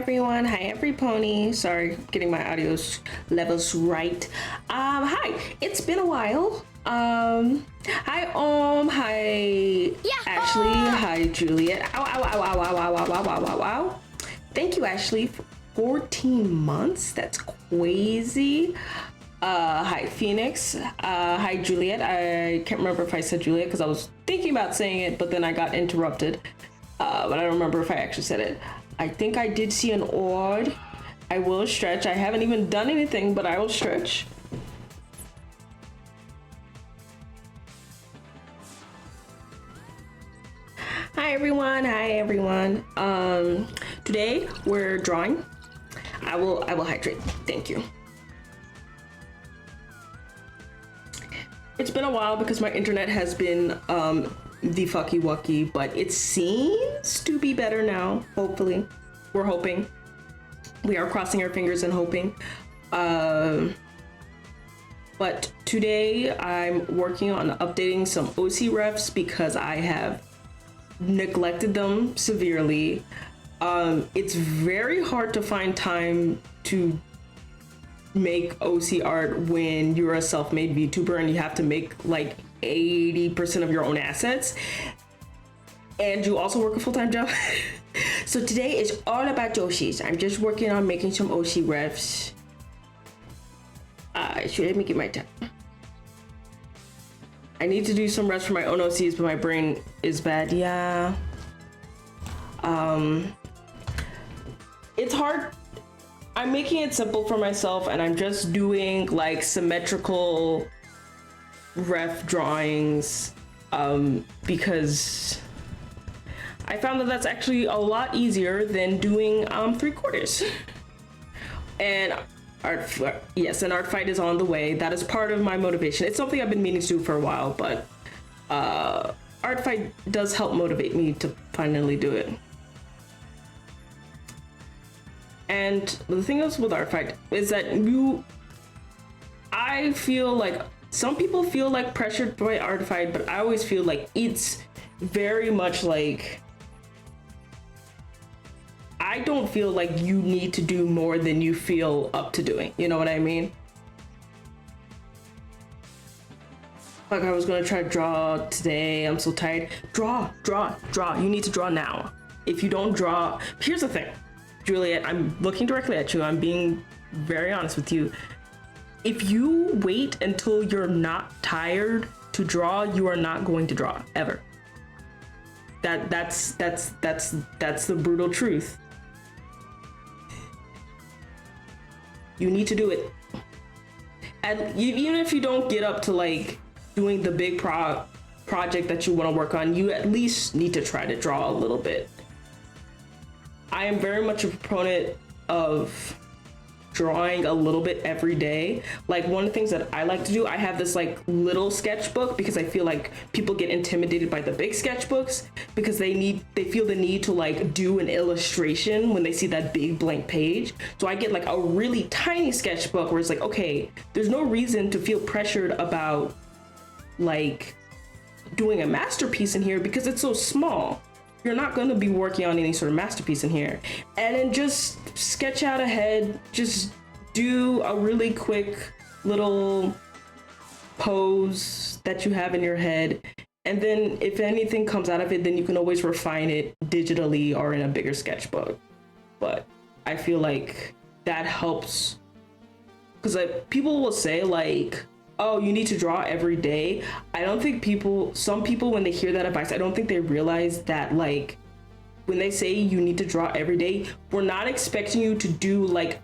everyone. Hi every pony. Sorry, getting my audio levels right. Hi. It's been a while. Hi hi Ashley. Hi Juliet. Ow ow ow ow ow ow ow ow ow ow ow. Thank you, Ashley, for 14 months. That's crazy. Hi Phoenix. Hi Juliet. I can't remember if I said Juliet because I was thinking about saying it, but then I got interrupted. But I don't remember if I actually said it. I think I did see an ord. I will stretch. I haven't even done anything, but I will stretch. Hi everyone. Hi everyone. Today we're drawing. I will hydrate. Thank you. It's been a while because my internet has been the fucky wucky, but it seems to be better now. Hopefully, we're hoping. We are crossing our fingers and hoping. But today I'm working on updating some OC refs because I have neglected them severely. It's very hard to find time to make OC art when you're a self-made VTuber and you have to make like 80% of your own assets and you also work a full-time job. So today is all about Yoshis. I'm just working on making some OC refs. Let me get my time. I need to do some refs for my own OCs, but my brain is bad. Yeah. It's hard. I'm making it simple for myself and I'm just doing like symmetrical ref drawings because I found that that's actually a lot easier than doing 3/4. And art fight is on the way. That is part of my motivation. It's something I've been meaning to do for a while, but art fight does help motivate me to finally do it. And the thing is with art fight is that I feel like some people feel like pressured by art fight, but I always feel like it's very much like, I don't feel like you need to do more than you feel up to doing. You know what I mean? Like I was gonna try to draw today. I'm so tired. Draw. You need to draw now. If you don't draw, here's the thing, Juliet, I'm looking directly at you. I'm being very honest with you. If you wait until you're not tired to draw, you are not going to draw ever. That's the brutal truth. You need to do it. And even if you don't get up to like doing the big project that you want to work on, you at least need to try to draw a little bit. I am very much a proponent of drawing a little bit every day. Like one of the things that I like to do, I have this like little sketchbook because I feel like people get intimidated by the big sketchbooks because they feel the need to like do an illustration when they see that big blank page. So I get like a really tiny sketchbook where it's like, okay, there's no reason to feel pressured about like doing a masterpiece in here because it's so small. You're not going to be working on any sort of masterpiece in here. And then just sketch out ahead, just do a really quick little pose that you have in your head. And then if anything comes out of it, then you can always refine it digitally or in a bigger sketchbook. But I feel like that helps because like people will say like, oh, you need to draw every day. I don't think some people, when they hear that advice, I don't think they realize that like, when they say you need to draw every day, we're not expecting you to do like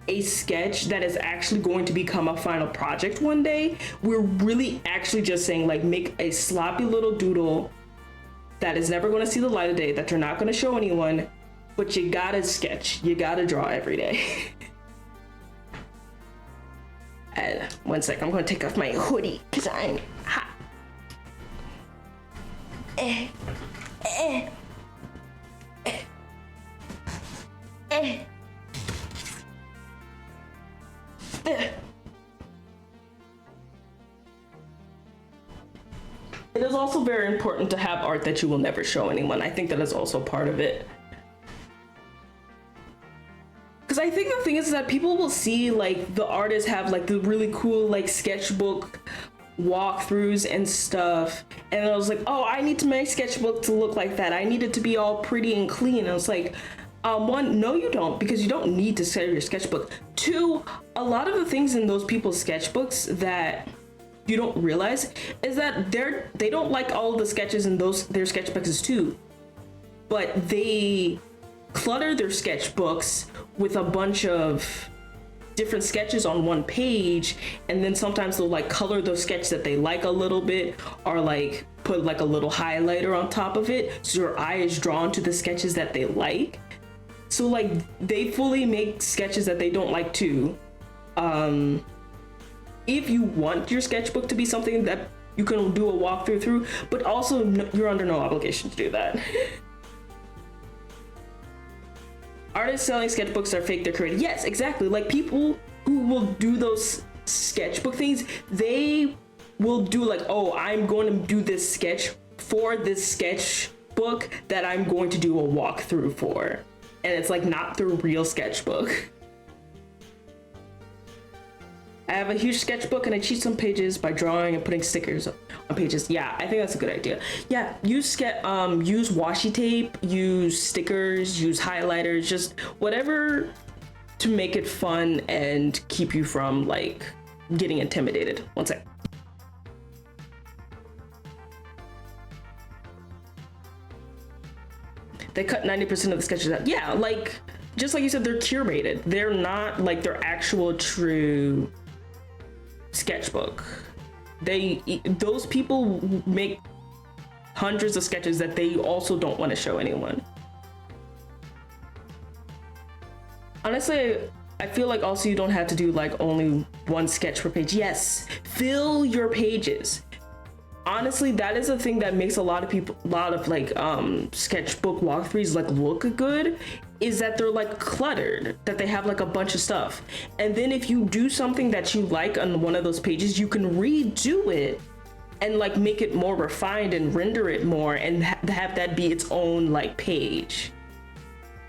a sketch that is actually going to become a final project one day. We're really actually just saying like, make a sloppy little doodle that is never going to see the light of day, that you're not going to show anyone, but you gotta sketch, you gotta draw every day. And one sec, I'm gonna take off my hoodie because I'm hot. It is also very important to have art that you will never show anyone. I think that is also part of it. thing is that people will see like the artists have like the really cool like sketchbook walkthroughs and stuff, and I was like, oh, I need to make sketchbook to look like that. I need it to be all pretty and clean. And I was like, one, no, you don't, because you don't need to set your sketchbook. Two, a lot of the things in those people's sketchbooks that you don't realize is that they don't like all of the sketches in their sketchbooks too, but they clutter their sketchbooks with a bunch of different sketches on one page, and then sometimes they'll like color those sketches that they like a little bit, or like put like a little highlighter on top of it so your eye is drawn to the sketches that they like. So like they fully make sketches that they don't like too. If you want your sketchbook to be something that you can do a walkthrough through, but also you're under no obligation to do that. Artists selling sketchbooks are fake, they're created. Yes, exactly. Like people who will do those sketchbook things, they will do like, oh, I'm going to do this sketch for this sketchbook that I'm going to do a walkthrough for. And it's like not the real sketchbook. I have a huge sketchbook and I cheat some pages by drawing and putting stickers on pages. Yeah, I think that's a good idea. Yeah, use washi tape, use stickers, use highlighters, just whatever to make it fun and keep you from like getting intimidated. One sec. They cut 90% of the sketches out. Yeah, like just like you said, they're curated. They're not like their actual true sketchbook. Those people make hundreds of sketches that they also don't want to show anyone. Honestly, I feel like also you don't have to do like only one sketch per page. Yes, fill your pages. Honestly, that is a thing that makes a lot of like sketchbook walkthroughs like look good, is that they're like cluttered, that they have like a bunch of stuff. And then if you do something that you like on one of those pages, you can redo it and like make it more refined and render it more and have that be its own like page.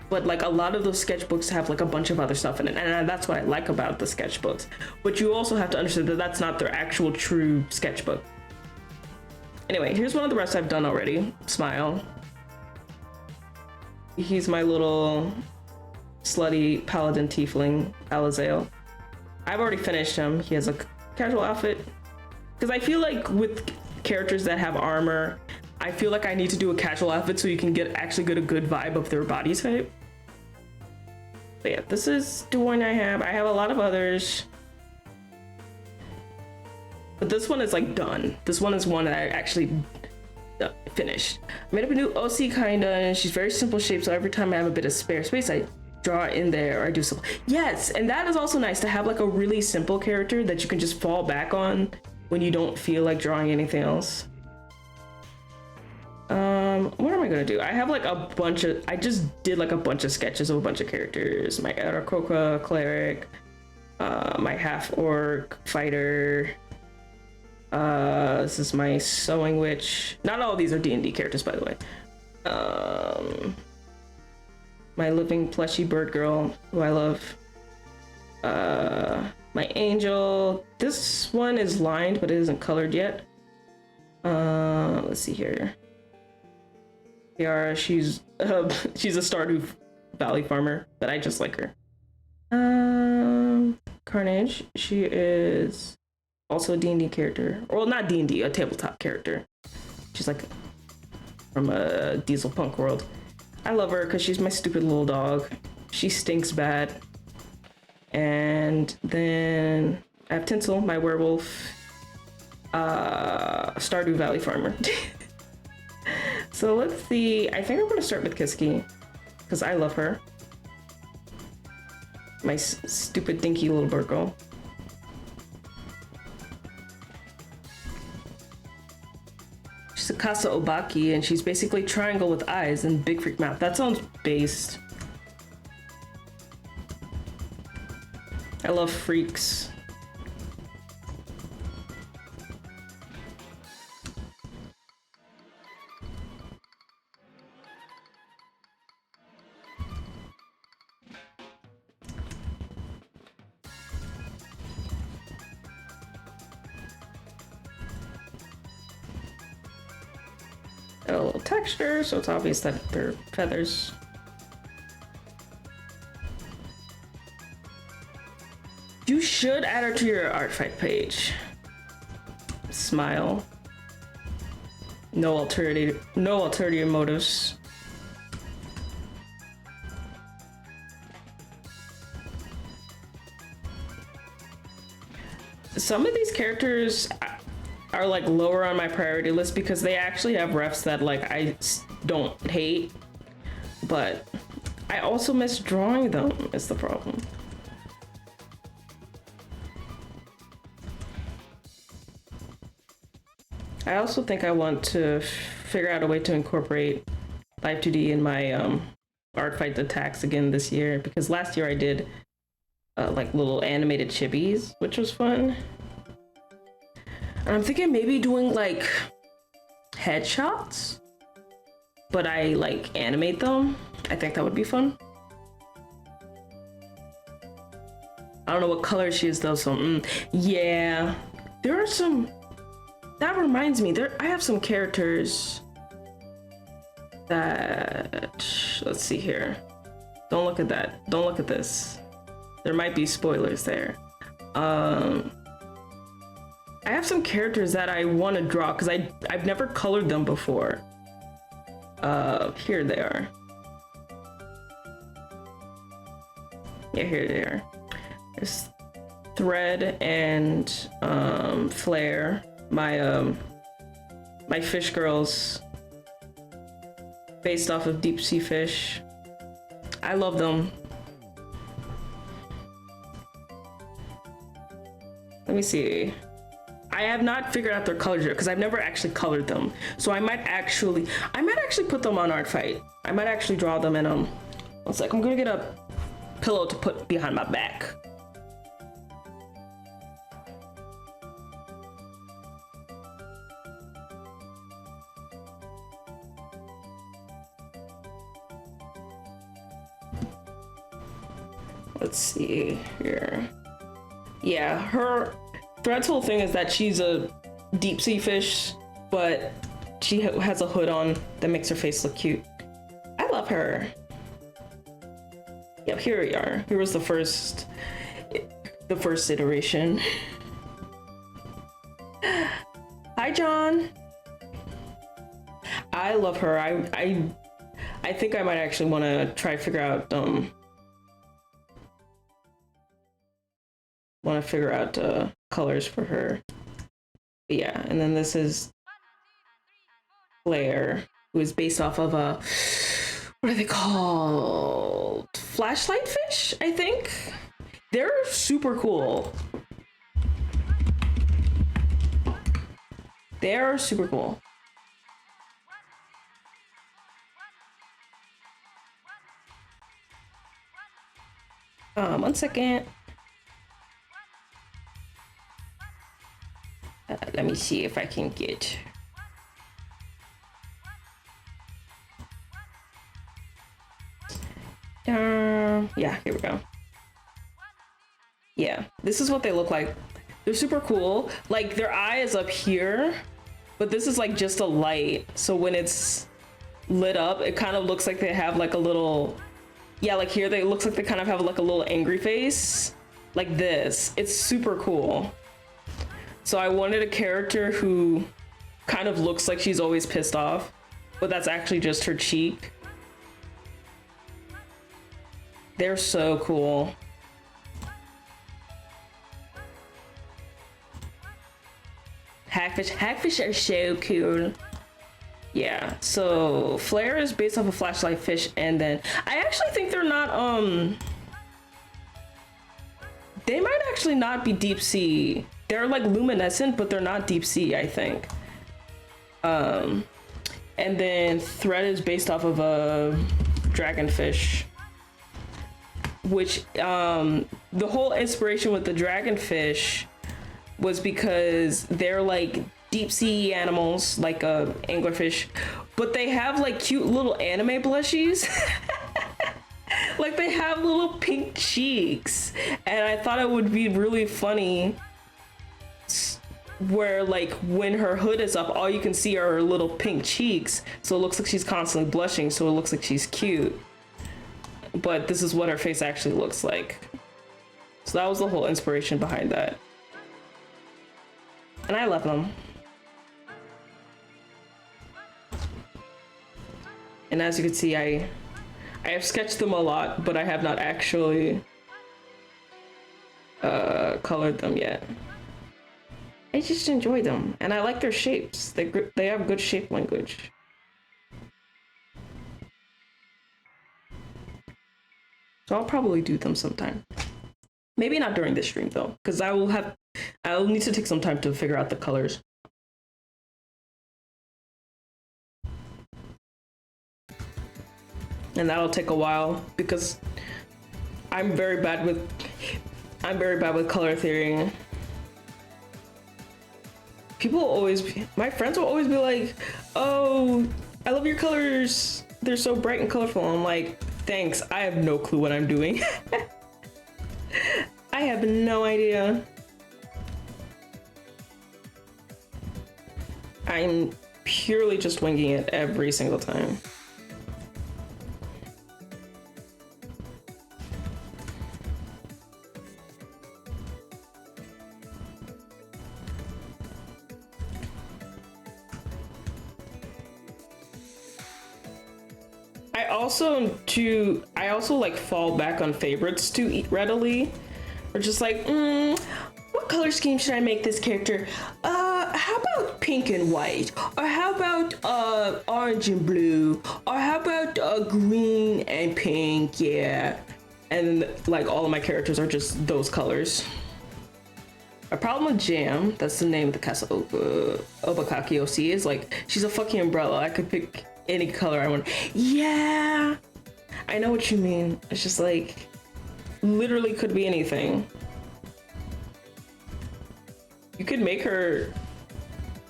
But like a lot of those sketchbooks have like a bunch of other stuff in it, and that's what I like about the sketchbooks. But you also have to understand that that's not their actual true sketchbook. Anyway, here's one of the rest I've done already. Smile. He's my little slutty paladin tiefling, Alizael. I've already finished him. He has a casual outfit. Because I feel like with characters that have armor, I feel like I need to do a casual outfit so you can actually get a good vibe of their body type. But yeah, this is the one I have. I have a lot of others. But this one is like done. This one is one that I actually finished. I made up a new OC kinda, and she's very simple shape, so every time I have a bit of spare space, I draw it in there or I do something. Yes, and that is also nice to have like a really simple character that you can just fall back on when you don't feel like drawing anything else. What am I gonna do? I have like I just did like a bunch of sketches of a bunch of characters. My Aarakocra cleric, my half-orc fighter. This is my sewing witch. Not all of these are D&D characters, by the way. My living plushy bird girl, who I love. My angel. This one is lined, but it isn't colored yet. Let's see here. Yara, she's a Stardew Valley farmer, but I just like her. Carnage, she is also a D&D character. Well, not D&D, a tabletop character. She's like from a Diesel Punk world. I love her because she's my stupid little dog. She stinks bad. And then I have Tinsel, my werewolf. Stardew Valley farmer. So let's see. I think I'm going to start with Kiski because I love her. My stupid dinky little bird girl. She's a Kasa Obaki, and she's basically triangle with eyes and big freak mouth. That sounds based. I love freaks. And a little texture, so it's obvious that they're feathers. You should add her to your art fight page. Smile. No ulterior motives. Some of these characters are like lower on my priority list because they actually have refs that like I don't hate, but I also miss drawing them is the problem. I also think I want to figure out a way to incorporate Live 2D in my art fight attacks again this year, because last year I did like little animated chibis, which was fun. And I'm thinking maybe doing like headshots, but I like animate them. I think that would be fun. I don't know what color she is though, so yeah. There are some, that reminds me, I have some characters that, let's see here. Don't look at that. Don't look at this. There might be spoilers there. I have some characters that I want to draw because I've never colored them before. Here they are. Yeah, here they are. There's Thread and Flare, my fish girls, based off of deep sea fish. I love them. Let me see. I have not figured out their colors yet because I've never actually colored them. So I might actually put them on art fight. I might actually draw them in them. One sec, I'm gonna get a pillow to put behind my back. Let's see here. Yeah, Thread's whole thing is that she's a deep sea fish, but she has a hood on that makes her face look cute. I love her. Yep, here we are. Here was the first iteration. Hi, John. I love her. I think I might actually want to try to figure out colors for her. But yeah, and then this is Claire, who is based off of a, what are they called? Flashlight fish, I think. They're super cool. They're super cool. One second. Let me see if I can get. Yeah, here we go. Yeah, this is what they look like. They're super cool. Like their eye is up here, but this is like just a light. So when it's lit up, it kind of looks like they have like a little, yeah, like here they looks like they kind of have like a little angry face, like this. It's super cool. So I wanted a character who kind of looks like she's always pissed off, but that's actually just her cheek. They're so cool. Hackfish are so cool. Yeah, so Flare is based off a flashlight fish, and then I actually think they're not, they might actually not be deep sea. They're like luminescent, but they're not deep sea, I think. And then Thread is based off of a dragonfish, which the whole inspiration with the dragonfish was because they're like deep sea animals, like a anglerfish, but they have like cute little anime blushies. Like they have little pink cheeks, and I thought it would be really funny where like when her hood is up, all you can see are her little pink cheeks. So it looks like she's constantly blushing. So it looks like she's cute. But this is what her face actually looks like. So that was the whole inspiration behind that. And I love them. And as you can see, I have sketched them a lot, but I have not actually colored them yet. I just enjoy them, and I like their shapes. They have good shape language. So I'll probably do them sometime. Maybe not during this stream though, because I'll need to take some time to figure out the colors. And that'll take a while because I'm very bad with color theory. My friends will always be like, "Oh, I love your colors. They're so bright and colorful." I'm like, "Thanks. I have no clue what I'm doing." I have no idea. I'm purely just winging it every single time. I also like fall back on favorites too readily. Or just like, what color scheme should I make this character? How about pink and white? Or how about orange and blue? Or how about green and pink? Yeah. And like all of my characters are just those colors. A problem with Jam, that's the name of the Casa Obakaki OC, is like, she's a fucking umbrella. I could pick any color I want. Yeah, I know what you mean. It's just like, literally could be anything. You could make her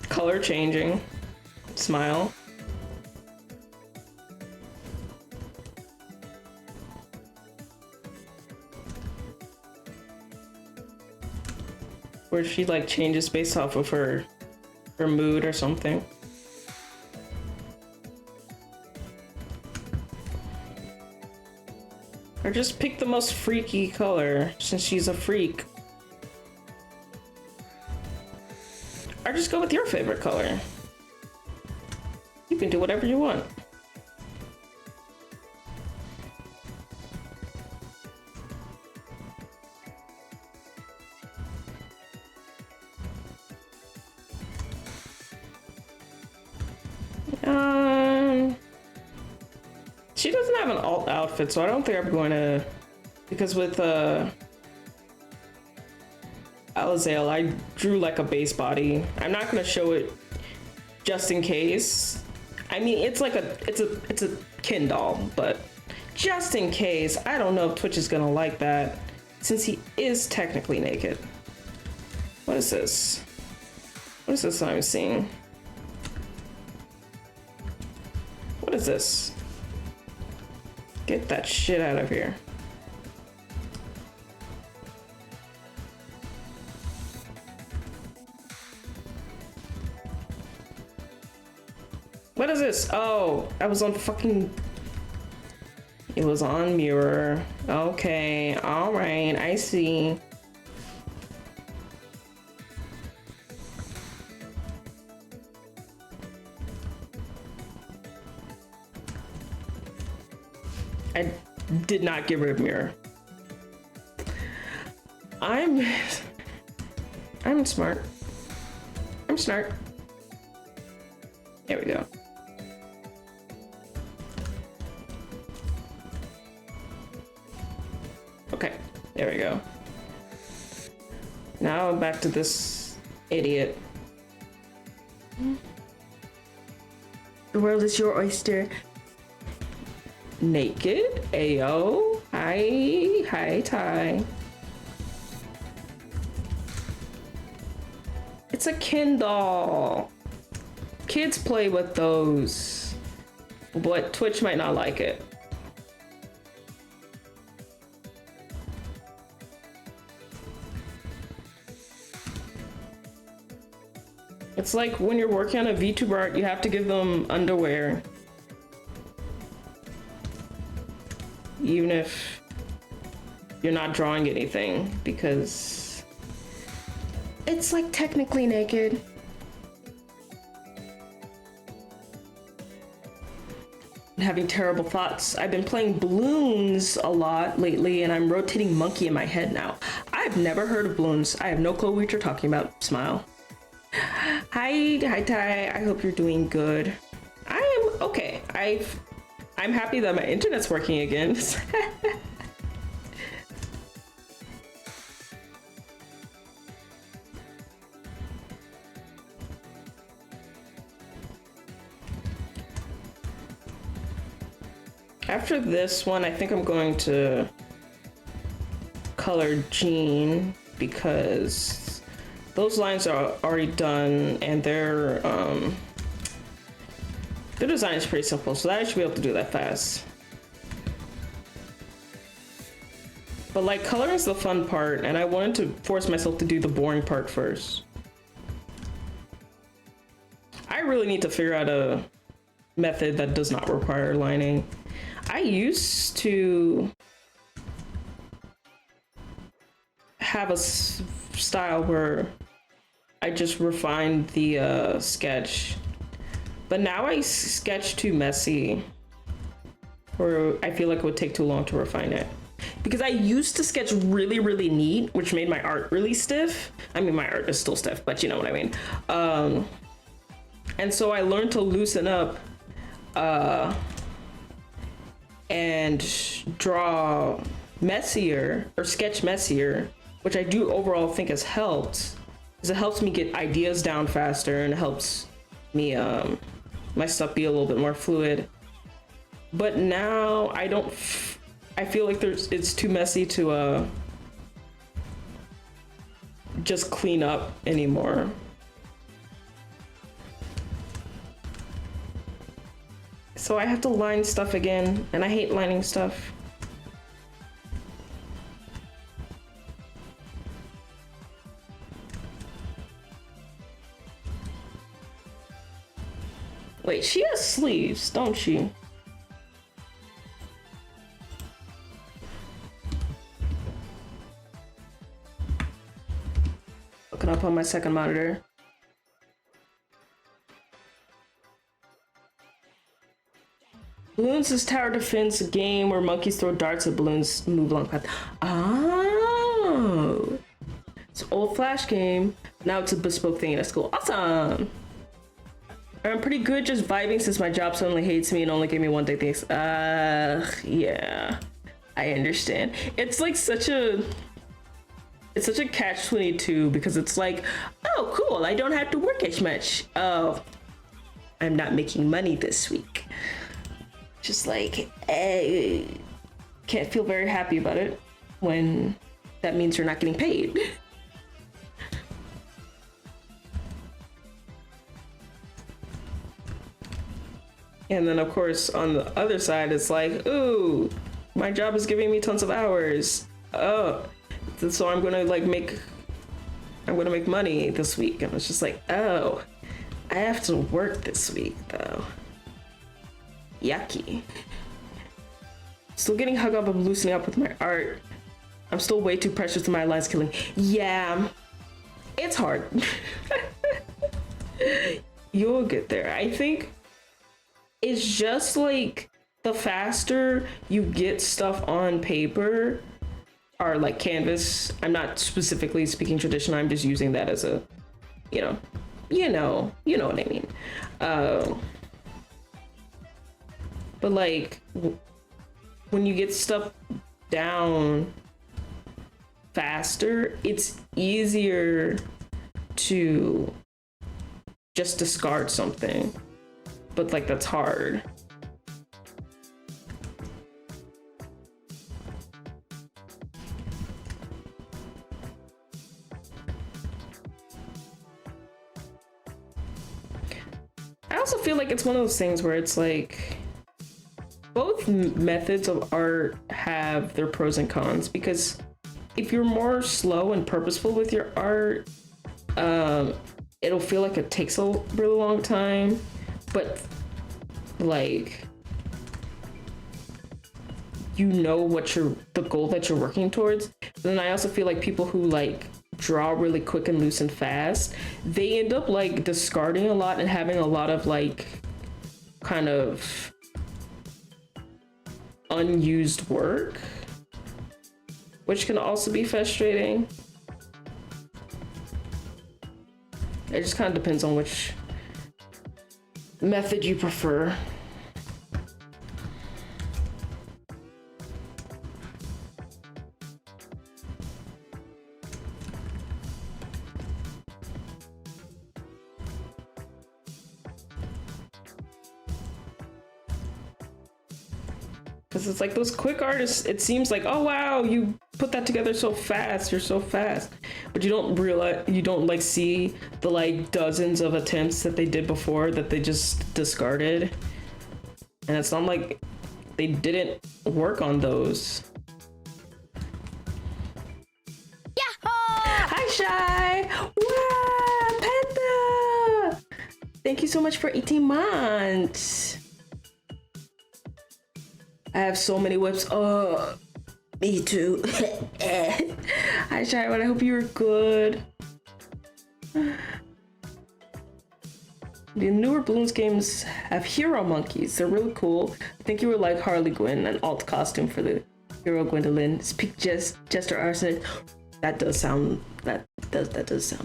color changing. Smile. Where she like changes based off of her mood or something. Or just pick the most freaky color since she's a freak. Or just go with your favorite color. You can do whatever you want. She doesn't have an alt outfit, so I don't think I'm going to, because with Alizael, I drew like a base body. I'm not going to show it just in case. I mean, it's like it's a Ken doll, but just in case, I don't know if Twitch is going to like that since he is technically naked. What is this? What is this I'm seeing? What is this? Get that shit out of here. What is this? Oh, I was on fucking... It was on Mirror. Okay, alright, I see. I did not get rid of Mirror. I'm smart. I'm smart. There we go. Okay, there we go. Now back to this idiot. The world is your oyster. Naked? Ayo. Hi, Ty. It's a Ken doll. Kids play with those, but Twitch might not like it. It's like when you're working on a VTuber art, you have to give them underwear. Even if you're not drawing anything, because it's like technically naked. I'm having terrible thoughts. I've been playing balloons a lot lately, and I'm rotating monkey in my head now. I've never heard of balloons. I have no clue what you're talking about. Smile. Hi Ty. I hope you're doing good. I am okay. I'm happy that my internet's working again. After this one, I think I'm going to color Jean because those lines are already done and their design is pretty simple, so I should be able to do that fast. But like coloring is the fun part, and I wanted to force myself to do the boring part first. I really need to figure out a method that does not require lining. I used to have a style where I just refined the sketch, but now I sketch too messy, or I feel like it would take too long to refine it. Because I used to sketch really, really neat, which made my art really stiff. I mean, my art is still stiff, but you know what I mean. And so I learned to loosen up and draw messier or sketch messier, which I do overall think has helped, because it helps me get ideas down faster and it helps me my stuff be a little bit more fluid. But now I feel like it's too messy to just clean up anymore. So I have to line stuff again, and I hate lining stuff. Wait, she has sleeves, don't she? Looking up on my second monitor. Balloons is tower defense game where monkeys throw darts at balloons move along path. Oh, it's an old Flash game. Now it's a bespoke thing at school. Awesome. I'm pretty good just vibing since my job suddenly hates me and only gave me one day thanks. Yeah, I understand. It's like such a catch-22 because it's like, oh cool, I don't have to work as much. Oh, I'm not making money this week. Just like, can't feel very happy about it when that means you're not getting paid. And then of course on the other side, it's like, ooh, my job is giving me tons of hours. Oh, so I'm gonna make money this week. And it's just like, oh, I have to work this week though. Yucky. Still getting hung up on loosening up with my art. I'm still way too precious to my lines killing. Yeah, it's hard. You'll get there. I think it's just like the faster you get stuff on paper or like canvas. I'm not specifically speaking traditional. I'm just using that as a, you know what I mean. But like when you get stuff down faster, it's easier to just discard something. But like that's hard. I also feel like it's one of those things where it's like both methods of art have their pros and cons, because if you're more slow and purposeful with your art, it'll feel like it takes a really long time, but like you know what the goal that you're working towards. But then I also feel like people who like draw really quick and loose and fast, they end up like discarding a lot and having a lot of like kind of unused work, which can also be frustrating. It just kind of depends on which method you prefer. Because it's like those quick artists, it seems like, oh wow, you put that together so fast, you're so fast. But you don't realize, you don't like see the like dozens of attempts that they did before that they just discarded. And it's not like they didn't work on those. Yahoo! Hi Shy! Wow, Panda! Thank you so much for 18 months. I have so many whips. Oh, me too. Hi, Shiron. I hope you're good. The newer Bloons games have hero monkeys. They're really cool. I think you were like Harley Quinn, an alt costume for the hero Gwendolyn. Speak Jester Arsenic. That does sound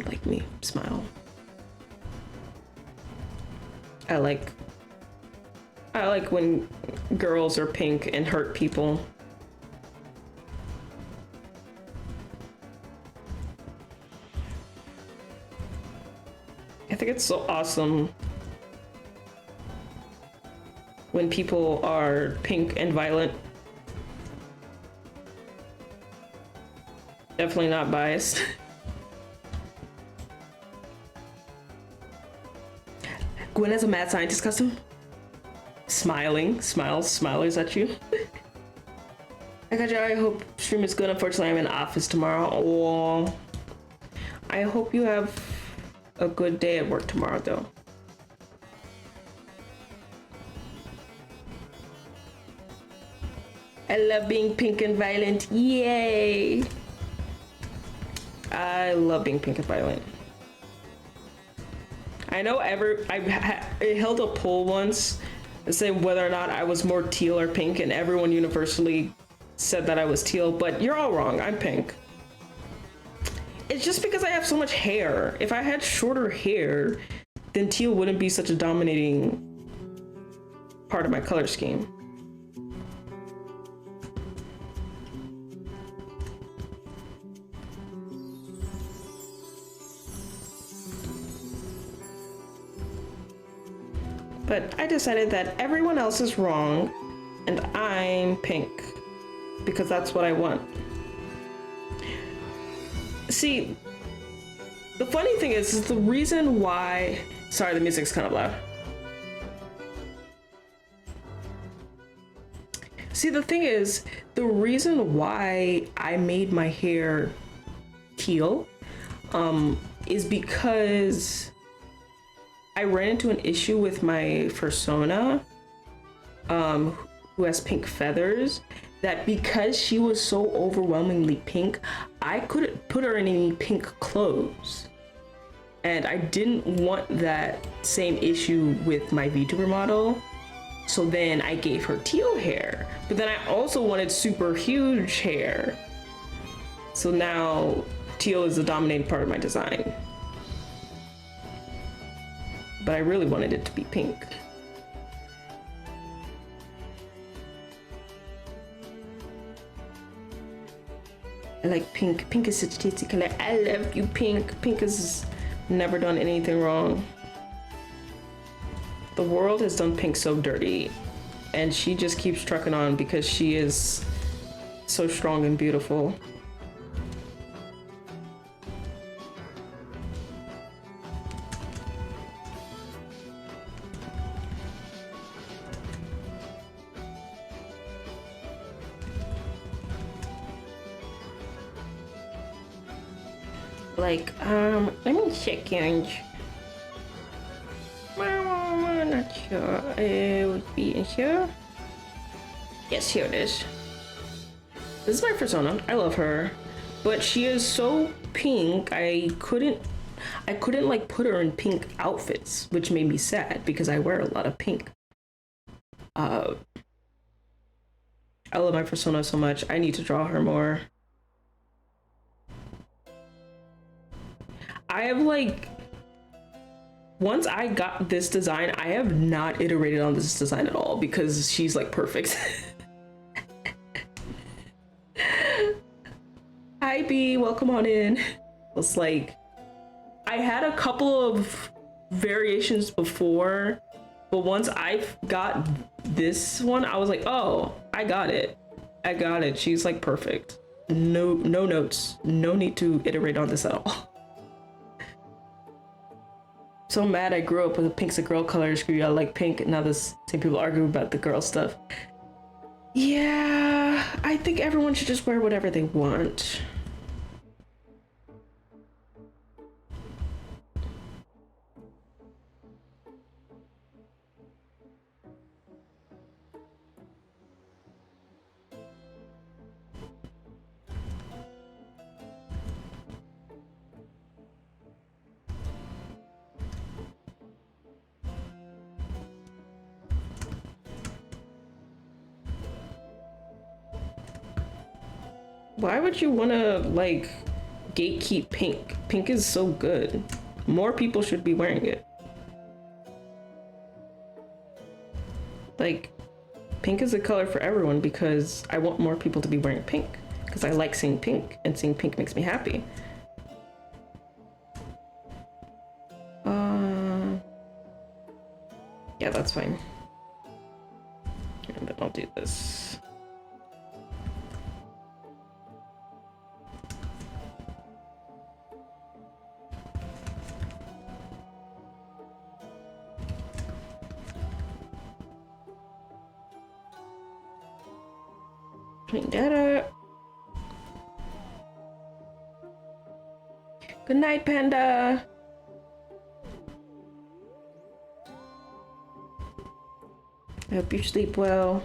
like me. Smile. I like when girls are pink and hurt people. I think it's so awesome when people are pink and violent. Definitely not biased. Gwen has a mad scientist costume. Smilers at you. I got you. I hope stream is good. Unfortunately, I'm in office tomorrow. Oh, I hope you have a good day at work tomorrow, though. I love being pink and violent. Yay! I love being pink and violent. I know I held a poll once to say whether or not I was more teal or pink, and everyone universally said that I was teal, but you're all wrong. I'm pink. It's just because I have so much hair. If I had shorter hair, then teal wouldn't be such a dominating part of my color scheme. But I decided that everyone else is wrong and I'm pink because that's what I want. See, the funny thing is the reason why, sorry, the music's kind of loud. See, the thing is, the reason why I made my hair teal is because I ran into an issue with my fursona, who has pink feathers, that because she was so overwhelmingly pink, I couldn't put her in any pink clothes. And I didn't want that same issue with my VTuber model. So then I gave her teal hair, but then I also wanted super huge hair. So now teal is the dominating part of my design. But I really wanted it to be pink. I like pink. Pink is such a tasty color. I love you, pink. Pink has never done anything wrong. The world has done pink so dirty, and she just keeps trucking on because she is so strong and beautiful. Like, let me check in. Not sure. It would be in here. Yes, here it is. This is my persona. I love her, but she is so pink. I couldn't like put her in pink outfits, which made me sad because I wear a lot of pink. I love my persona so much. I need to draw her more. I have like, once I got this design, I have not iterated on this design at all because she's like perfect. Hi B, welcome on in. It's like, I had a couple of variations before, but once I got this one, I was like, oh, I got it. I got it. She's like perfect. No notes. No need to iterate on this at all. So mad I grew up with a pink's a girl color. Screw you, I like pink. And now this same people argue about the girl stuff. Yeah, I think everyone should just wear whatever they want. Why would you want to like gatekeep pink? Pink is so good. More people should be wearing it. Like, pink is a color for everyone because I want more people to be wearing pink because I like seeing pink and seeing pink makes me happy. Yeah, that's fine. And then I'll do this. Clean that up. Good night, Panda. I hope you sleep well.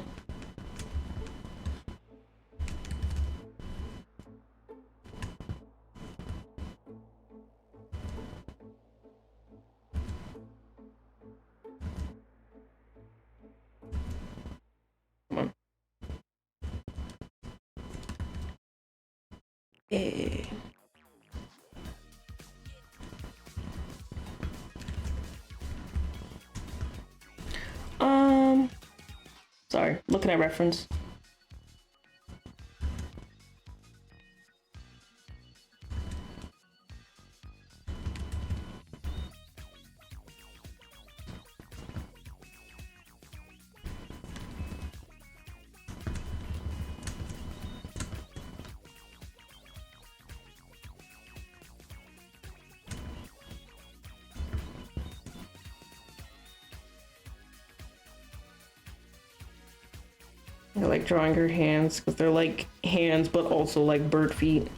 Come on. Hey. Sorry, looking at reference. I like drawing her hands because they're like hands, but also like bird feet.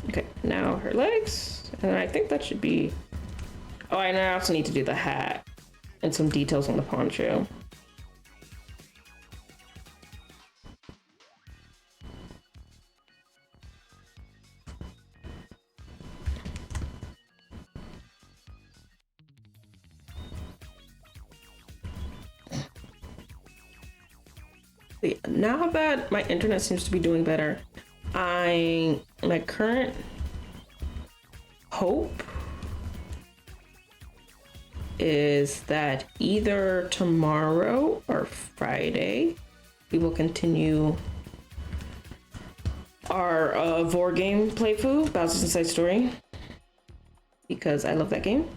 Okay, now her legs. And I think that should be... Oh, and I also need to do the hat and some details on the poncho. But yeah, now that my internet seems to be doing better, my current hope is that either tomorrow or Friday we will continue our Vor game playthrough, Bowser's Inside Story, because I love that game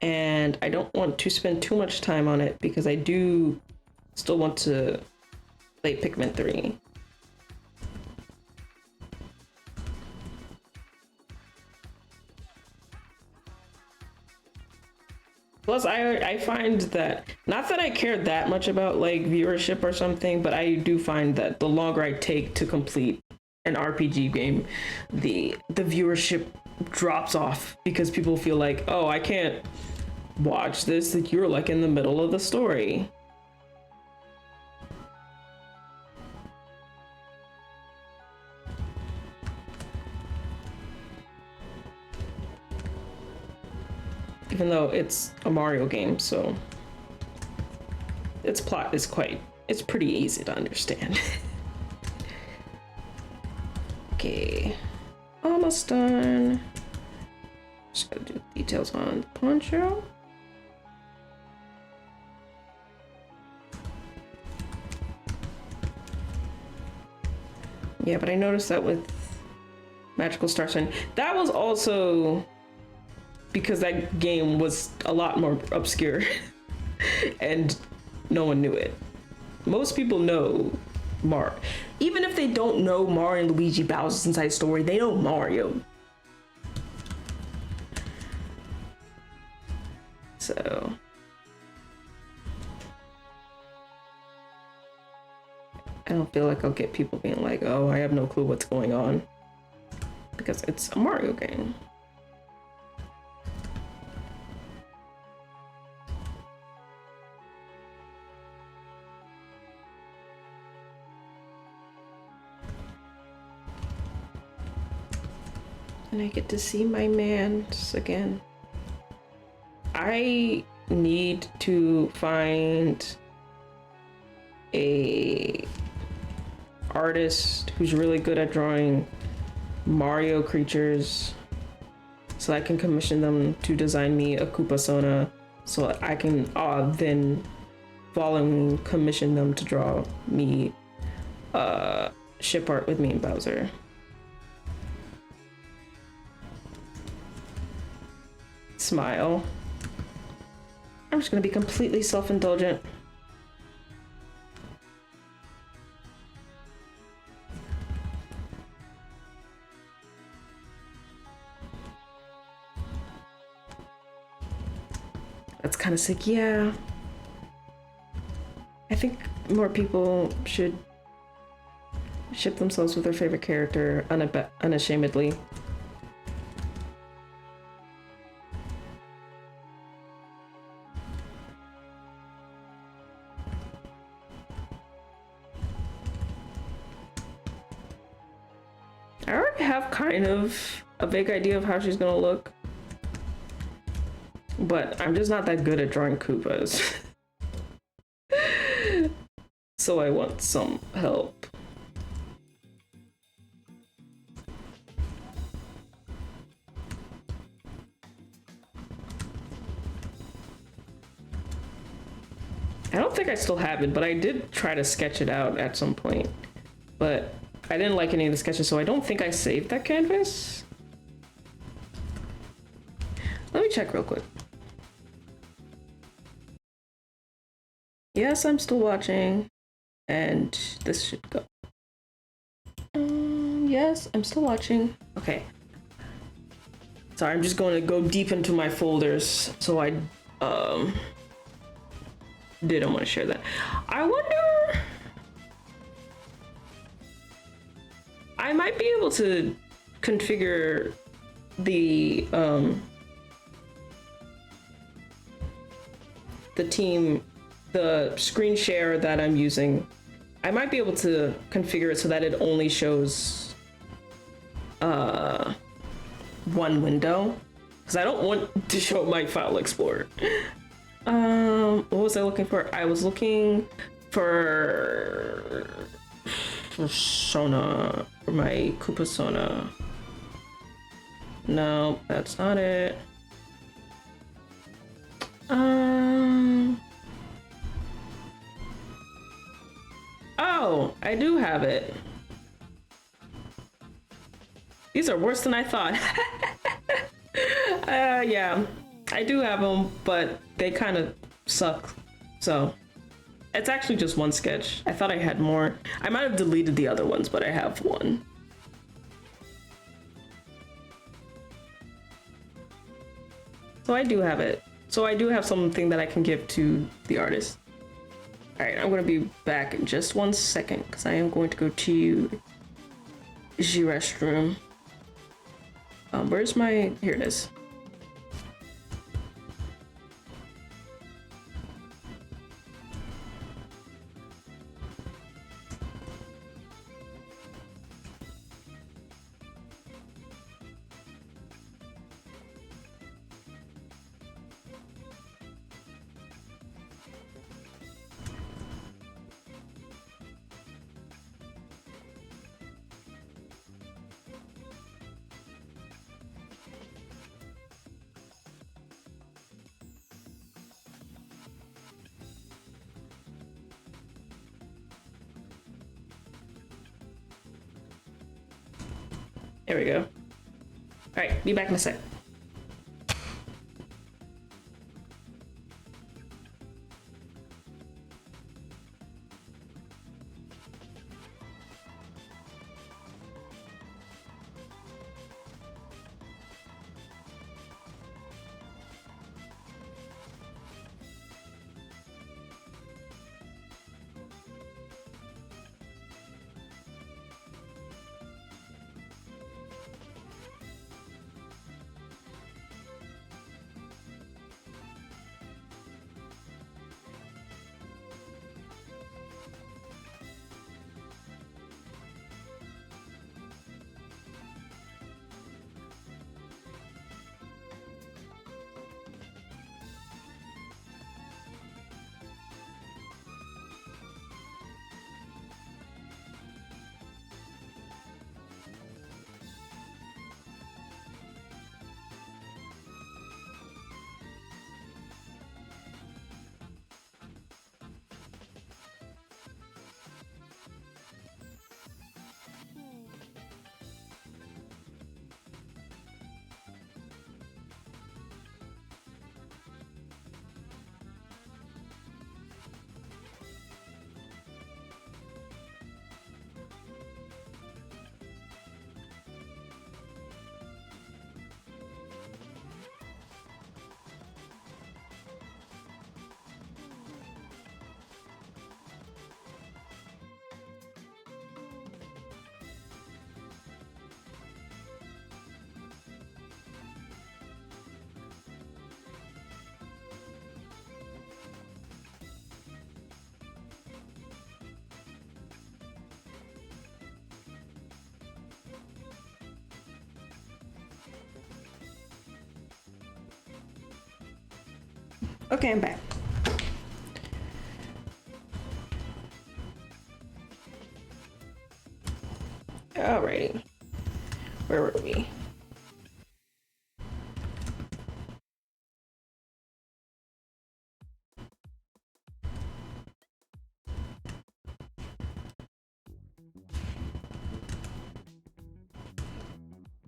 and I don't want to spend too much time on it because I do still want to play Pikmin 3. Plus, I find that, not that I care that much about like viewership or something, but I do find that the longer I take to complete an RPG game, the viewership drops off because people feel like, oh, I can't watch this. Like, you're like in the middle of the story. Even though it's a Mario game, so its plot is it's pretty easy to understand. Okay, almost done. Just gotta do details on the poncho. Yeah, but I noticed that with Magical Star Sun, that was also because that game was a lot more obscure and no one knew it. Most people know Mario. Even if they don't know Mario and Luigi Bowser's Inside Story, they know Mario. So I don't feel like I'll get people being like, oh, I have no clue what's going on, because it's a Mario game. And I get to see my mans again. I need to find a artist who's really good at drawing Mario creatures, so I can commission them to design me a Koopa-sona, so I can then following commission them to draw me ship art with me and Bowser. Smile. I'm just gonna be completely self-indulgent. That's kind of sick, yeah. I think more people should ship themselves with their favorite character unashamedly. I already have kind of a vague idea of how she's gonna look, but I'm just not that good at drawing Koopas. So I want some help. I don't think I still have it, but I did try to sketch it out at some point, but I didn't like any of the sketches, so I don't think I saved that canvas. Let me check real quick. Yes, I'm still watching, and this should go. Yes, I'm still watching. Okay. Sorry, I'm just going to go deep into my folders, so I didn't want to share that. I wonder, I might be able to configure the team, the screen share that I'm using. I might be able to configure it so that it only shows one window, because I don't want to show my file explorer. What was I looking for? I was looking for Sona, for my Koopa-sona. No, that's not it. Oh, I do have it. These are worse than I thought. Yeah, I do have them, but they kind of suck. So it's actually just one sketch. I thought I had more. I might have deleted the other ones, but I have one. So I do have it. So I do have something that I can give to the artist. All right, I'm gonna be back in just 1 second because I am going to go to the restroom. Where's my, here it is. There we go. All right, be back in a sec. Okay, I'm back. Alrighty. Where were we?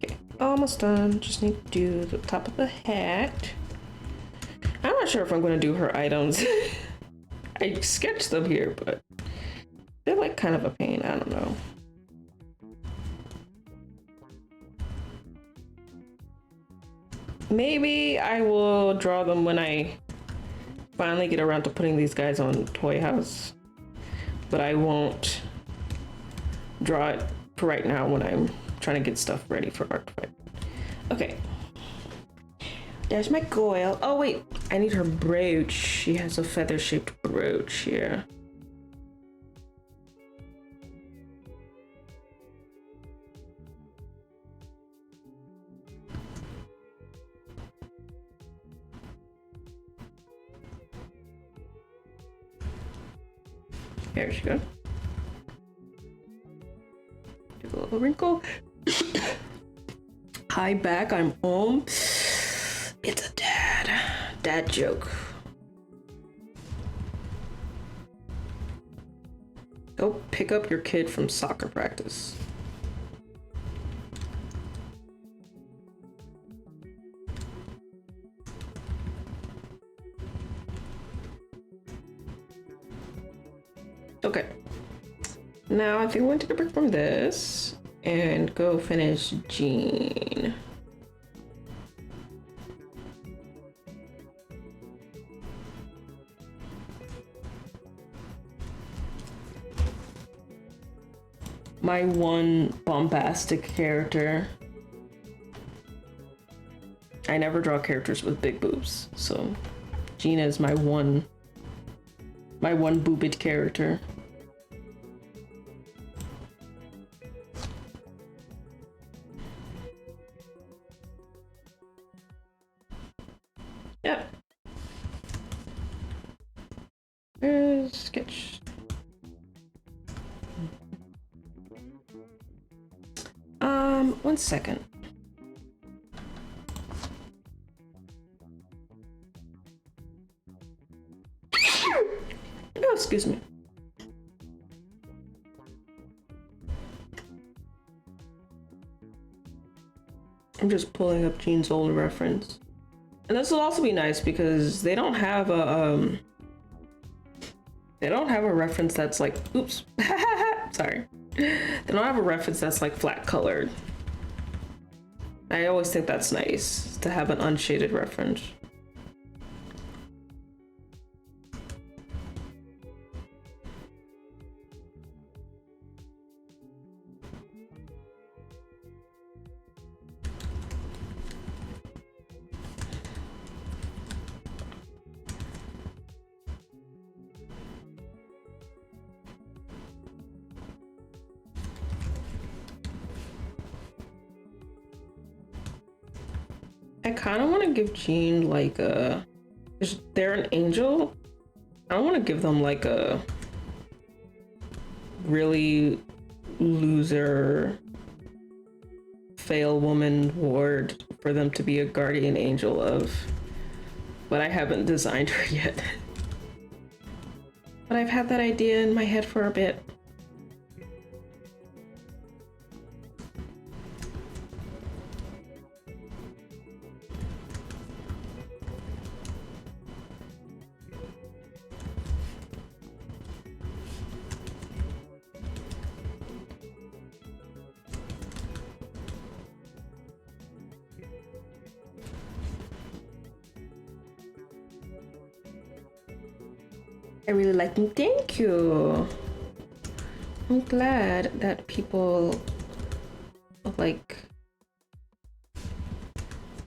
Okay, almost done. Just need to do the top of the hat. I'm not sure if I'm gonna do her items. I sketched them here, but they're like kind of a pain. I don't know. Maybe I will draw them when I finally get around to putting these guys on Toy House, but I won't draw it for right now when I'm trying to get stuff ready for art fight. Okay. There's my Goyle. Oh wait, I need her brooch. She has a feather-shaped brooch here. There she goes. Do a little wrinkle. Hi back, I'm home. It's a dad joke. Go pick up your kid from soccer practice. Okay. Now I think we're going to take a break from this and go finish Jean. my one bombastic character. I never draw characters with big boobs, so Gina is my one boobed character. Yep. There's sketch. 1 second. Oh, excuse me. I'm just pulling up Gene's old reference. And this will also be nice because they don't have a reference that's like, oops, sorry. They don't have a reference that's like flat colored. I always think that's nice to have an unshaded reference. I kind of want to give Gene like a, they're an angel. I don't want to give them like a really loser fail woman ward for them to be a guardian angel of, but I haven't designed her yet. But I've had that idea in my head for a bit. I really like them. Thank you. I'm glad that people like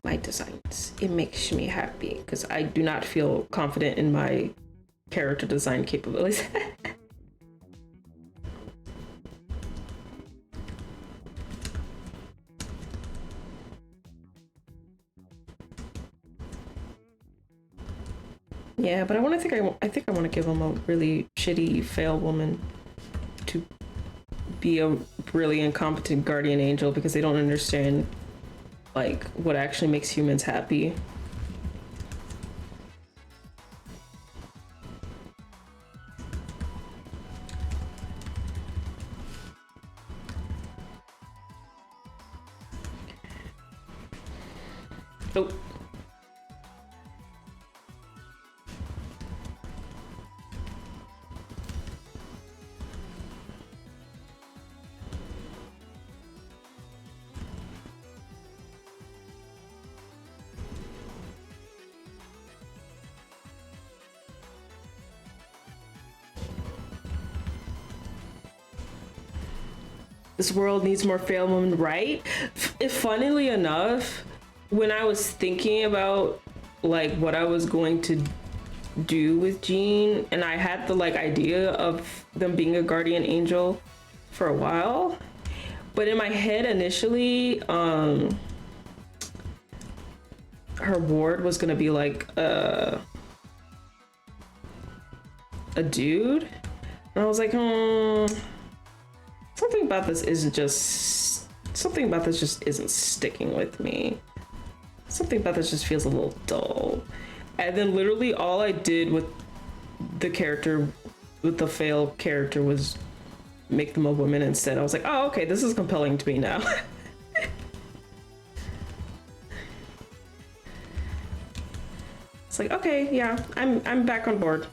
my designs. It makes me happy because I do not feel confident in my character design capabilities. Yeah, but I think I want to give them a really shitty fail woman to be a really incompetent guardian angel because they don't understand like what actually makes humans happy. Oh. This world needs more fail women, right? If funnily enough, when I was thinking about like what I was going to do with Jean, and I had the like idea of them being a guardian angel for a while, but in my head initially, her ward was gonna be like a dude, and I was like, something about this just isn't sticking with me. Something about this just feels a little dull. And then literally all I did with the character, with the fail character, was make them a woman instead. I was like, oh, okay, this is compelling to me now. It's like, okay, yeah, I'm back on board.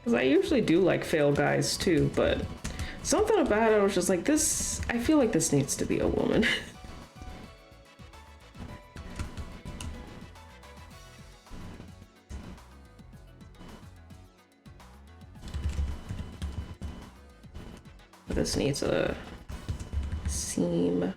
Because I usually do like fail guys too, but something about it was just like, this, I feel like this needs to be a woman. This needs a seam.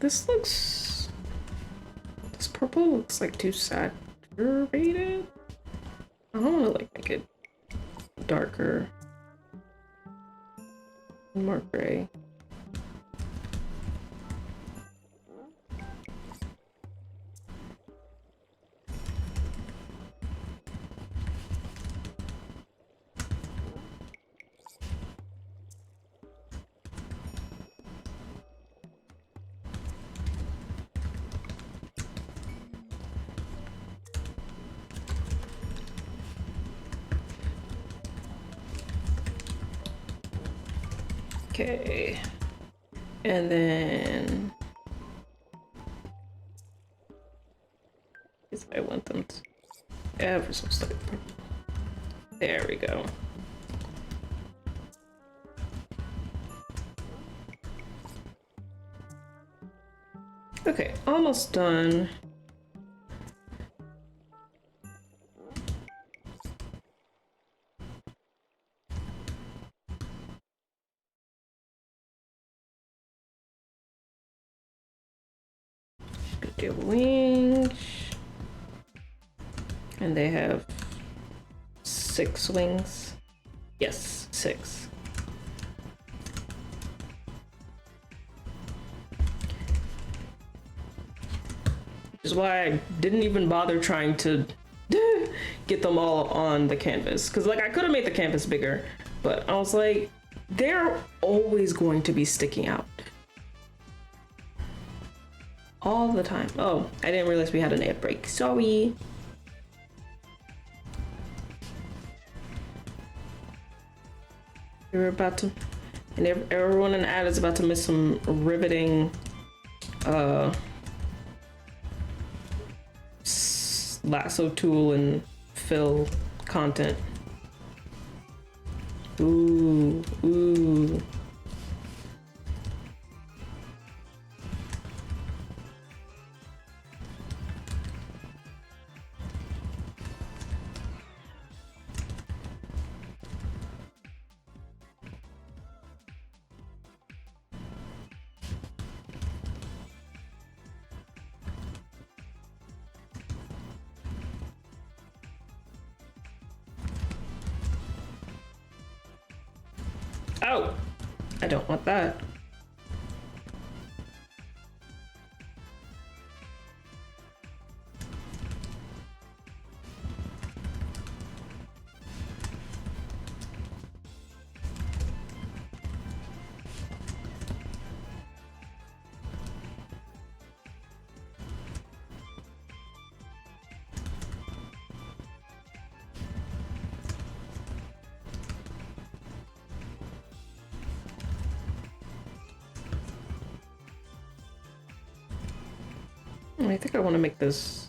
This purple looks like too saturated. I don't want to like make it darker, more gray. Okay, and then I want them to ever so slightly purple. There we go. Okay, almost done. Their wings, and they have 6 wings. Yes, 6. Which is why I didn't even bother trying to get them all on the canvas, because like I could have made the canvas bigger, but I was like, they're always going to be sticking out. All the time. Oh, I didn't realize we had an ad break. Sorry. We're about to, and everyone in the ad is about to miss some riveting lasso tool and fill content. Ooh, ooh. Oh, I don't want that. I think I want to make this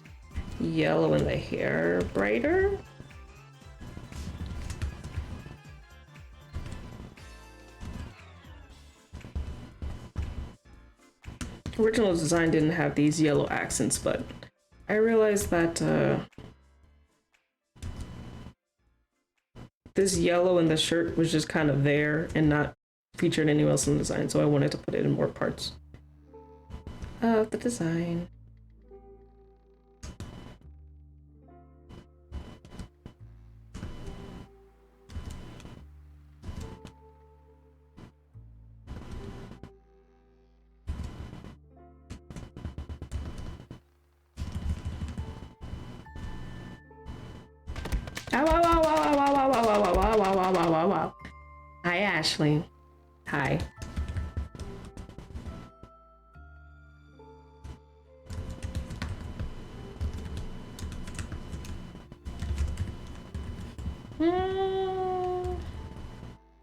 yellow in the hair brighter. Original design didn't have these yellow accents, but I realized that this yellow in the shirt was just kind of there and not featured anywhere else in the design, so I wanted to put it in more parts of the design. Wow. Hi, Ashley. Hi.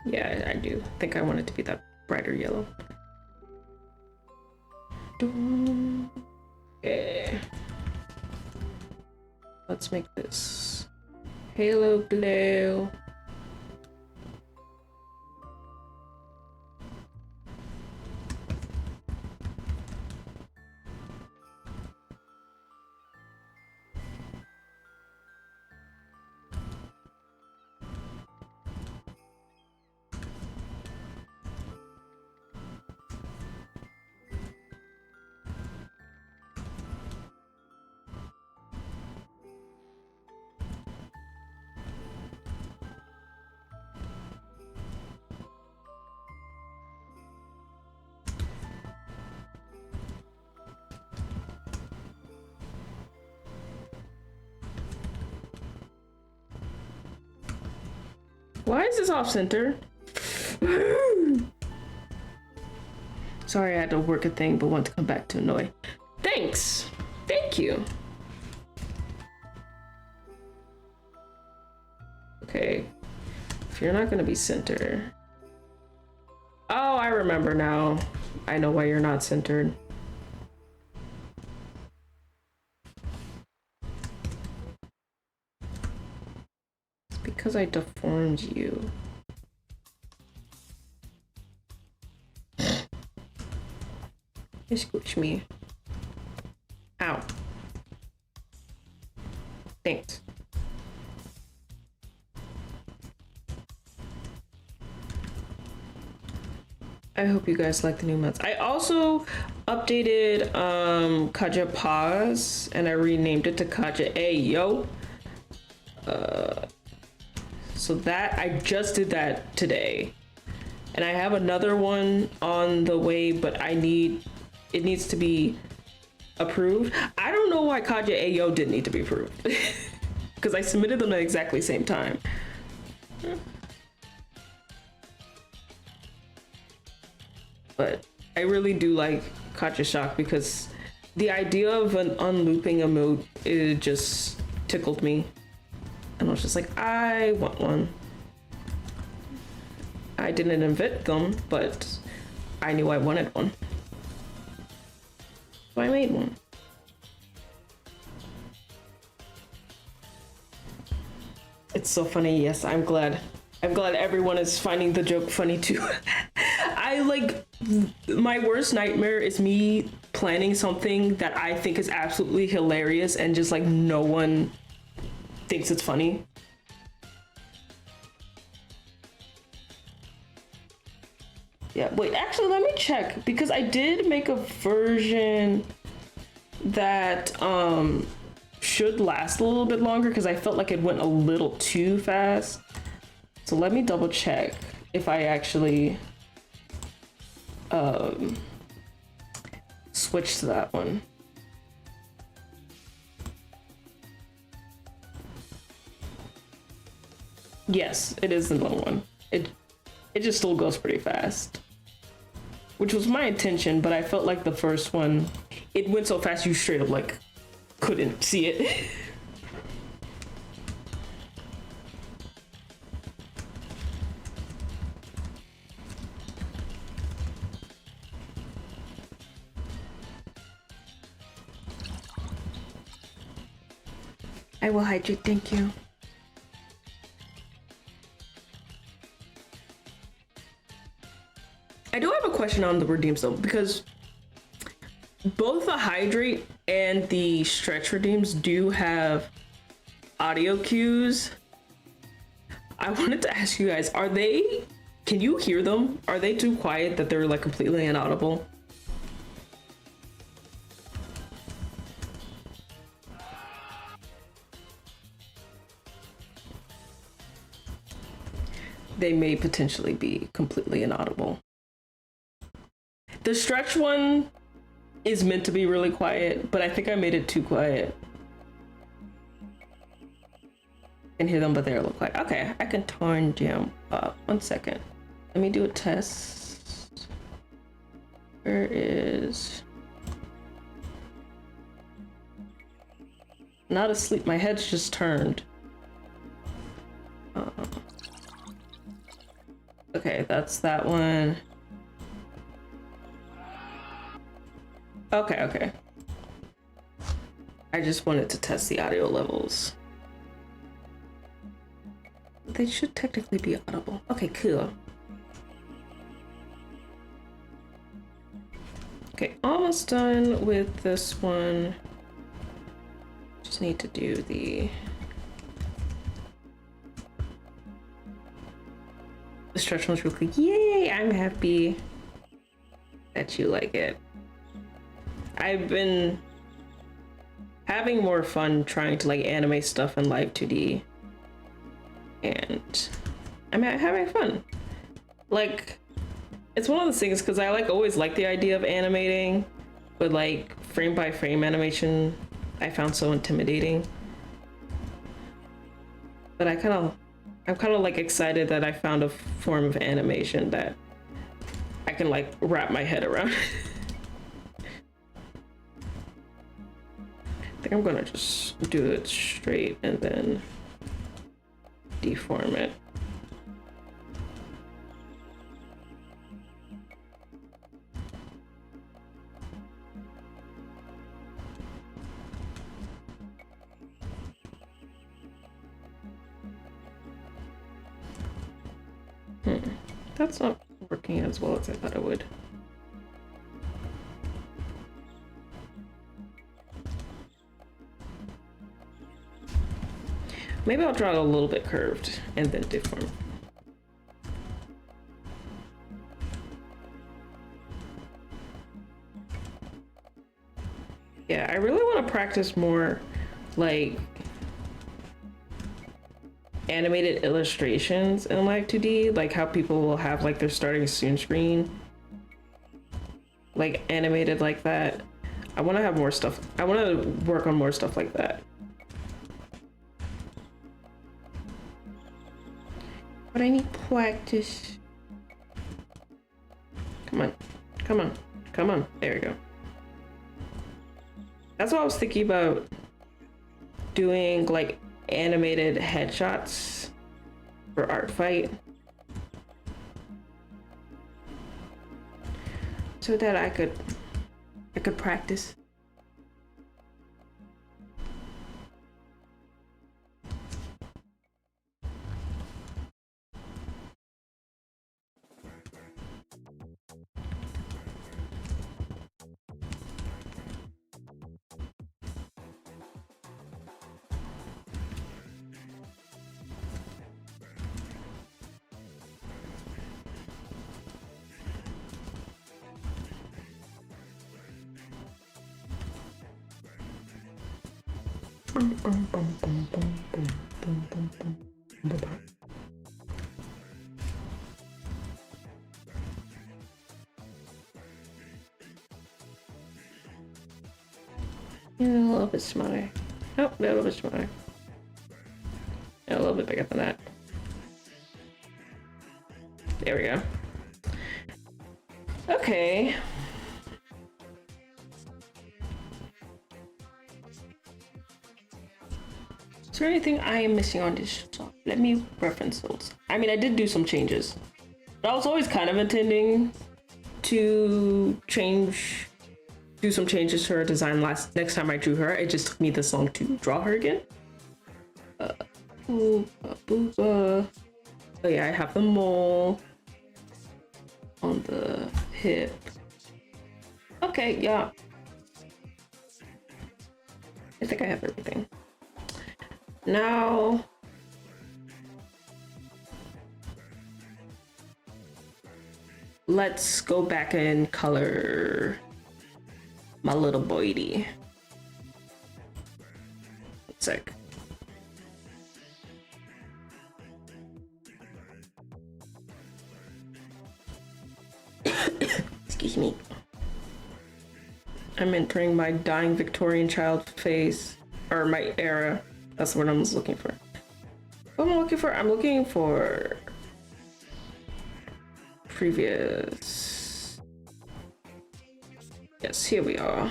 Yeah, I do think I want it to be that brighter yellow. Okay. Let's make this halo glow. Why is this off center? Sorry, I had to work a thing, but want to come back to annoy. Thanks. Thank you. Okay. If you're not gonna be center. Oh, I remember now. I know why you're not centered. It's because I deformed you. You squish me. Ow. Thanks. I hope you guys like the new mods. I also updated Kaja Pause and I renamed it to Kaja Ayo. So that I just did that today. And I have another one on the way, but it needs to be approved. I don't know why Kaja Ayo didn't need to be approved. Because I submitted them at exactly same time. But I really do like Kaja Shock because the idea of an unlooping emote, it just tickled me. And I was just like, I want one. I didn't invent them, but I knew I wanted one. So I made one. It's so funny. Yes, I'm glad. I'm glad everyone is finding the joke funny too. I like, my worst nightmare is me planning something that I think is absolutely hilarious and just like no one thinks it's funny. Yeah, wait, actually let me check because I did make a version that should last a little bit longer because I felt like it went a little too fast. So let me double check if I actually switch to that one. Yes, it is the long one. It just still goes pretty fast, which was my intention, but I felt like the first one, it went so fast you straight up like couldn't see it. I will hydrate, thank you. I do have a question on the redeems though, because both the hydrate and the stretch redeems do have audio cues. I wanted to ask you guys, can you hear them? Are they too quiet that they're like completely inaudible? They may potentially be completely inaudible. The stretch one is meant to be really quiet, but I think I made it too quiet. I can hear them, but they're a little quiet. Okay, I can turn them up. 1 second. Let me do a test. Where is... Not asleep, my head's just turned. that's that one. Okay, okay. I just wanted to test the audio levels. They should technically be audible. Okay, cool. Okay, almost done with this one. Just need to do the stretch ones real quick. Yay, I'm happy that you like it. I've been having more fun trying to like animate stuff in Live 2D. And I'm having fun. Like, it's one of those things because I like always like the idea of animating, but like frame by frame animation I found so intimidating. But I'm kind of like excited that I found a form of animation that I can like wrap my head around. I think I'm gonna just do it straight and then deform it. That's not working as well as I thought it would. Maybe I'll draw it a little bit curved and then deform. Yeah, I really want to practice more like animated illustrations in Live 2D, like how people will have like their starting soon screen like animated like that. I want to have more stuff. I want to work on more stuff like that. But I need practice. Come on, come on, come on. There we go. That's what I was thinking about doing, like animated headshots for Artfight, so that I could practice. Yeah, a little bit smaller. Oh, a little bit smaller. Yeah, a little bit bigger than that. There we go. Okay. Is there anything I am missing on this song? Let me reference those. I mean, I did do some changes, but I was always kind of intending to do some changes to her design next time I drew her. It just took me this long to draw her again. Oh yeah, I have the mole on the hip. Okay, yeah. I think I have everything. Now, let's go back and color my little boydie. One sec. Excuse me. I'm entering my dying Victorian child phase, or my era. That's what I'm looking for. What am I looking for? I'm looking for previous. Yes, here we are.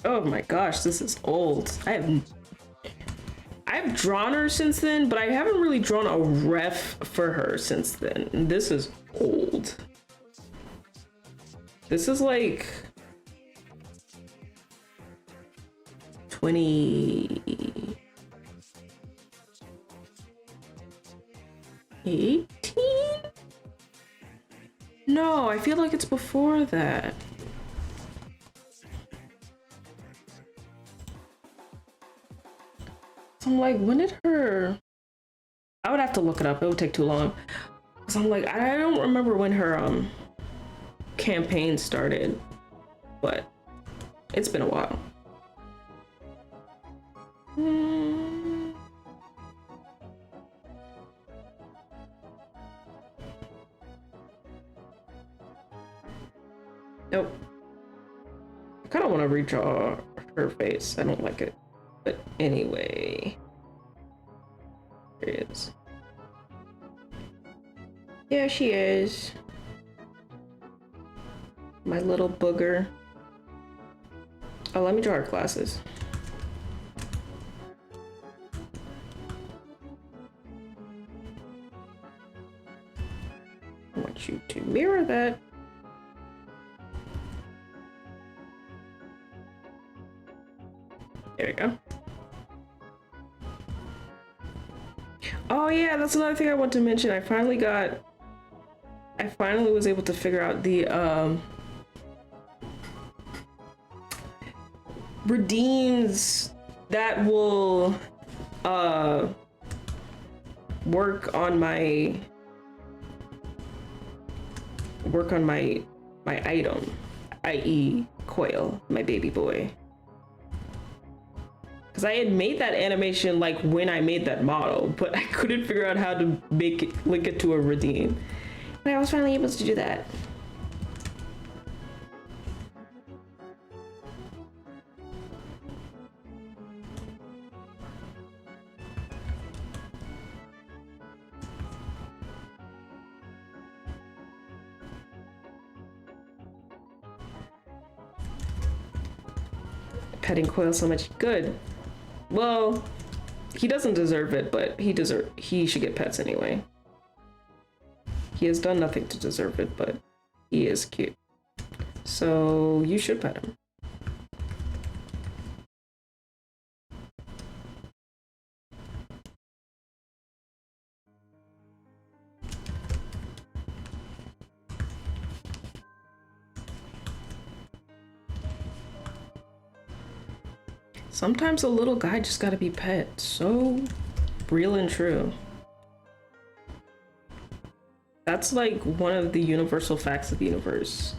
Oh my gosh, this is old. I have I've drawn her since then, but I haven't really drawn a ref for her since then. And this is old. This is like 2018? No, I feel like it's before that. So I'm like, when did her... I would have to look it up. It would take too long. Cause I'm like, I don't remember when her campaign started, but it's been a while. Nope. I kind of want to redraw her face. I don't like it. But anyway. There it is. Yeah, she is. My little booger. Oh, let me draw her glasses. I want you to mirror that. There we go. Oh yeah, that's another thing I want to mention. I finally was able to figure out the redeems that will work on my item, i.e. Coil, my baby boy. Because I had made that animation like when I made that model, but I couldn't figure out how to make it, link it to a redeem. But I was finally able to do that. Petting Coil so much good. Well, he doesn't deserve it, but he should get pets anyway. He has done nothing to deserve it, but he is cute. So you should pet him. Sometimes a little guy just gotta be pet. So real and true. That's like one of the universal facts of the universe.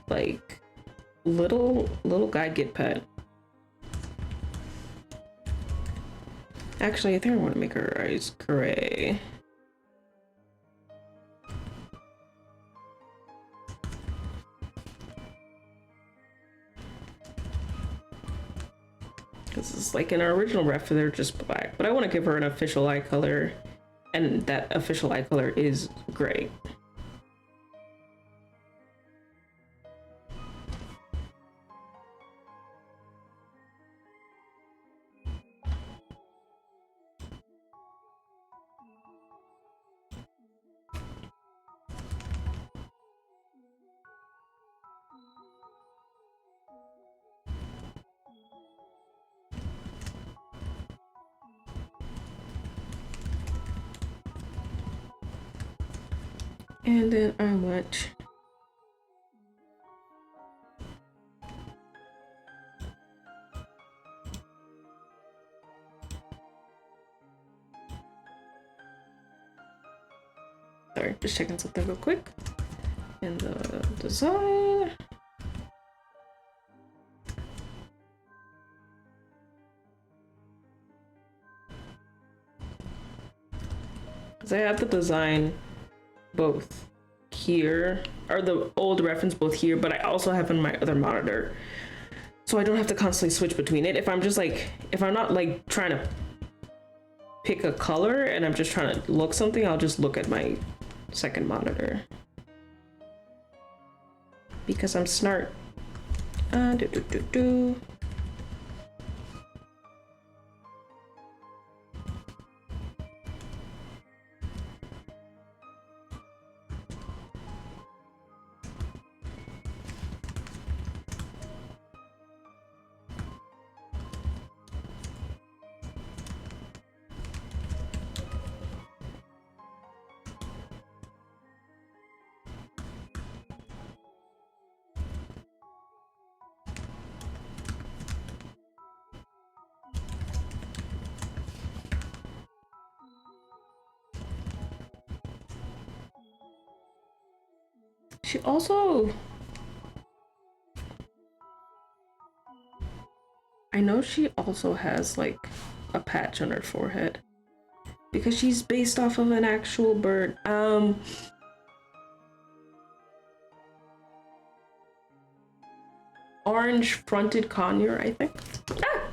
Like, little guy get pet. Actually, I think I want to make her eyes gray. This is like in our original ref, they're just black, but I want to give her an official eye color, and that official eye color is gray. And then I want sorry, just checking something real quick. In the design. Because I have the design both here, or the old reference both here, but I also have in my other monitor. So I don't have to constantly switch between it. If I'm just like, if I'm not like trying to pick a color and I'm just trying to look something, I'll just look at my second monitor. Because I'm smart. She also, I know she also has like a patch on her forehead because she's based off of an actual bird. Orange fronted conure, I think. Ah!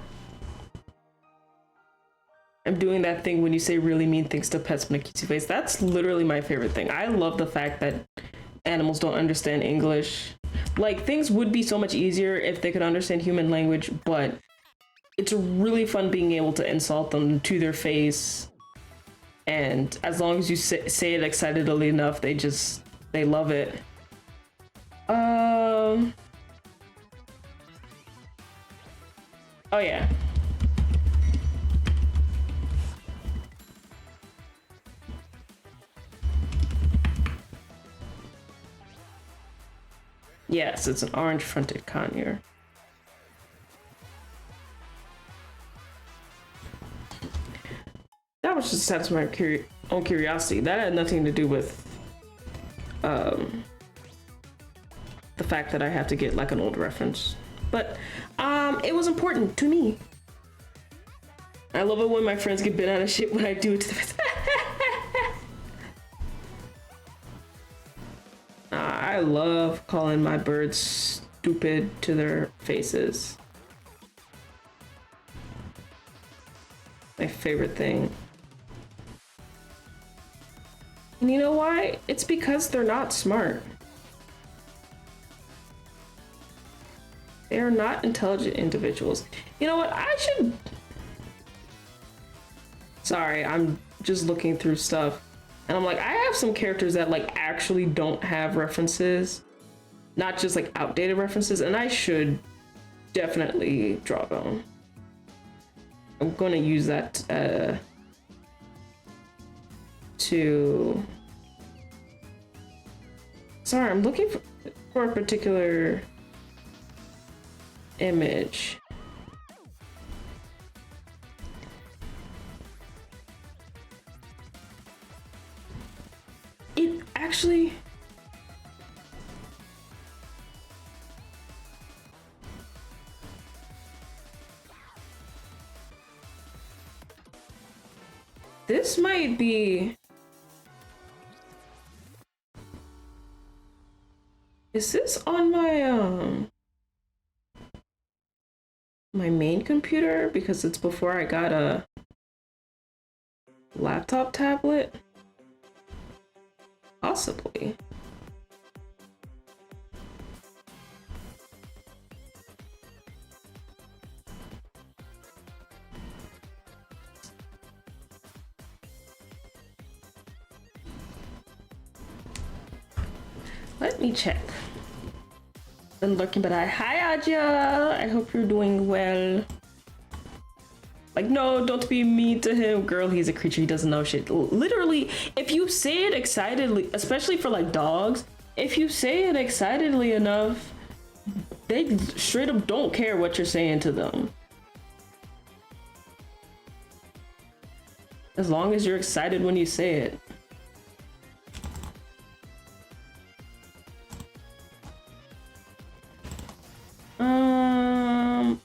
I'm doing that thing when you say really mean things to pets in a cutesy face. That's literally my favorite thing. I love the fact that animals don't understand English. Like, things would be so much easier if they could understand human language, but it's really fun being able to insult them to their face. And as long as you say it excitedly enough, they love it. Oh yeah. Yes, it's an orange fronted conure. That was just satisfying my own curiosity. That had nothing to do with the fact that I have to get like an old reference. But it was important to me. I love it when my friends get bent out of shit when I do it to them. I love calling my birds stupid to their faces. My favorite thing. And you know why? It's because they're not smart. They are not intelligent individuals. You know what? I should... Sorry, I'm just looking through stuff. And I'm like, I have some characters that like actually don't have references. Not just like outdated references. And I should definitely draw them. I'm going to use that to... Sorry, I'm looking for a particular image. It actually... This might be... Is this on my my main computer? Because it's before I got a laptop tablet? Possibly. Let me check. Been lurking, but hi Aja. I hope you're doing well. Like, no, don't be mean to him, girl. He's a creature. He doesn't know shit. Literally, if you say it excitedly, especially for like dogs, if you say it excitedly enough, they straight up don't care what you're saying to them. As long as you're excited when you say it.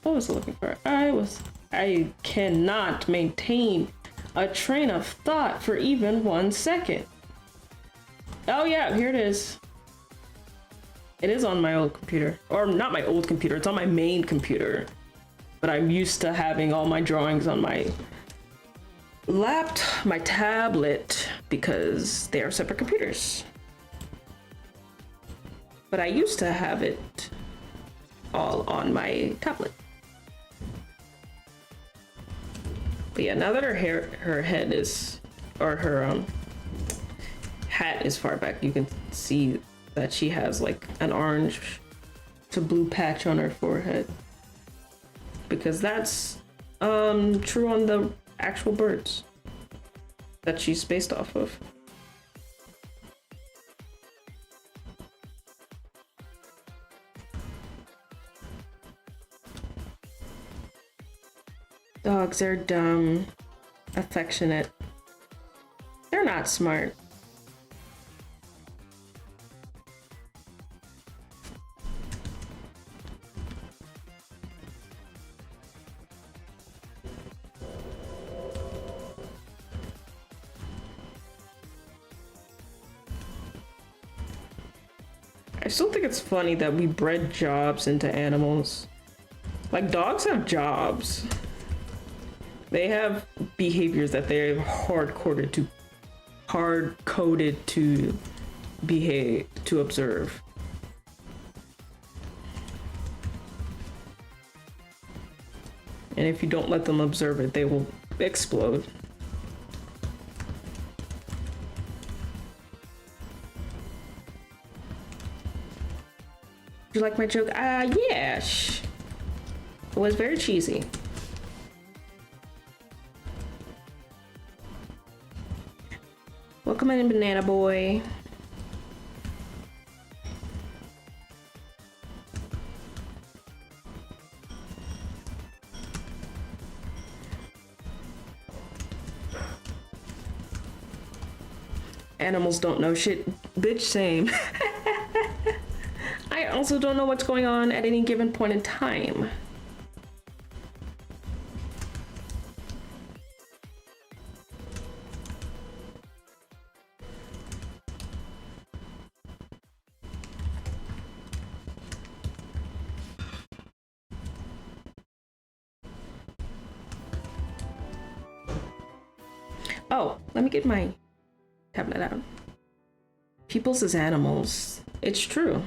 What was I looking for? I cannot maintain a train of thought for even 1 second. Oh yeah, here it is. It is on my old computer. Or not my old computer, it's on my main computer. But I'm used to having all my drawings on my laptop, my tablet, because they are separate computers. But I used to have it all on my tablet. But yeah, now that her head is, or her hat is far back, you can see that she has like an orange to blue patch on her forehead. Because that's true on the actual birds that she's based off of. Dogs are dumb, affectionate. They're not smart. still think it's funny that we bred jobs into animals. Like, dogs have jobs. They have behaviors that they're hard-coded to behave, to observe. And if you don't let them observe it, they will explode. You like my joke? Yeah. It was very cheesy. Welcome in, Banana Boy. Animals don't know shit. Bitch, same. I also don't know what's going on at any given point in time. Oh, let me get my tablet out. People's as animals. It's true.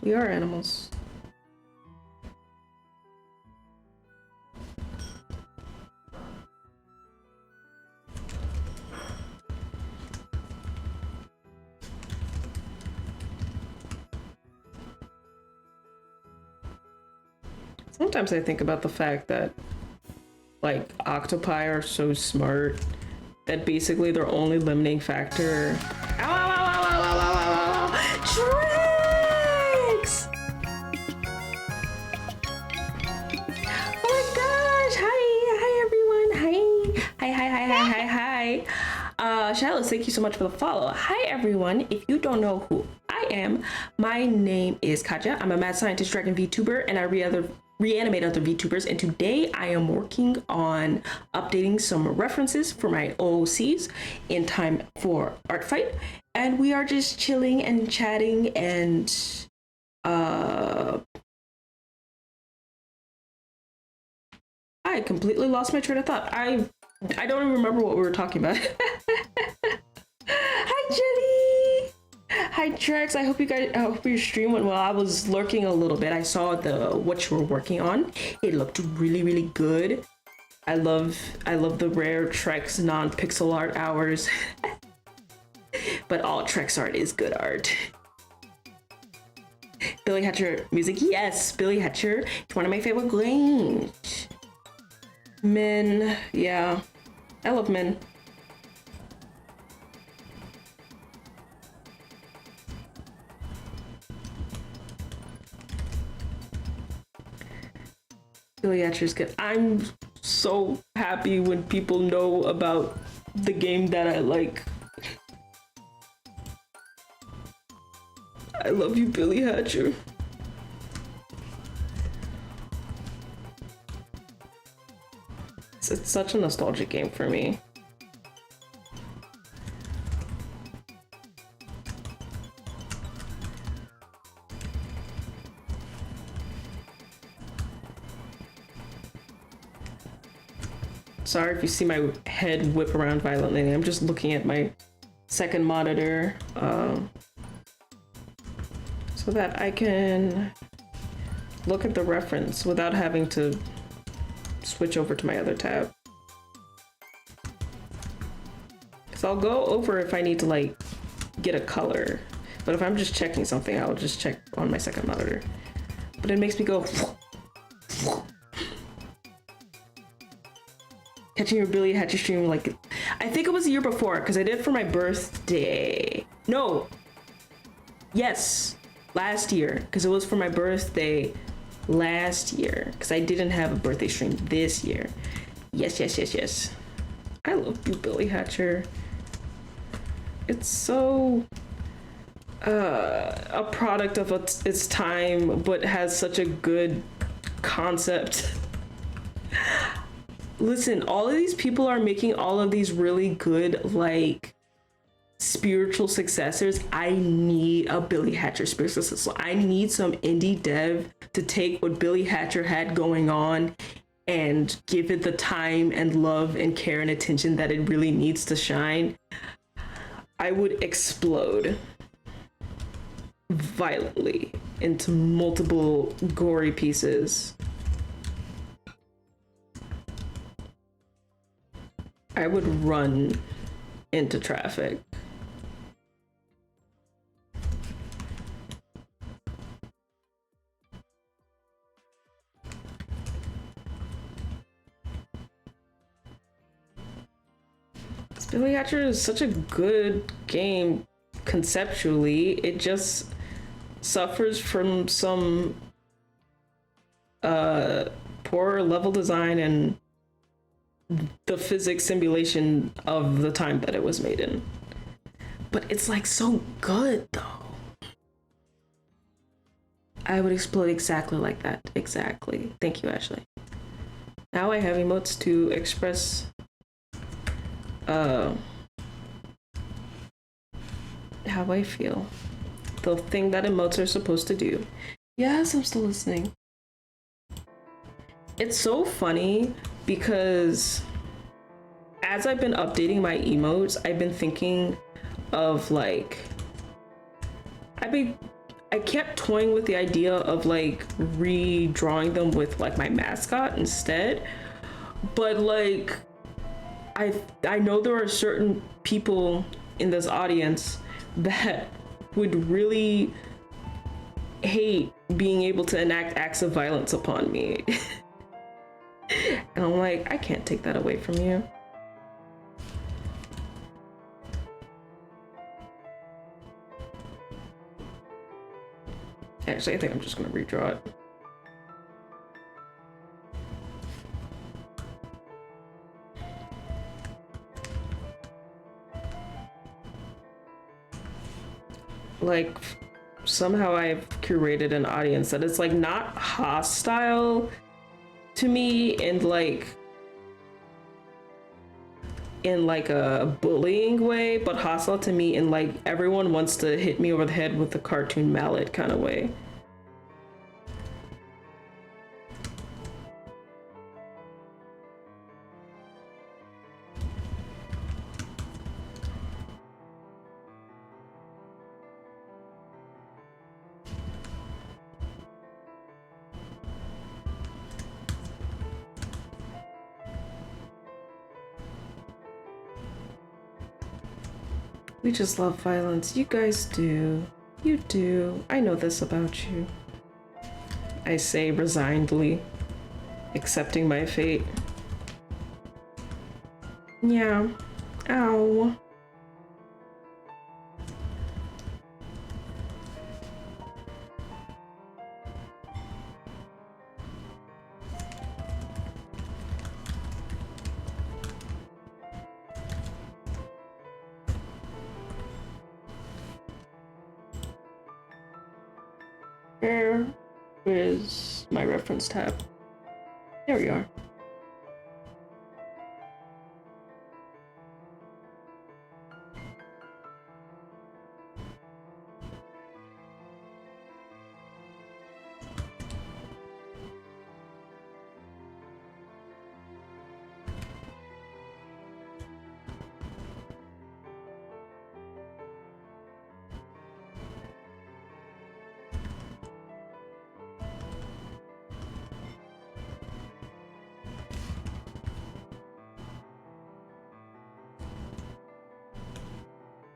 We are animals. Sometimes I think about the fact that, like, octopi are so smart that basically their only limiting factor. Ow, ow, ow, ow, ow, ow, ow, ow, ow. Tricks! Oh my gosh! Hi everyone! Hi! Shalos, thank you so much for the follow. Hi everyone! If you don't know who I am, my name is Katja. I'm a mad scientist dragon VTuber, and I reanimate other VTubers, and today I am working on updating some references for my OOCs in time for Art Fight, and we are just chilling and chatting and I completely lost my train of thought. I don't even remember what we were talking about. Hi Jenny! Hi Trex, I hope your stream went well. I was lurking a little bit. I saw what you were working on. It looked really good. I love the rare Trex non-pixel art hours. But all Trex art is good art. Billy Hatcher music, yes, Billy Hatcher. It's one of my favorite games. Min, yeah, I love Min. Billy Hatcher's good. I'm so happy when people know about the game that I like. I love you, Billy Hatcher. It's such a nostalgic game for me. Sorry if you see my head whip around violently. I'm just looking at my second monitor so that I can look at the reference without having to switch over to my other tab. Because I'll go over if I need to like get a color, but if I'm just checking something, I'll just check on my second monitor. But it makes me go catching your Billy Hatcher stream, like I think it was the year before because I did it for my birthday. No, yes, last year, because it was for my birthday last year, because I didn't have a birthday stream this year. Yes. I love you, Billy Hatcher. It's so a product of its time, but has such a good concept. listen, all of these people are making all of these really good, like, spiritual successors. I need a Billy Hatcher spiritual successor. I need some indie dev to take what Billy Hatcher had going on and give it the time and love and care and attention that it really needs to shine. I would explode violently into multiple gory pieces. I would run into traffic. Billy Hatcher is such a good game conceptually. It just suffers from some poor level design and the physics simulation of the time that it was made in. But it's like so good though. I would explode exactly like that. Exactly. Thank you, Ashley. Now I have emotes to express how I feel. The thing that emotes are supposed to do. Yes, I'm still listening. It's so funny because as I've been updating my emotes, I've been thinking of like, I kept toying with the idea of like redrawing them with like my mascot instead. But like, I know there are certain people in this audience that would really hate being able to enact acts of violence upon me. And I'm like, I can't take that away from you. Actually, I think I'm just gonna redraw it. Like, somehow I've curated an audience that is like not hostile to me and like in like a bullying way, but hostile to me in like everyone wants to hit me over the head with a cartoon mallet kind of way. We just love violence. You guys do. You do. I know this about you. I say resignedly, accepting my fate. Yeah. Ow. Where is my reference tab? There we are.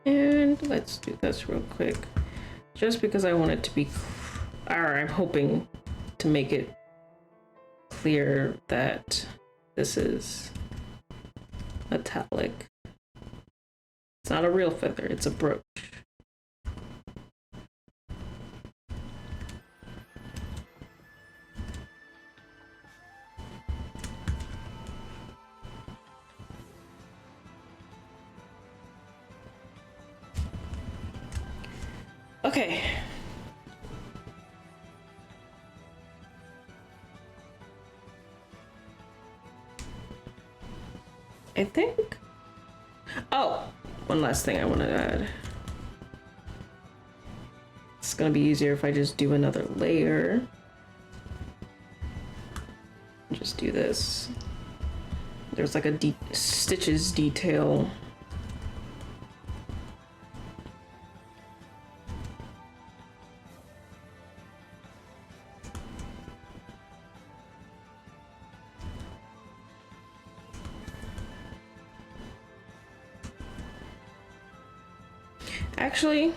And let's do this real quick. Just because I want it to be, or I'm hoping to make it clear that this is metallic. It's not a real feather, it's a brooch. Okay. I think. Oh, one last thing I want to add. It's gonna be easier if I just do another layer. Just do this. There's like a stitches detail. Actually,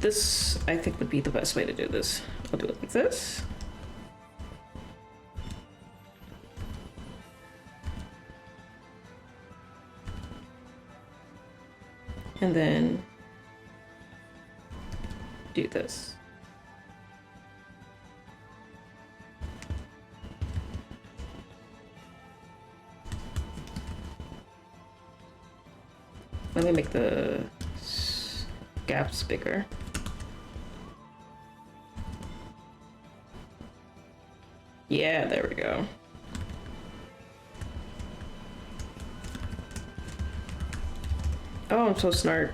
this I think would be the best way to do this. I'll do it like this. And then do this. Let me make the gaps bigger. Yeah, there we go. Oh, I'm so smart.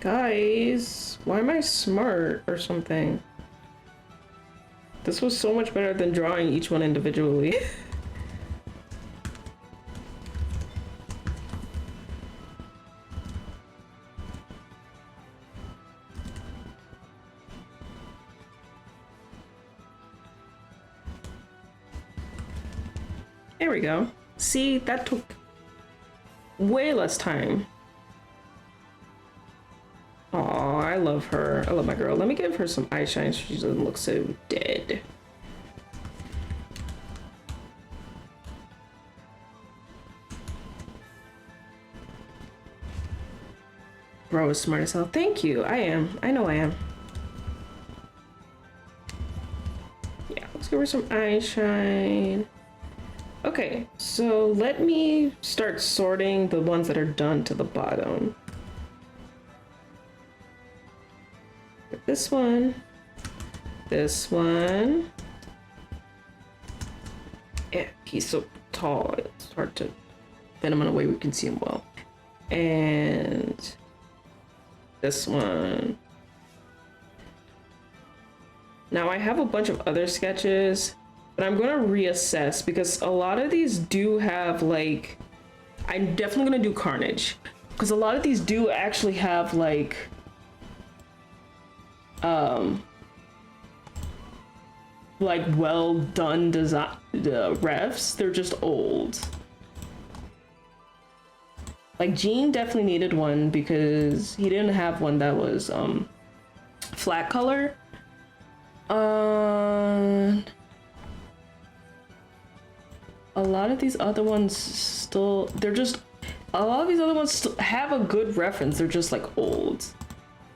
Guys, why am I smart or something? This was so much better than drawing each one individually. There we go. See, that took way less time. Oh, I love her. I love my girl. Let me give her some eye shine so she doesn't look so dead. Bro is smart as hell. Thank you. I am. I know I am. Yeah, let's give her some eye shine. Okay, so let me start sorting the ones that are done to the bottom. This one. This one. Yeah, he's so tall, it's hard to fit him in a way we can see him well. And this one. Now I have a bunch of other sketches, but I'm gonna reassess because a lot of these do have like, I'm definitely gonna do Carnage because a lot of these do actually have like well done design refs. They're just old. Like Gene definitely needed one because he didn't have one that was flat color. A lot of these other ones still, they're just, a lot of these other ones still have a good reference. They're just like old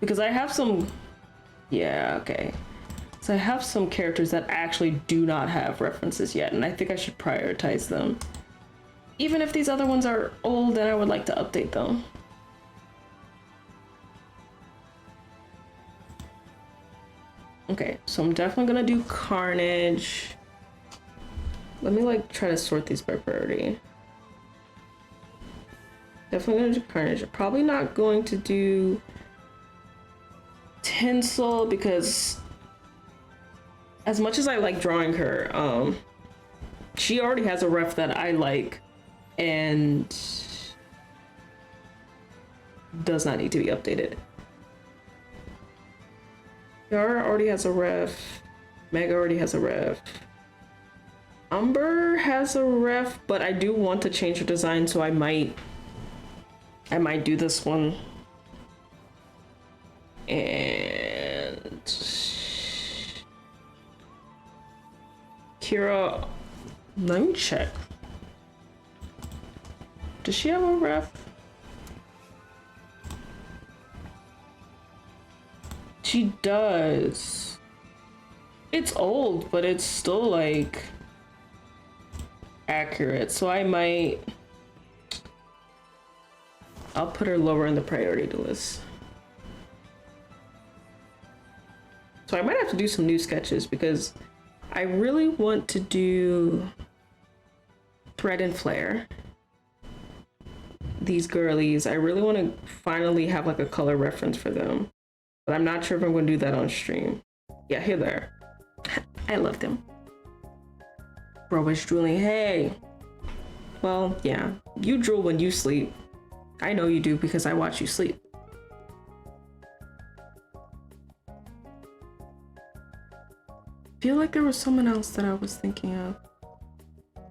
because I have some, yeah, okay. So I have some characters that actually do not have references yet, and I think I should prioritize them. Even if these other ones are old, then I would like to update them. Okay, so I'm definitely gonna do Carnage. Let me like try to sort these by priority. Definitely gonna do Carnage. I'm probably not going to do Tinsel because as much as I like drawing her, she already has a ref that I like and does not need to be updated. Yara already has a ref. Meg already has a ref. Umber has a ref, but I do want to change her design, so I might do this one. And Kira, let me check. Does she have a ref? She does. It's old, but it's still like accurate. So I might I'll put her lower in the priority list. So I might have to do some new sketches because I really want to do Thread and Flare. These girlies, I really want to finally have like a color reference for them, but I'm not sure if I'm going to do that on stream. Yeah, here they are. I love them. Bro is drooling. Hey. Well, yeah, you drool when you sleep. I know you do because I watch you sleep. I feel like there was someone else that I was thinking of.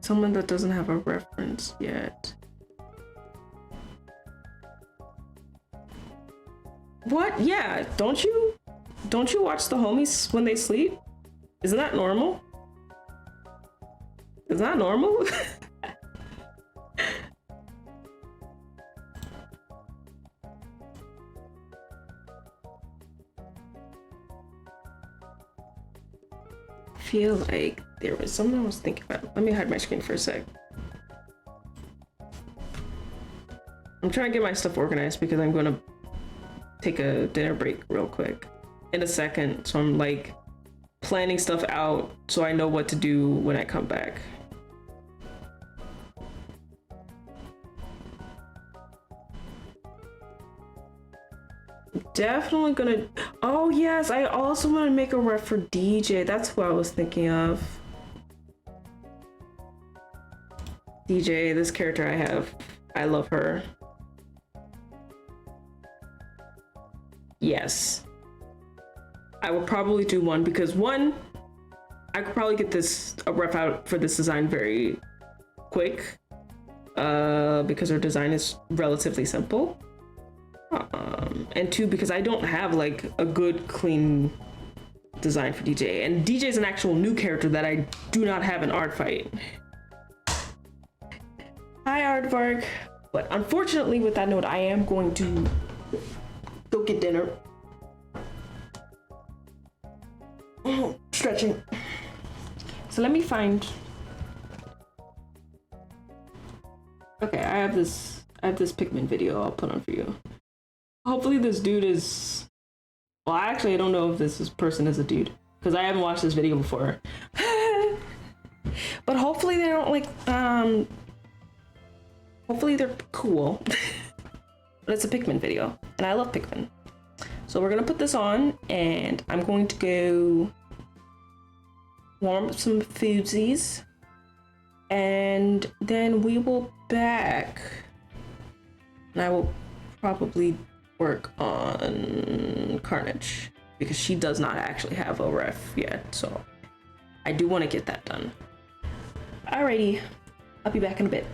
Someone that doesn't have a reference yet. What? Yeah, don't you watch the homies when they sleep? Isn't that normal? Is that normal? Feel like there was something I was thinking about. Let me hide my screen for a sec. I'm trying to get my stuff organized because I'm gonna take a dinner break real quick in a second. So I'm like planning stuff out so I know what to do when I come back. Definitely gonna. Oh yes, I also want to make a ref for DJ. That's who I was thinking of. DJ, this character I have, I love her. Yes, I will probably do one because one, I could probably get a ref out for this design very quick, because her design is relatively simple. And two, because I don't have like a good clean design for DJ, and DJ is an actual new character that I do not have in Artfight. Hi Aardvark. But unfortunately with that note, I am going to go get dinner. Stretching. So let me find. Okay, I have this Pikmin video I'll put on for you. Hopefully this dude is, well, actually I don't know if this person is a dude because I haven't watched this video before. But hopefully they don't like, hopefully they're cool. But it's a Pikmin video and I love Pikmin. So we're gonna put this on and I'm going to go warm up some foodsies and then we will back and I will probably work on Carnage because she does not actually have a ref yet, so I do want to get that done. Alrighty, I'll be back in a bit.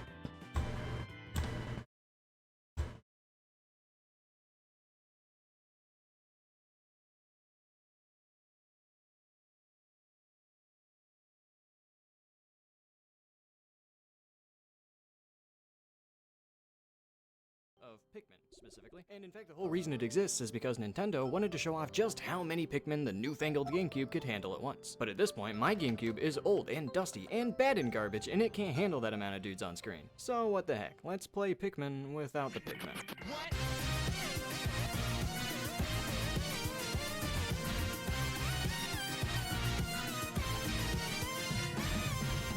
Of Pikmin, specifically. And in fact, the whole reason it exists is because Nintendo wanted to show off just how many Pikmin the newfangled GameCube could handle at once. But at this point, my GameCube is old and dusty and bad in garbage, and it can't handle that amount of dudes on screen. So what the heck, let's play Pikmin without the Pikmin. What?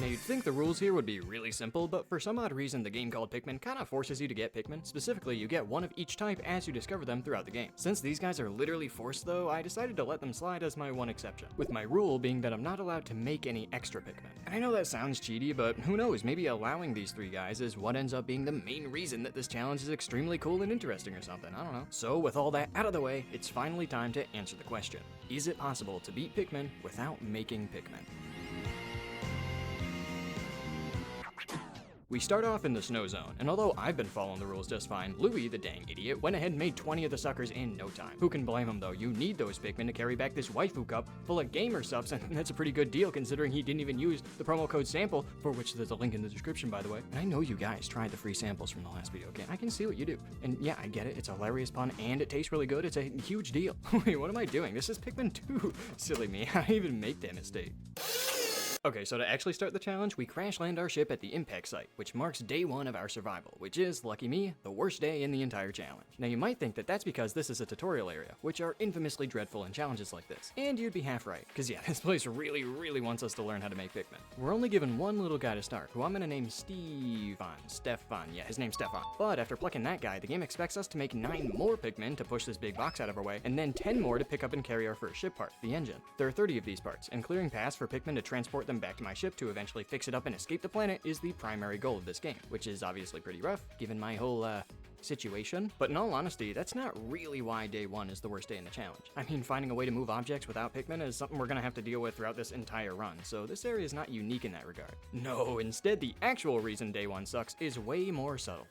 Now you'd think the rules here would be really simple, but for some odd reason the game called Pikmin kinda forces you to get Pikmin. Specifically, you get one of each type as you discover them throughout the game. Since these guys are literally forced though, I decided to let them slide as my one exception. With my rule being that I'm not allowed to make any extra Pikmin. And I know that sounds cheaty, but who knows, maybe allowing these three guys is what ends up being the main reason that this challenge is extremely cool and interesting or something, I don't know. So with all that out of the way, it's finally time to answer the question. Is it possible to beat Pikmin without making Pikmin? We start off in the snow zone, and although I've been following the rules just fine, Louis, the dang idiot, went ahead and made 20 of the suckers in no time. Who can blame him though? You need those Pikmin to carry back this waifu cup full of gamer subs, and that's a pretty good deal considering he didn't even use the promo code SAMPLE, for which there's a link in the description by the way. And I know you guys tried the free samples from the last video, okay? I can see what you do. And yeah, I get it, it's a hilarious pun, and it tastes really good, it's a huge deal. Wait, what am I doing? This is Pikmin 2. Silly me, I didn't even make that mistake. Okay, so to actually start the challenge, we crash land our ship at the impact site, which marks day 1 of our survival, which is, lucky me, the worst day in the entire challenge. Now you might think that that's because this is a tutorial area, which are infamously dreadful in challenges like this. And you'd be half right, because yeah, this place really wants us to learn how to make Pikmin. We're only given one little guy to start, who I'm gonna name Stefan, yeah, his name's Stefan. But after plucking that guy, the game expects us to make 9 more Pikmin to push this big box out of our way, and then 10 more to pick up and carry our first ship part, the engine. There are 30 of these parts, and clearing paths for Pikmin to transport them back to my ship to eventually fix it up and escape the planet is the primary goal of this game, which is obviously pretty rough, given my whole, situation. But in all honesty, that's not really why day 1 is the worst day in the challenge. I mean, finding a way to move objects without Pikmin is something we're gonna have to deal with throughout this entire run, so this area is not unique in that regard. No, instead, the actual reason day 1 sucks is way more subtle.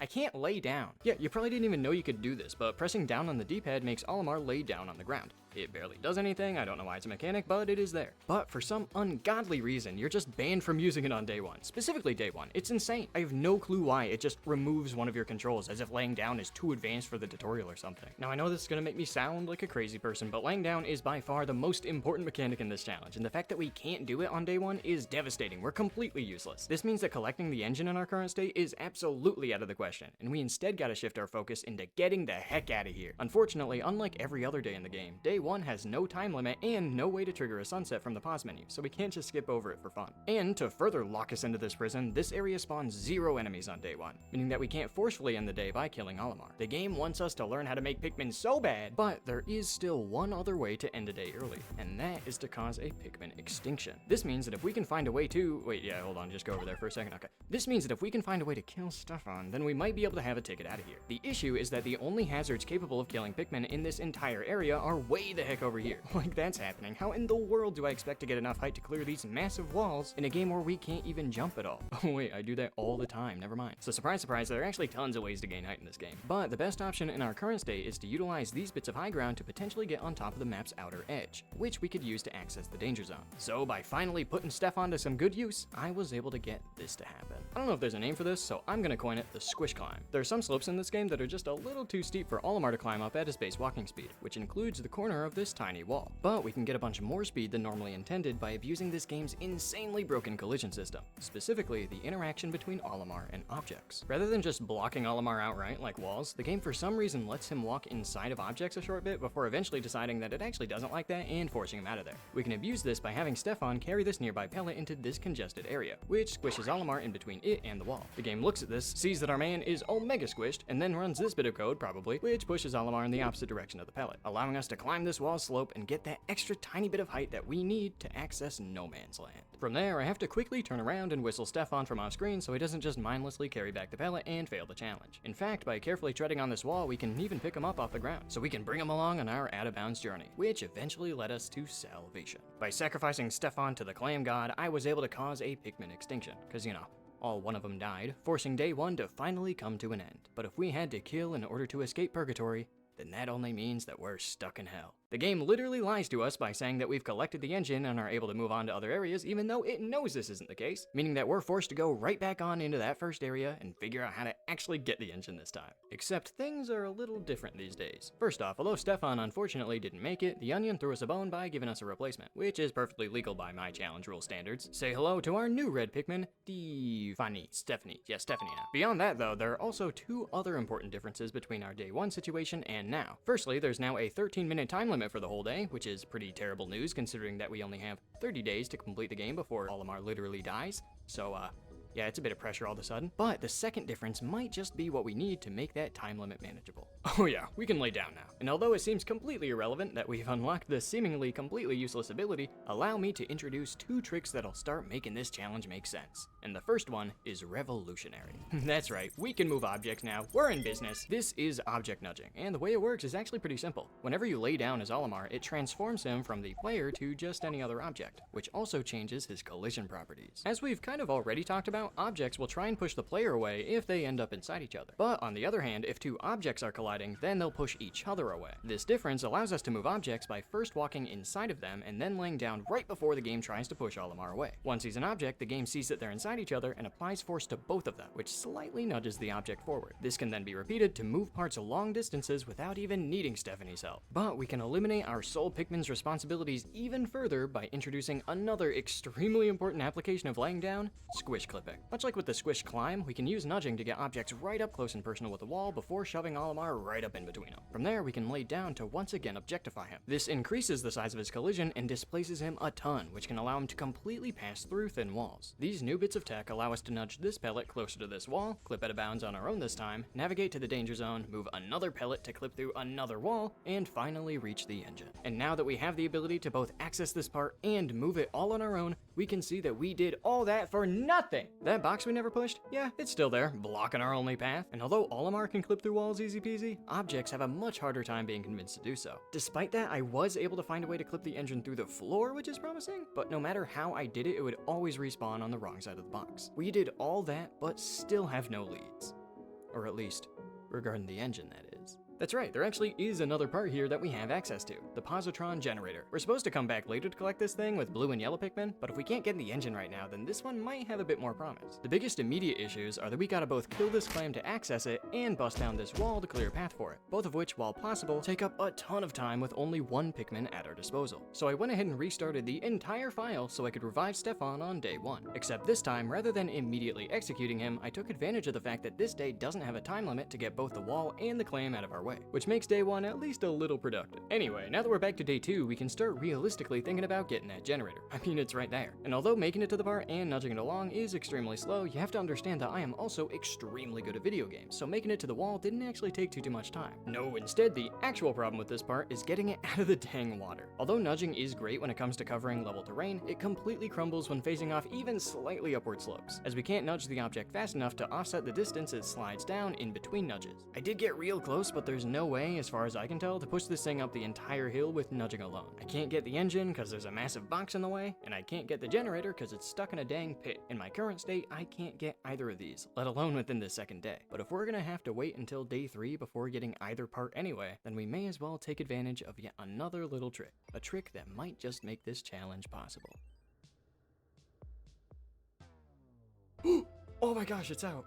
I can't lay down. Yeah, you probably didn't even know you could do this, but pressing down on the D-pad makes Olimar lay down on the ground. It barely does anything, I don't know why it's a mechanic, but it is there. But for some ungodly reason, you're just banned from using it on day 1. Specifically day 1. It's insane. I have no clue why, it just removes one of your controls, as if laying down is too advanced for the tutorial or something. Now I know this is gonna make me sound like a crazy person, but laying down is by far the most important mechanic in this challenge, and the fact that we can't do it on day 1 is devastating. We're completely useless. This means that collecting the engine in our current state is absolutely out of the question, and we instead gotta shift our focus into getting the heck out of here. Unfortunately, unlike every other day in the game, day 1 has no time limit and no way to trigger a sunset from the pause menu, so we can't just skip over it for fun. And to further lock us into this prison, this area spawns 0 enemies on day 1, meaning that we can't forcefully end the day by killing Olimar. The game wants us to learn how to make Pikmin so bad, but there is still one other way to end a day early, and that is to cause a Pikmin extinction. This means that if we can find a way to— wait, yeah, hold on, just go over there for a second, okay. This means that if we can find a way to kill Stefan, then we might be able to have a ticket out of here. The issue is that the only hazards capable of killing Pikmin in this entire area are way the heck over here. Like, that's happening. How in the world do I expect to get enough height to clear these massive walls in a game where we can't even jump at all? Oh wait, I do that all the time, never mind. So surprise, surprise, there are actually tons of ways to gain height in this game. But the best option in our current state is to utilize these bits of high ground to potentially get on top of the map's outer edge, which we could use to access the danger zone. So by finally putting Stefan to some good use, I was able to get this to happen. I don't know if there's a name for this, so I'm gonna coin it the squish climb. There are some slopes in this game that are just a little too steep for Olimar to climb up at his base walking speed, which includes the corner of this tiny wall. But we can get a bunch more speed than normally intended by abusing this game's insanely broken collision system, specifically the interaction between Olimar and objects. Rather than just blocking Olimar outright like walls, the game for some reason lets him walk inside of objects a short bit before eventually deciding that it actually doesn't like that and forcing him out of there. We can abuse this by having Stefan carry this nearby pellet into this congested area, which squishes Olimar in between it and the wall. The game looks at this, sees that our man is omega squished, and then runs this bit of code, probably, which pushes Olimar in the opposite direction of the pellet, allowing us to climb this wall slope and get that extra tiny bit of height that we need to access no man's land. From there, I have to quickly turn around and whistle Stefan from off screen so he doesn't just mindlessly carry back the pellet and fail the challenge. In fact, by carefully treading on this wall, we can even pick him up off the ground, so we can bring him along on our out-of-bounds journey, which eventually led us to salvation. By sacrificing Stefan to the clam god, I was able to cause a Pikmin extinction, cause you know, all one of them died, forcing day 1 to finally come to an end. But if we had to kill in order to escape purgatory, then that only means that we're stuck in hell. The game literally lies to us by saying that we've collected the engine and are able to move on to other areas even though it knows this isn't the case, meaning that we're forced to go right back on into that first area and figure out how to actually get the engine this time. Except things are a little different these days. First off, although Stefan unfortunately didn't make it, the Onion threw us a bone by giving us a replacement, which is perfectly legal by my challenge rule standards. Say hello to our new red Pikmin, Stephanie. Yeah, Stephanie now. Beyond that though, there are also 2 other important differences between our day 1 situation and now. Firstly, there's now a 13-minute time limit for the whole day, which is pretty terrible news considering that we only have 30 days to complete the game before Olimar literally dies. So, yeah, it's a bit of pressure all of a sudden. But the second difference might just be what we need to make that time limit manageable. Oh yeah, we can lay down now. And although it seems completely irrelevant that we've unlocked this seemingly completely useless ability, allow me to introduce 2 tricks that'll start making this challenge make sense. And the first one is revolutionary. That's right, we can move objects now, we're in business. This is object nudging, and the way it works is actually pretty simple. Whenever you lay down as Olimar, it transforms him from the player to just any other object, which also changes his collision properties. As we've kind of already talked about, out, objects will try and push the player away if they end up inside each other. But on the other hand, if two objects are colliding, then they'll push each other away. This difference allows us to move objects by first walking inside of them and then laying down right before the game tries to push Olimar away. Once he's an object, the game sees that they're inside each other and applies force to both of them, which slightly nudges the object forward. This can then be repeated to move parts long distances without even needing Stephanie's help. But we can eliminate our sole Pikmin's responsibilities even further by introducing another extremely important application of laying down: squish clipping. Much like with the squish climb, we can use nudging to get objects right up close and personal with the wall before shoving Olimar right up in between them. From there, we can lay down to once again objectify him. This increases the size of his collision and displaces him a ton, which can allow him to completely pass through thin walls. These new bits of tech allow us to nudge this pellet closer to this wall, clip out of bounds on our own this time, navigate to the danger zone, move another pellet to clip through another wall, and finally reach the engine. And now that we have the ability to both access this part and move it all on our own, we can see that we did all that for nothing! That box we never pushed? Yeah, it's still there, blocking our only path. And although Olimar can clip through walls easy peasy, objects have a much harder time being convinced to do so. Despite that, I was able to find a way to clip the engine through the floor, which is promising, but no matter how I did it, it would always respawn on the wrong side of the box. We did all that, but still have no leads. Or at least, regarding the engine, that is. That's right, there actually is another part here that we have access to, the positron generator. We're supposed to come back later to collect this thing with blue and yellow Pikmin, but if we can't get in the engine right now, then this one might have a bit more promise. The biggest immediate issues are that we gotta both kill this clam to access it and bust down this wall to clear a path for it, both of which, while possible, take up a ton of time with only one Pikmin at our disposal. So I went ahead and restarted the entire file so I could revive Stefan on day 1. Except this time, rather than immediately executing him, I took advantage of the fact that this day doesn't have a time limit to get both the wall and the clam out of our way, which makes day 1 at least a little productive. Anyway, now that we're back to day 2, we can start realistically thinking about getting that generator. I mean, it's right there. And although making it to the part and nudging it along is extremely slow, you have to understand that I am also extremely good at video games, so making it to the wall didn't actually take too much time. No, instead, the actual problem with this part is getting it out of the dang water. Although nudging is great when it comes to covering level terrain, it completely crumbles when facing off even slightly upward slopes, as we can't nudge the object fast enough to offset the distance it slides down in between nudges. I did get real close, but there's no way, as far as I can tell, to push this thing up the entire hill with nudging alone. I can't get the engine because there's a massive box in the way, and I can't get the generator because it's stuck in a dang pit. In my current state, I can't get either of these, let alone within the second day. But if we're gonna have to wait until day 3 before getting either part anyway, then we may as well take advantage of yet another little trick. A trick that might just make this challenge possible. Oh my gosh, it's out!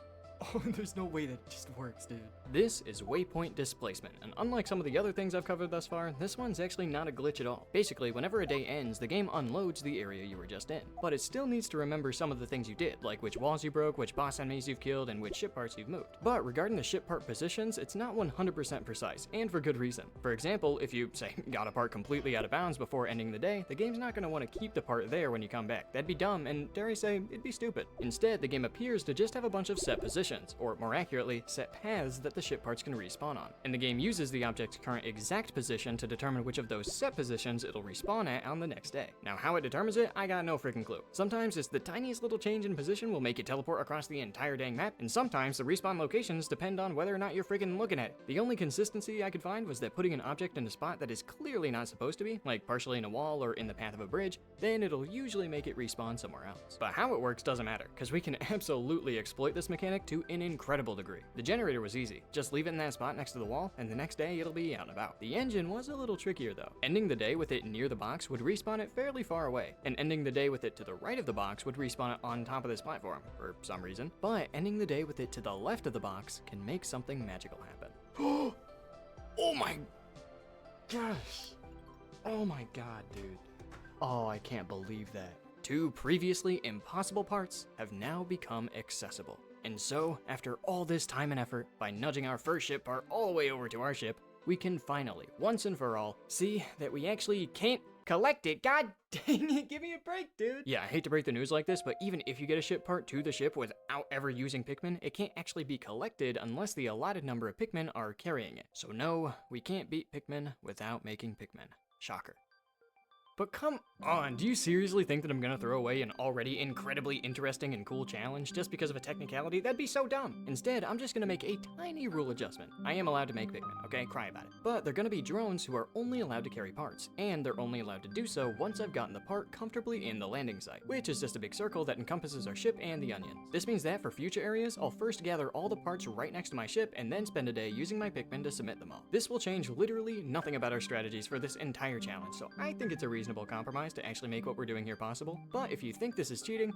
Oh, there's no way that just works, dude. This is waypoint displacement, and unlike some of the other things I've covered thus far, this one's actually not a glitch at all. Basically, whenever a day ends, the game unloads the area you were just in, but it still needs to remember some of the things you did, like which walls you broke, which boss enemies you've killed, and which ship parts you've moved. But regarding the ship part positions, it's not 100% precise, and for good reason. For example, if you, say, got a part completely out of bounds before ending the day, the game's not going to want to keep the part there when you come back. That'd be dumb, and dare I say, it'd be stupid. Instead, the game appears to just have a bunch of set positions, or more accurately, set paths that the ship parts can respawn on. And the game uses the object's current exact position to determine which of those set positions it'll respawn at on the next day. Now, how it determines it, I got no freaking clue. Sometimes it's the tiniest little change in position will make it teleport across the entire dang map, and sometimes the respawn locations depend on whether or not you're freaking looking at it. The only consistency I could find was that putting an object in a spot that is clearly not supposed to be, like partially in a wall or in the path of a bridge, then it'll usually make it respawn somewhere else. But how it works doesn't matter, because we can absolutely exploit this mechanic to an incredible degree. The generator was easy. Just leave it in that spot next to the wall, and the next day it'll be out and about. The engine was a little trickier though. Ending the day with it near the box would respawn it fairly far away, and ending the day with it to the right of the box would respawn it on top of this platform, for some reason. But ending the day with it to the left of the box can make something magical happen. Oh my gosh. Oh my god, dude. Oh, I can't believe that. 2 previously impossible parts have now become accessible. And so, after all this time and effort, by nudging our first ship part all the way over to our ship, we can finally, once and for all, see that we actually can't collect it. God dang it, give me a break, dude. Yeah, I hate to break the news like this, but even if you get a ship part to the ship without ever using Pikmin, it can't actually be collected unless the allotted number of Pikmin are carrying it. So no, we can't beat Pikmin without making Pikmin. Shocker. But come on, do you seriously think that I'm gonna throw away an already incredibly interesting and cool challenge just because of a technicality? That'd be so dumb. Instead, I'm just gonna make a tiny rule adjustment. I am allowed to make Pikmin, okay? Cry about it. But they're gonna be drones who are only allowed to carry parts, and they're only allowed to do so once I've gotten the part comfortably in the landing site, which is just a big circle that encompasses our ship and the onions. This means that for future areas, I'll first gather all the parts right next to my ship and then spend a day using my Pikmin to submit them all. This will change literally nothing about our strategies for this entire challenge, so I think it's a reasonable compromise to actually make what we're doing here possible. But if you think this is cheating,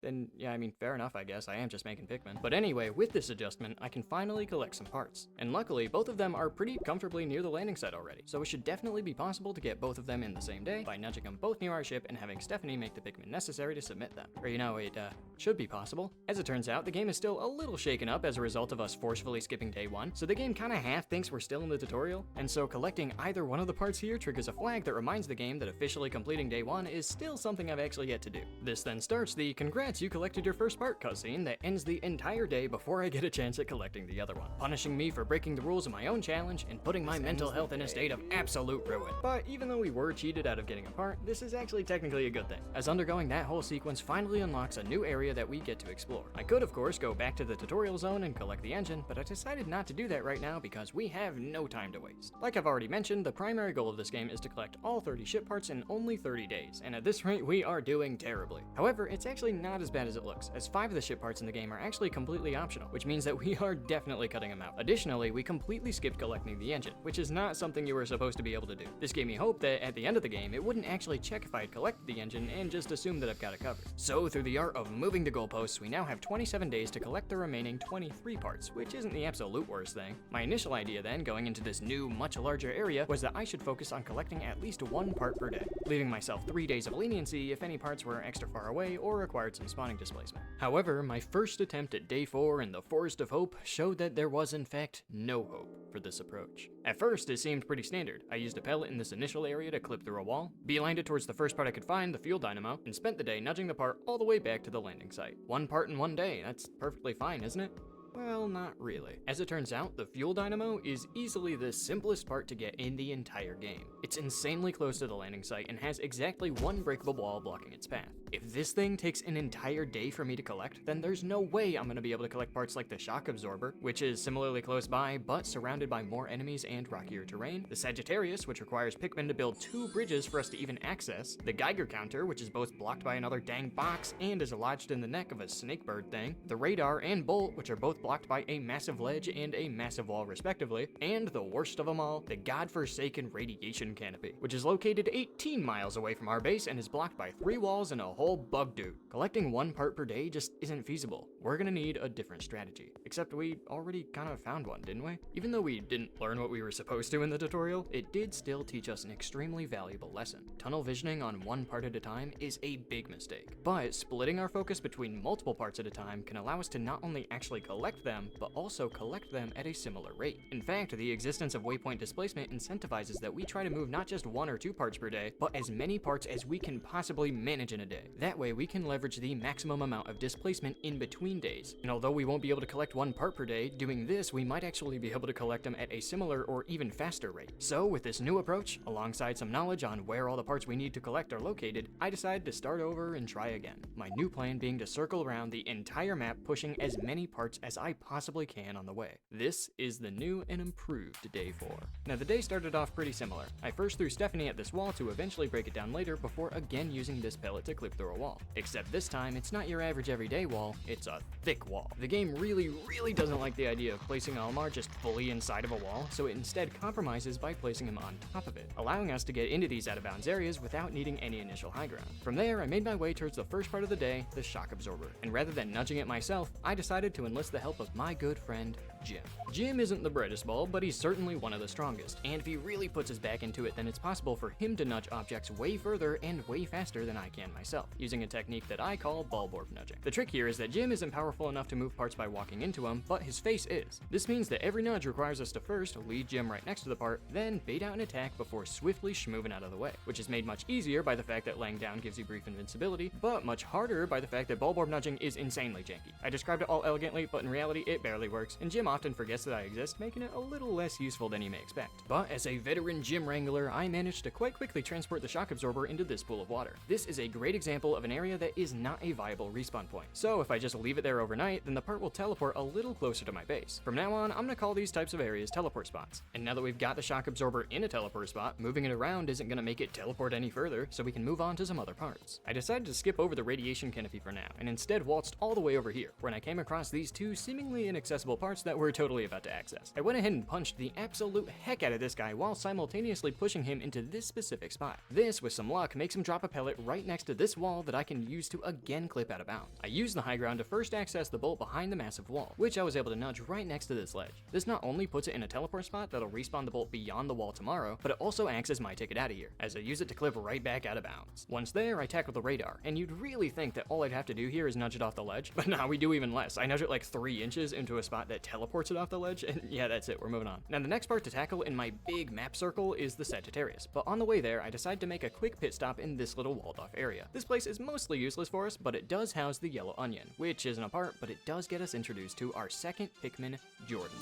then yeah, I mean, fair enough, I guess. I am just making Pikmin. But anyway, with this adjustment, I can finally collect some parts. And luckily, both of them are pretty comfortably near the landing site already, so it should definitely be possible to get both of them in the same day by nudging them both near our ship and having Stephanie make the Pikmin necessary to submit them. Or it should be possible. As it turns out, the game is still a little shaken up as a result of us forcefully skipping day 1, so the game kinda half thinks we're still in the tutorial, and so collecting either one of the parts here triggers a flag that reminds the game that officially completing day 1 is still something I've actually yet to do. This then starts the "congrats, you collected your first part" cutscene that ends the entire day before I get a chance at collecting the other one, punishing me for breaking the rules of my own challenge and putting my mental health in a state of absolute ruin. But even though we were cheated out of getting a part, this is actually technically a good thing, as undergoing that whole sequence finally unlocks a new area that we get to explore. I could of course go back to the tutorial zone and collect the engine, but I decided not to do that right now because we have no time to waste. Like I've already mentioned, the primary goal of this game is to collect all 30 ship parts in only 30 days, and at this rate we are doing terribly. However, it's actually not as bad as it looks, as 5 of the ship parts in the game are actually completely optional, which means that we are definitely cutting them out. Additionally, we completely skipped collecting the engine, which is not something you were supposed to be able to do. This gave me hope that at the end of the game, it wouldn't actually check if I had collected the engine and just assume that I've got it covered. So through the art of moving the goalposts, we now have 27 days to collect the remaining 23 parts, which isn't the absolute worst thing. My initial idea then, going into this new, much larger area, was that I should focus on collecting at least 1 part per day, leaving myself 3 days of leniency if any parts were extra far away or required some spawning displacement. However, my first attempt at day 4 in the Forest of Hope showed that there was in fact no hope for this approach. At first, it seemed pretty standard. I used a pellet in this initial area to clip through a wall, beelined it towards the first part I could find, the fuel dynamo, and spent the day nudging the part all the way back to the landing site. 1 part in 1 day, that's perfectly fine, isn't it? Well, not really. As it turns out, the fuel dynamo is easily the simplest part to get in the entire game. It's insanely close to the landing site and has exactly 1 breakable wall blocking its path. If this thing takes an entire day for me to collect, then there's no way I'm gonna be able to collect parts like the shock absorber, which is similarly close by, but surrounded by more enemies and rockier terrain, the Sagittarius, which requires Pikmin to build 2 bridges for us to even access, the Geiger counter, which is both blocked by another dang box and is lodged in the neck of a snakebird thing, the radar and bolt, which are both blocked by a massive ledge and a massive wall respectively, and the worst of them all, the godforsaken radiation canopy, which is located 18 miles away from our base and is blocked by 3 walls and a whole bug dude. Collecting 1 part per day just isn't feasible. We're gonna need a different strategy. Except we already kind of found one, didn't we? Even though we didn't learn what we were supposed to in the tutorial, it did still teach us an extremely valuable lesson. Tunnel visioning on 1 part at a time is a big mistake, but splitting our focus between multiple parts at a time can allow us to not only actually collect them, but also collect them at a similar rate. In fact, the existence of waypoint displacement incentivizes that we try to move not just 1 or 2 parts per day, but as many parts as we can possibly manage in a day. That way we can leverage the maximum amount of displacement in between days. And although we won't be able to collect 1 part per day, doing this we might actually be able to collect them at a similar or even faster rate. So with this new approach, alongside some knowledge on where all the parts we need to collect are located, I decided to start over and try again. My new plan being to circle around the entire map, pushing as many parts as I possibly can on the way. This is the new and improved day 4. Now the day started off pretty similar. I first threw Stephanie at this wall to eventually break it down later before again using this pellet to clip through a wall. Except this time it's not your average everyday wall, it's a thick wall. The game really doesn't like the idea of placing Almar just fully inside of a wall, so it instead compromises by placing him on top of it, allowing us to get into these out of bounds areas without needing any initial high ground. From there, I made my way towards the first part of the day, the shock absorber, and rather than nudging it myself, I decided to enlist the help of my good friend Jim. Jim isn't the brightest bulb, but he's certainly one of the strongest, and if he really puts his back into it, then it's possible for him to nudge objects way further and way faster than I can myself, using a technique that I call bulb orb nudging. The trick here is that Jim isn't powerful enough to move parts by walking into them, but his face is. This means that every nudge requires us to first lead Jim right next to the part, then bait out an attack before swiftly schmoving out of the way, which is made much easier by the fact that laying down gives you brief invincibility, but much harder by the fact that bulb orb nudging is insanely janky. I described it all elegantly, but in reality it barely works, and Jim often forgets that I exist, making it a little less useful than you may expect. But as a veteran gym wrangler, I managed to quite quickly transport the shock absorber into this pool of water. This is a great example of an area that is not a viable respawn point. So if I just leave it there overnight, then the part will teleport a little closer to my base. From now on, I'm gonna call these types of areas teleport spots. And now that we've got the shock absorber in a teleport spot, moving it around isn't gonna make it teleport any further, so we can move on to some other parts. I decided to skip over the radiation canopy for now, and instead waltzed all the way over here, when I came across these two seemingly inaccessible parts that we're totally about to access. I went ahead and punched the absolute heck out of this guy while simultaneously pushing him into this specific spot. This, with some luck, makes him drop a pellet right next to this wall that I can use to again clip out of bounds. I used the high ground to first access the bolt behind the massive wall, which I was able to nudge right next to this ledge. This not only puts it in a teleport spot that'll respawn the bolt beyond the wall tomorrow, but it also acts as my ticket out of here, as I use it to clip right back out of bounds. Once there, I tackle the radar, and you'd really think that all I'd have to do here is nudge it off the ledge, but nah, we do even less. I nudge it like 3 inches into a spot that teleports it off the ledge, and yeah, that's it, we're moving on. Now the next part to tackle in my big map circle is the Sagittarius, but on the way there, I decide to make a quick pit stop in this little walled off area. This place is mostly useless for us, but it does house the yellow onion, which isn't a part, but it does get us introduced to our second Pikmin, Jordan,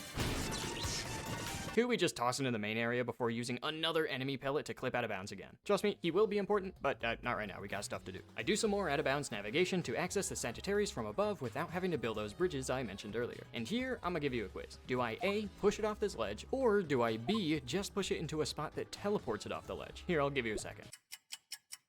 who we just toss into the main area before using another enemy pellet to clip out of bounds again. Trust me, he will be important, but not right now, we got stuff to do. I do some more out of bounds navigation to access the Sagittarius from above without having to build those bridges I mentioned earlier. And here, I'm gonna give you a quiz. Do I A, push it off this ledge, or do I B, just push it into a spot that teleports it off the ledge? Here, I'll give you a second.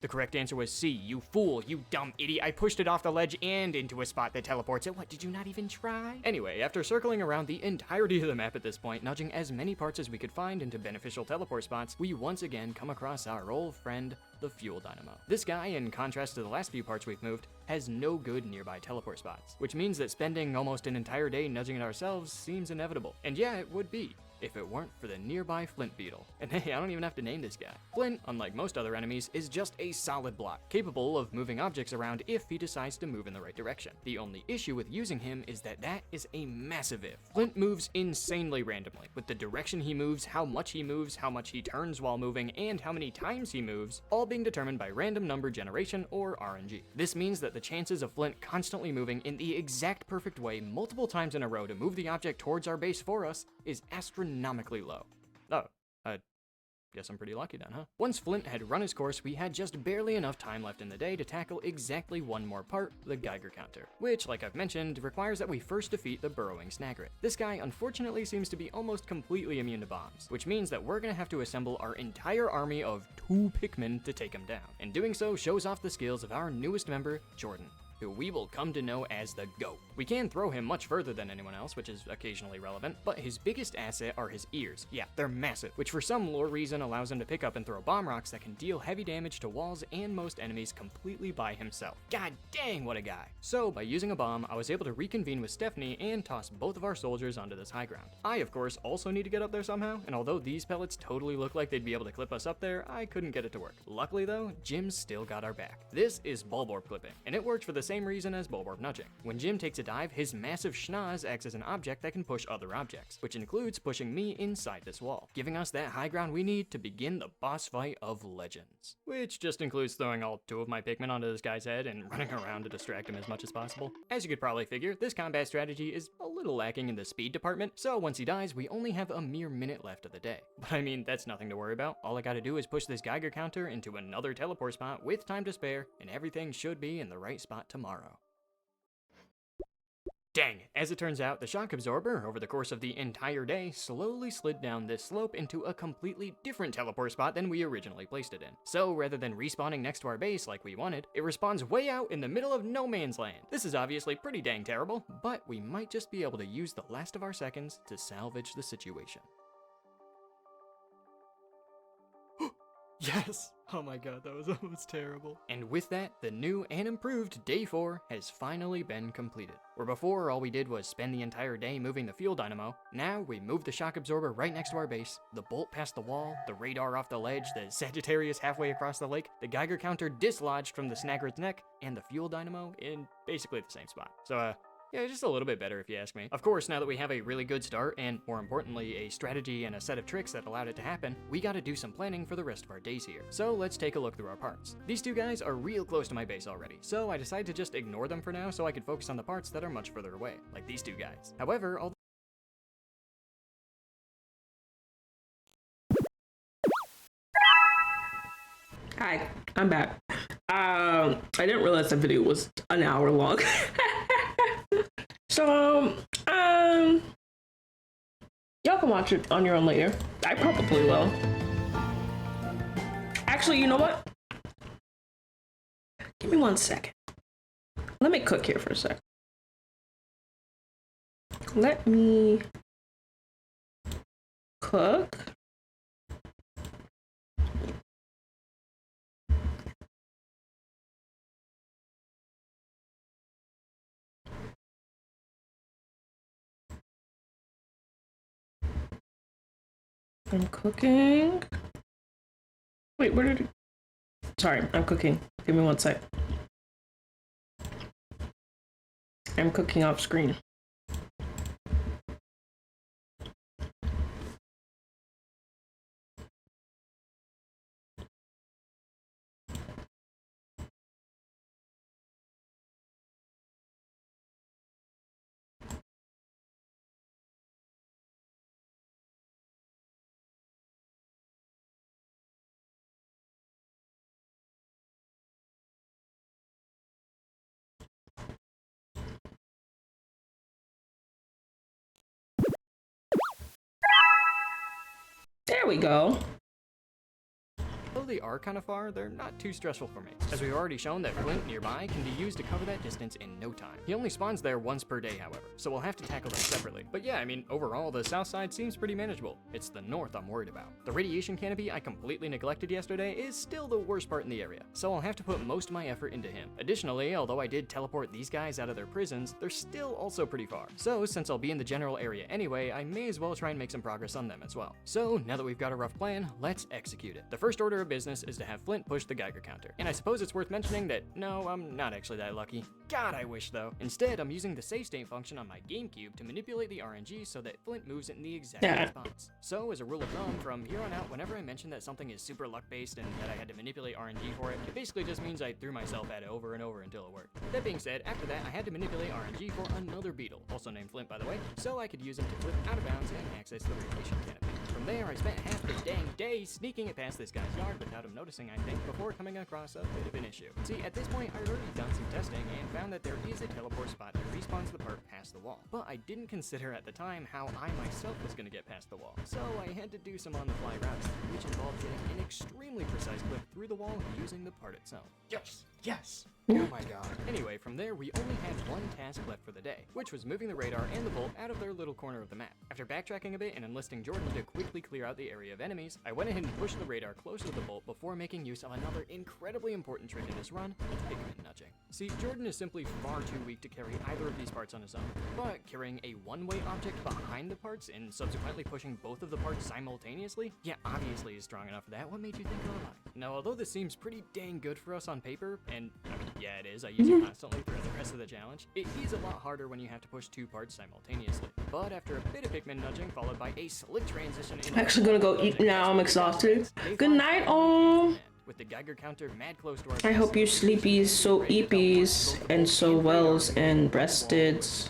The correct answer was C. You fool, you dumb idiot. I pushed it off the ledge and into a spot that teleports it. What, did you not even try? Anyway, after circling around the entirety of the map at this point, nudging as many parts as we could find into beneficial teleport spots, we once again come across our old friend, the fuel dynamo. This guy, in contrast to the last few parts we've moved, has no good nearby teleport spots, which means that spending almost an entire day nudging it ourselves seems inevitable. And yeah, it would be, if it weren't for the nearby Flint beetle. And hey, I don't even have to name this guy. Flint, unlike most other enemies, is just a solid block, capable of moving objects around if he decides to move in the right direction. The only issue with using him is that that is a massive if. Flint moves insanely randomly, with the direction he moves, how much he turns while moving, and how many times he moves, all being determined by random number generation or RNG. This means that the chances of Flint constantly moving in the exact perfect way multiple times in a row to move the object towards our base for us is astronomically low. Oh, guess I'm pretty lucky then, huh? Once Flint had run his course, we had just barely enough time left in the day to tackle exactly one more part, the Geiger counter, which, like I've mentioned, requires that we first defeat the burrowing Snagret. This guy unfortunately seems to be almost completely immune to bombs, which means that we're gonna have to assemble our entire army of 2 Pikmin to take him down, and doing so shows off the skills of our newest member, Jordan, who we will come to know as the GOAT. We can throw him much further than anyone else, which is occasionally relevant, but his biggest asset are his ears. Yeah, they're massive, which for some lore reason allows him to pick up and throw bomb rocks that can deal heavy damage to walls and most enemies completely by himself. God dang, what a guy. So, by using a bomb, I was able to reconvene with Stephanie and toss both of our soldiers onto this high ground. I, of course, also need to get up there somehow, and although these pellets totally look like they'd be able to clip us up there, I couldn't get it to work. Luckily though, Jim still got our back. This is Bulborb clipping, and it works for the same reason as Bulborb nudging. When Jim takes a dive, his massive schnoz acts as an object that can push other objects, which includes pushing me inside this wall, giving us that high ground we need to begin the boss fight of legends. Which just includes throwing all 2 of my Pikmin onto this guy's head and running around to distract him as much as possible. As you could probably figure, this combat strategy is a little lacking in the speed department, so once he dies, we only have a mere minute left of the day. But I mean, that's nothing to worry about. All I gotta do is push this Geiger counter into another teleport spot with time to spare, and everything should be in the right spot tomorrow. Dang, as it turns out, the shock absorber, over the course of the entire day, slowly slid down this slope into a completely different teleport spot than we originally placed it in. So rather than respawning next to our base like we wanted, it respawns way out in the middle of no man's land. This is obviously pretty dang terrible, but we might just be able to use the last of our seconds to salvage the situation. Yes! Oh my god, that was almost terrible. And with that, the new and improved Day 4 has finally been completed. Where before, all we did was spend the entire day moving the fuel dynamo, now we move the shock absorber right next to our base, the bolt past the wall, the radar off the ledge, the Sagittarius halfway across the lake, the Geiger counter dislodged from the Snagret's neck, and the fuel dynamo in basically the same spot. So, yeah, just a little bit better if you ask me. Of course, now that we have a really good start, and more importantly, a strategy and a set of tricks that allowed it to happen, we gotta do some planning for the rest of our days here. So let's take a look through our parts. These 2 guys are real close to my base already, so I decided to just ignore them for now so I could focus on the parts that are much further away, like these 2 guys. However, although Hi, I'm back. I didn't realize the video was an hour long. So, y'all can watch it on your own later. I probably will. Actually, you know what? Give me 1 second. Let me cook here for a sec. Let me cook. I'm cooking. Wait, where did it? Sorry, I'm cooking. Give me 1 sec. I'm cooking off screen. There we go. Though they are kind of far, they're not too stressful for me, as we've already shown that Flint nearby can be used to cover that distance in no time. He only spawns there once per day, however, so we'll have to tackle them separately. But yeah, I mean, overall, the south side seems pretty manageable. It's the north I'm worried about. The radiation canopy I completely neglected yesterday is still the worst part in the area, so I'll have to put most of my effort into him. Additionally, although I did teleport these guys out of their prisons, they're still also pretty far. So, since I'll be in the general area anyway, I may as well try and make some progress on them as well. So, now that we've got a rough plan, let's execute it. The first order of business is to have Flint push the Geiger counter. And I suppose it's worth mentioning that, no, I'm not actually that lucky. God, I wish though. Instead, I'm using the save state function on my GameCube to manipulate the RNG so that Flint moves it in the exact right spots. So, as a rule of thumb, from here on out, whenever I mention that something is super luck-based and that I had to manipulate RNG for it, it basically just means I threw myself at it over and over until it worked. That being said, after that, I had to manipulate RNG for another beetle, also named Flint by the way, so I could use him to flip out of bounds and access the radiation canopy. From there, I spent half the dang day sneaking it past this guy's yard without him noticing, I think, before coming across a bit of an issue. See, at this point, I'd already done some testing and found that there is a teleport spot that respawns the part past the wall. But I didn't consider at the time how I myself was going to get past the wall. So I had to do some on-the-fly routes, which involved getting an extremely precise clip through the wall using the part itself. Yes! Yes! Oh my god. Anyway, from there, we only had one task left for the day, which was moving the radar and the bolt out of their little corner of the map. After backtracking a bit and enlisting Jordan to quickly clear out the area of enemies, I went ahead and pushed the radar closer to the bolt before making use of another incredibly important trick in this run, pigment nudging. See, Jordan is simply far too weak to carry either of these parts on his own, but carrying a one-way object behind the parts and subsequently pushing both of the parts simultaneously, yeah, obviously is strong enough for that. What made you think otherwise? Now, although this seems pretty dang good for us on paper, and I mean, yeah, it is, I use it constantly throughout the rest of the challenge, it is a lot harder when you have to push two parts simultaneously. But after a bit of Pikmin nudging, followed by a slick transition in— I'm actually gonna go eat now, I'm exhausted. Good night, all. With the Geiger counter mad close to our— I hope you sleepies, so eepies, and so wells and breasteds.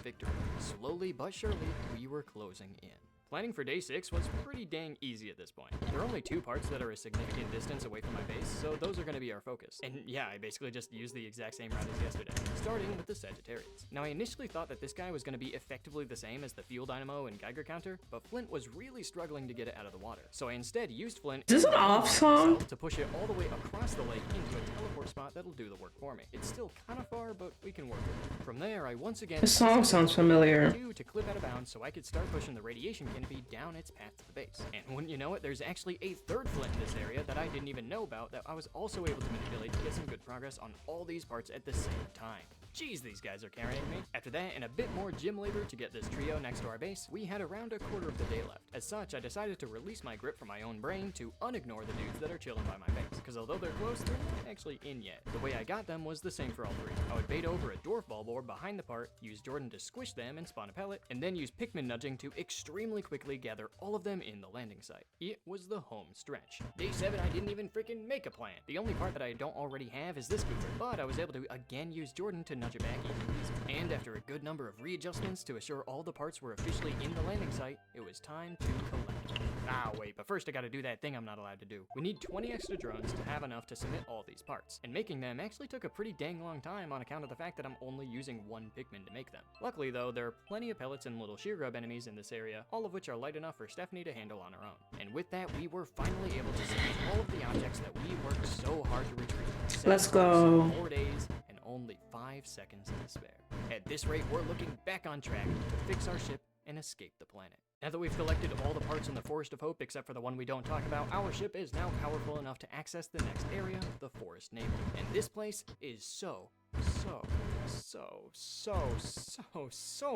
Slowly but surely, we were closing in. Planning for day 6 was pretty dang easy at this point. There are only two parts that are a significant distance away from my base, so those are going to be our focus. And yeah, I basically just used the exact same route as yesterday, starting with the Sagittarians. Now, I initially thought that this guy was going to be effectively the same as the fuel dynamo and Geiger counter, but Flint was really struggling to get it out of the water. So I instead used Flint— Is this an off song? —to push it all the way across the lake into a teleport spot that'll do the work for me. It's still kind of far, but we can work with it. From there, I once again— The song sounds familiar. —to clip out of bounds so I could start pushing the radiation canopy down its path to the base. And wouldn't you know it, there's actually a third Flint in this area that I didn't even know about that I was also able to manipulate to get some good progress on all these parts at the same time. Jeez, these guys are carrying me. After that, and a bit more gym labor to get this trio next to our base, we had around a quarter of the day left. As such, I decided to release my grip from my own brain to unignore the dudes that are chilling by my base, because although they're close, they're not actually in yet. The way I got them was the same for all three. I would bait over a dwarf ball board behind the part, use Jordan to squish them and spawn a pellet, and then use Pikmin nudging to extremely quickly gather all of them in the landing site. It was the home stretch. Day 7, I didn't even freaking make a plan. The only part that I don't already have is this boomer, but I was able to again use Jordan to nudge it back even easier. And after a good number of readjustments to assure all the parts were officially in the landing site, it was time to collect. Ah, wait, but first I gotta do that thing I'm not allowed to do. We need 20 extra drones to have enough to submit all these parts. And making them actually took a pretty dang long time on account of the fact that I'm only using one Pikmin to make them. Luckily though, there are plenty of pellets and little shear grub enemies in this area, all of which are light enough for Stephanie to handle on her own. And with that, we were finally able to submit all of the objects that we worked so hard to retrieve. Let's go. 4 days and only 5 seconds to spare. At this rate, we're looking back on track to fix our ship and escape the planet. Now that we've collected all the parts in the Forest of Hope except for the one we don't talk about, our ship is now powerful enough to access the next area, the Forest Navel. And this place is so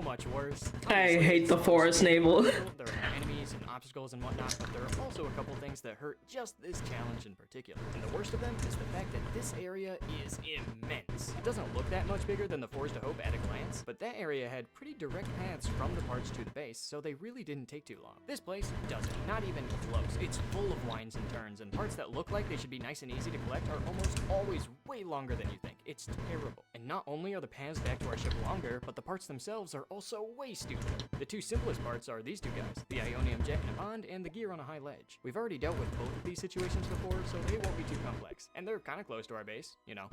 much worse. I hate the Forest Navel. There are enemies and obstacles and whatnot, but there are also a couple things that hurt just this challenge in particular. And the worst of them is the fact that this area is immense. It doesn't look that much bigger than the Forest of Hope at a glance, but that area had pretty direct paths from the parts to the base, so they really didn't take too long. This place doesn't, not even close. It's full of winds and turns, and parts that look like they should be nice and easy to collect are almost always way longer than you think. It's terrible. And not only are the paths back to our ship longer, but the parts themselves are also way stupider. The two simplest parts are these two guys, the Ionium jet in a pond and the gear on a high ledge. We've already dealt with both of these situations before, so they won't be too complex. And they're kind of close to our base, you know,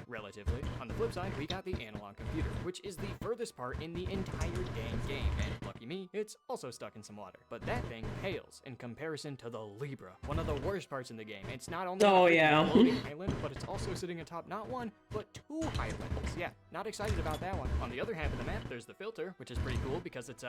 relatively. On the flip side, we got the analog computer, which is the furthest part in the entire dang game, and lucky me, it's also stuck in some water. But that thing pales in comparison to the Libra, one of the worst parts in the game. It's not only a floating island, but it's also sitting atop not one, but 2 islands. Yeah, not excited about that one. On the other half of the map, there's the filter, which is pretty cool because it's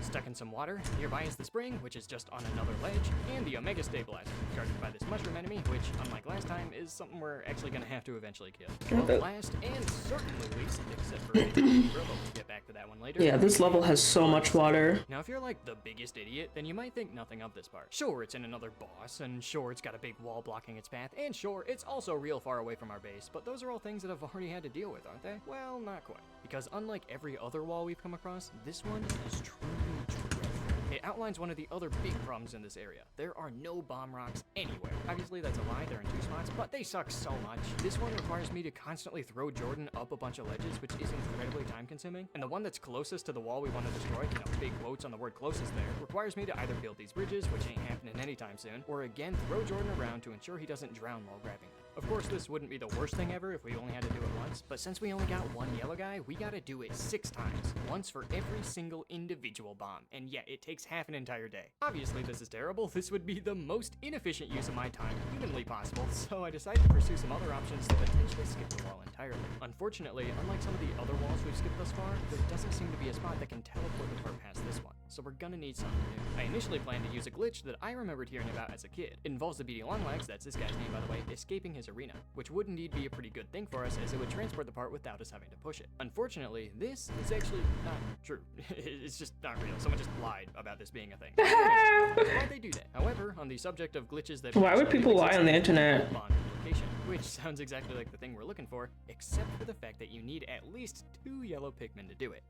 stuck in some water. Nearby is the spring, which is just on another ledge, and the Omega Stabilizer, guarded by this mushroom enemy, which, unlike last time, is something we're actually gonna have to eventually kill. Well, last and certainly least, except for we'll get back to that one later. Yeah, this level has so much water. Now, if you're like the biggest idiot, then you might think nothing of this part. Sure, it's in another boss, and sure, it's got a big wall blocking its path, and sure, it's also real far away from our base, but those are all things that I've already had to deal with, aren't they? Well, not quite. Because unlike every other wall we've come across, this one is truly dreadful. It outlines one of the other big problems in this area. There are no bomb rocks anywhere. Obviously, that's a lie, they're in 2 spots, but they suck so much. This one requires me to constantly throw Jordan up a bunch of ledges, which is incredibly time-consuming. And the one that's closest to the wall we want to destroy, you know, big quotes on the word closest there, requires me to either build these bridges, which ain't happening anytime soon, or again, throw Jordan around to ensure he doesn't drown while grabbing them. Of course, this wouldn't be the worst thing ever if we only had to do it once, but since we only got one yellow guy, we gotta do it 6 times, once for every single individual bomb, and yeah, it takes half an entire day. Obviously, this is terrible. This would be the most inefficient use of my time humanly possible, so I decided to pursue some other options to potentially skip the wall entirely. Unfortunately, unlike some of the other walls we've skipped thus far, there doesn't seem to be a spot that can teleport the part past this one, so we're gonna need something new. I initially planned to use a glitch that I remembered hearing about as a kid. It involves the beady longlegs, that's this guy's name by the way, escaping his arena, which would indeed be a pretty good thing for us as it would transport the part without us having to push it. Unfortunately, this is actually not true. It's just not real. Someone just lied about this being a thing. Why'd they do that? However, on the subject of glitches that— Why would people lie on the internet? Which sounds exactly like the thing we're looking for, except for the fact that you need at least 2 yellow Pikmin to do it.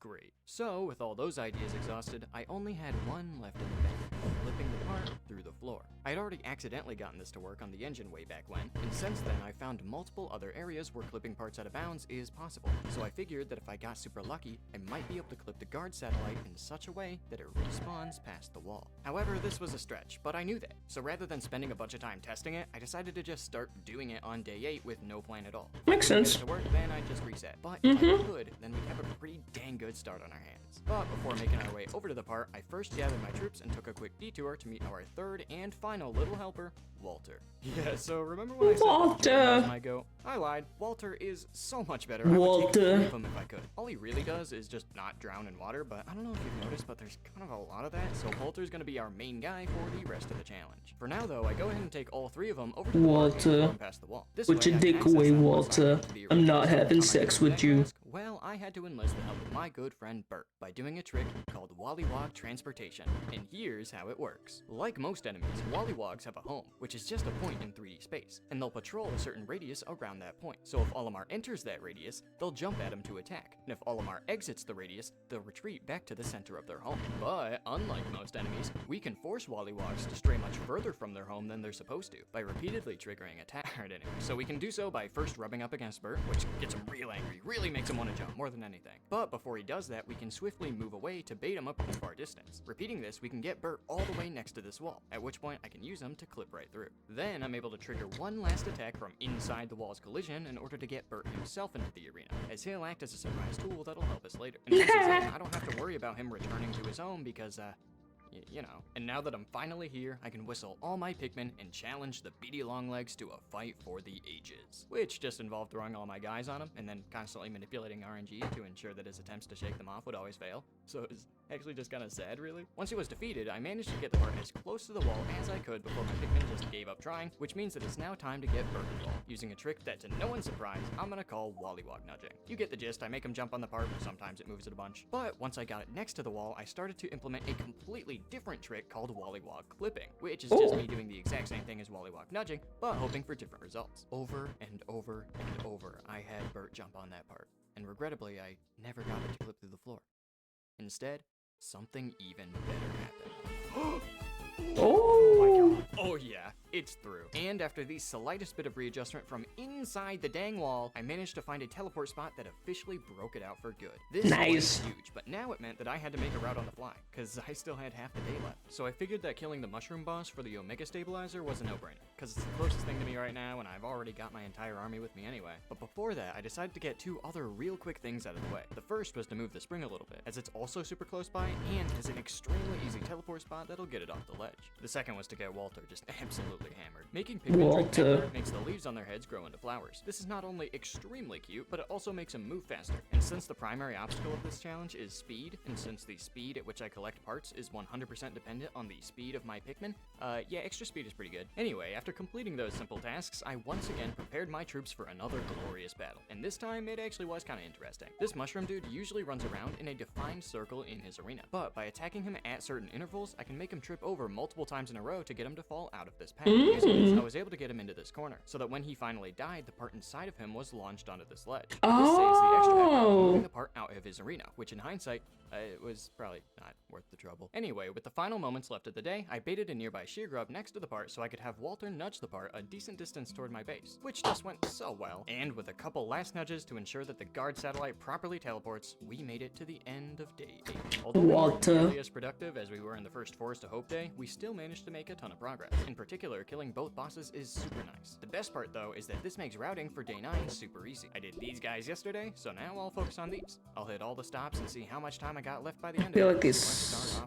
Great. So, with all those ideas exhausted, I only had one left in the bank, flipping the part through the floor. I'd already accidentally gotten this to work on the engine way back when, and since then I found multiple other areas where clipping parts out of bounds is possible. So I figured that if I got super lucky, I might be able to clip the guard satellite in such a way that it respawns past the wall. However, this was a stretch, but I knew that. So rather than spending a bunch of time testing it, I decided to just start doing it on day 8 with no plan at all. Makes sense. If it worked, then I'd just reset. But if I could, then we'd have a pretty dang good start on our hands. But before making our way over to the part, I first gathered my troops and took a quick detour to meet our third and final little helper, Walter. Yeah, so remember when I said Walter was my goat? I lied. Walter is so much better. Walter. I would take him if I could. All he really does is just not drown in water, but I don't know if you've noticed, but there's kind of a lot of that, so Walter's gonna be our main guy for the rest of the challenge. For now, though, I go ahead and take all 3 of them over to the Walter. and past the wall. Put your dick away, Walter. I'm not having sex with you. Well, I had to enlist the help of my good friend Bert by doing a trick called Wollywog Transportation, and here's how it works. Like most enemies, Wollywogs have a home, which which is just a point in 3D space, and they'll patrol a certain radius around that point. So if Olimar enters that radius, they'll jump at him to attack, and if Olimar exits the radius, they'll retreat back to the center of their home. But unlike most enemies, we can force Wollywogs to stray much further from their home than they're supposed to by repeatedly triggering attack. Anyway, so we can do so by first rubbing up against Bert, which gets him real angry, really makes him want to jump more than anything. But before he does that, we can swiftly move away to bait him up at a far distance. Repeating this, we can get Bert all the way next to this wall, at which point I can use him to clip right through. Then I'm able to trigger one last attack from inside the wall's collision in order to get Bert himself into the arena, as he'll act as a surprise tool that'll help us later. And once he's in, I don't have to worry about him returning to his home because, you know. And now that I'm finally here, I can whistle all my Pikmin and challenge the beady longlegs to a fight for the ages. Which just involved throwing all my guys on him, and then constantly manipulating RNG to ensure that his attempts to shake them off would always fail. So it was actually just kind of sad, really. Once he was defeated, I managed to get the part as close to the wall as I could before my Pikmin just gave up trying, which means that it's now time to get Bert involved, using a trick that, to no one's surprise, I'm gonna call Wollywog nudging. You get the gist, I make him jump on the part, sometimes it moves it a bunch. But once I got it next to the wall, I started to implement a completely different trick called Wollywog clipping, which is just me doing the exact same thing as Wollywog nudging, but hoping for different results. Over and over and over, I had Bert jump on that part, and regrettably, I never got it to clip through the floor. Instead, something even better happened. Oh my god. Oh yeah, it's through. And after the slightest bit of readjustment from inside the dang wall, I managed to find a teleport spot that officially broke it out for good. This was huge, but now it meant that I had to make a route on the fly, because I still had half the day left. So I figured that killing the mushroom boss for the Omega Stabilizer was a no-brainer, because it's the closest thing to me right now, and I've already got my entire army with me anyway. But before that, I decided to get two other real quick things out of the way. The first was to move the spring a little bit, as it's also super close by, and has an extremely easy teleport spot that'll get it off the ledge. The second was to get Walter just absolutely hammered. Making Pikmin drink makes the leaves on their heads grow into flowers. This is not only extremely cute, but it also makes them move faster. And since the primary obstacle of this challenge is speed, and since the speed at which I collect parts is 100% dependent on the speed of my Pikmin, yeah, extra speed is pretty good. Anyway, after completing those simple tasks, I once again prepared my troops for another glorious battle. And this time, it actually was kind of interesting. This mushroom dude usually runs around in a defined circle in his arena, but by attacking him at certain intervals, I can make him trip over multiple times in a row to get him to fall out of this path. I was able to get him into this corner, so that when he finally died, the part inside of him was launched onto this ledge. This saves the extra effort of moving the part out of his arena, which in hindsight, it was probably not worth the trouble. Anyway, with the final moments left of the day, I baited a nearby sheer grub next to the part so I could have Walter nudge the part a decent distance toward my base, which just went so well. And with a couple last nudges to ensure that the guard satellite properly teleports, we made it to the end of day 8. Although we weren't nearly as productive as we were in the first Forest to Hope day, we still managed to make a ton of progress. In particular, killing both bosses is super nice. The best part though is that this makes routing for day 9 super easy. I did these guys yesterday, so now I'll focus on these. I'll hit all the stops and see how much time I got left by the end of it. I feel like these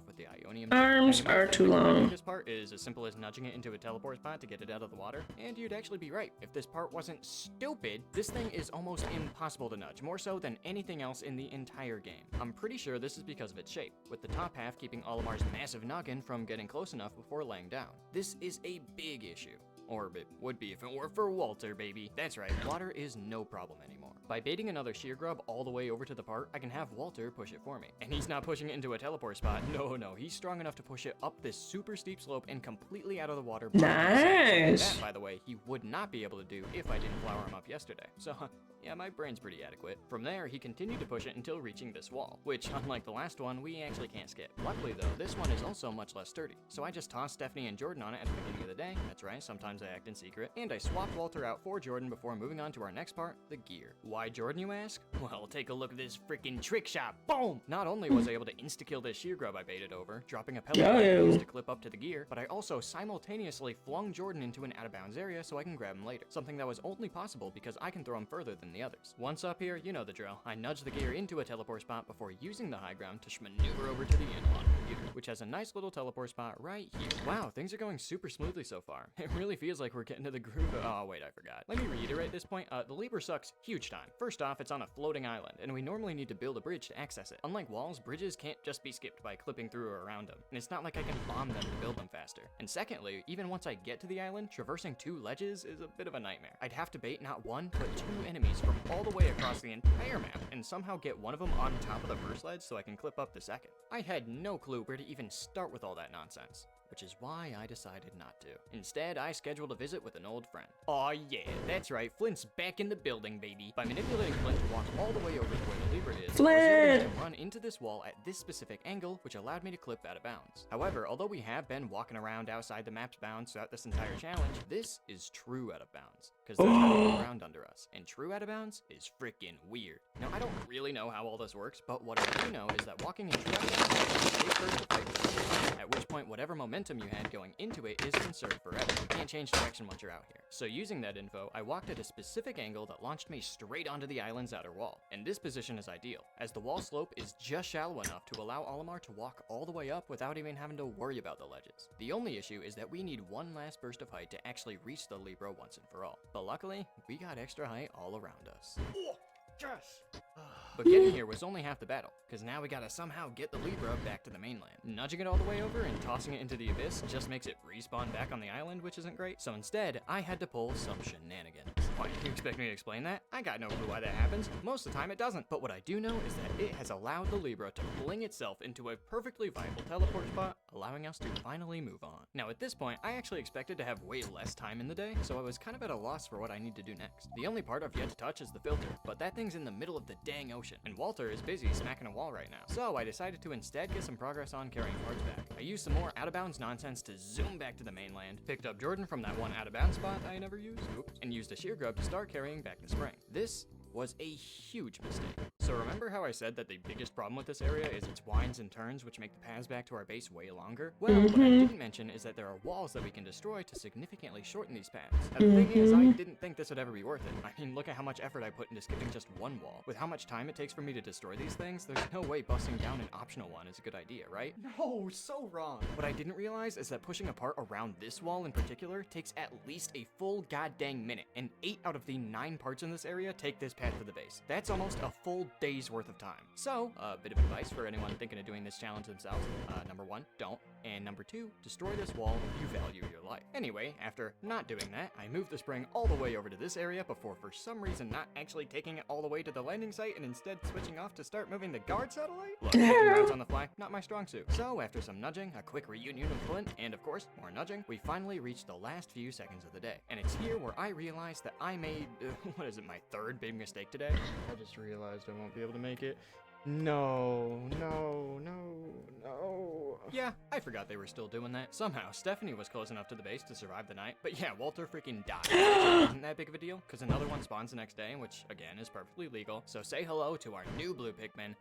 arms are too long. This part is as simple as nudging it into a teleport spot to get it out of the water, and you'd actually be right. If this part wasn't stupid, this thing is almost impossible to nudge, more so than anything else in the entire game. I'm pretty sure this is because of its shape, with the top half keeping Olimar's massive noggin from getting close enough before laying down. This is a big issue. Or it would be if it were for Walter, baby. That's right, water is no problem anymore. By baiting another sheer grub all the way over to the part, I can have Walter push it for me. And he's not pushing it into a teleport spot. No, he's strong enough to push it up this super steep slope and completely out of the water. Nice! That, by the way, he would not be able to do if I didn't flower him up yesterday. So, yeah, my brain's pretty adequate. From there, he continued to push it until reaching this wall, which, unlike the last one, we actually can't skip. Luckily, though, this one is also much less sturdy. So I just tossed Stephanie and Jordan on it at the beginning of the day. That's right, sometimes I act in secret. And I swapped Walter out for Jordan before moving on to our next part, the gear. Why Jordan, you ask? Well, take a look at this freaking trick shot. Boom! Not only was I able to insta-kill this sheer grub I baited over, dropping a pellet to clip up to the gear, but I also simultaneously flung Jordan into an out-of-bounds area so I can grab him later. Something that was only possible because I can throw him further than the others. Once up here, you know the drill. I nudge the gear into a teleport spot before using the high ground to maneuver over to the analog computer, which has a nice little teleport spot right here. Wow, things are going super smoothly so far. It really feels like we're getting to the groove. Oh, wait, I forgot. Let me reiterate this point. The lever sucks huge time. First off, it's on a floating island, and we normally need to build a bridge to access it. Unlike walls, bridges can't just be skipped by clipping through or around them, and it's not like I can bomb them to build them faster. And secondly, even once I get to the island, traversing 2 ledges is a bit of a nightmare. I'd have to bait not 1, but 2 enemies from all the way across the entire map, and somehow get one of them on top of the first ledge so I can clip up the second. I had no clue where to even start with all that nonsense. which is why I decided not to. Instead, I scheduled a visit with an old friend. Aw yeah, that's right, Flint's back in the building, baby. By manipulating Flint to walk all the way over to where the Libra is, I was able to run into this wall at this specific angle, which allowed me to clip out of bounds. However, although we have been walking around outside the map's bounds throughout this entire challenge, this is true out of bounds, because there's no ground under us, and true out of bounds is freaking weird. Now, I don't really know how all this works, but what I do know is that walking in true out of bounds is safe first to fight, at which point whatever momentum you had going into it is conserved forever. You can't change direction once you're out here. So using that info, I walked at a specific angle that launched me straight onto the island's outer wall. And this position is ideal, as the wall slope is just shallow enough to allow Olimar to walk all the way up without even having to worry about the ledges. The only issue is that we need one last burst of height to actually reach the Libra once and for all. But luckily, we got extra height all around us. Yes! But getting here was only half the battle, because now we gotta somehow get the Libra back to the mainland. Nudging it all the way over and tossing it into the abyss just makes it respawn back on the island, which isn't great. So instead, I had to pull some shenanigans. Why, you expect me to explain that? I got no clue why that happens. Most of the time it doesn't. But what I do know is that it has allowed the Libra to fling itself into a perfectly viable teleport spot, allowing us to finally move on. Now at this point, I actually expected to have way less time in the day, so I was kind of at a loss for what I need to do next. The only part I've yet to touch is the filter, but that thing's in the middle of the dang ocean, and Walter is busy smacking a wall right now. So I decided to instead get some progress on carrying parts back. I used some more out-of-bounds nonsense to zoom back to the mainland, picked up Jordan from that one out-of-bounds spot I never used, and used a shear grub to start carrying back the spring. This was a huge mistake. So remember how I said that the biggest problem with this area is its winds and turns, which make the paths back to our base way longer? Well, what I didn't mention is that there are walls that we can destroy to significantly shorten these paths. And the thing is, I didn't think this would ever be worth it. I mean, look at how much effort I put into skipping just one wall. With how much time it takes for me to destroy these things, there's no way busting down an optional one is a good idea, right? No, so wrong. What I didn't realize is that pushing a part around this wall in particular takes at least a full goddamn minute, and 8 out of the 9 parts in this area take this path to the base. That's almost a full day's worth of time. So, a bit of advice for anyone thinking of doing this challenge themselves. Number 1, don't. And number 2, destroy this wall if you value your life. Anyway, after not doing that, I moved the spring all the way over to this area before for some reason not actually taking it all the way to the landing site and instead switching off to start moving the guard satellite? Look, making routes on the fly, not my strong suit. So, after some nudging, a quick reunion with Flint, and of course, more nudging, we finally reached the last few seconds of the day. And it's here where I realized that I made, what is it, my 3rd big mistake today? I just realized I won't be able to make it. No. Yeah, I forgot they were still doing that. Somehow, Stephanie was close enough to the base to survive the night, but yeah, Walter freaking died. Which isn't that big of a deal, because another one spawns the next day, which, again, is perfectly legal. So say hello to our new blue Pikmin.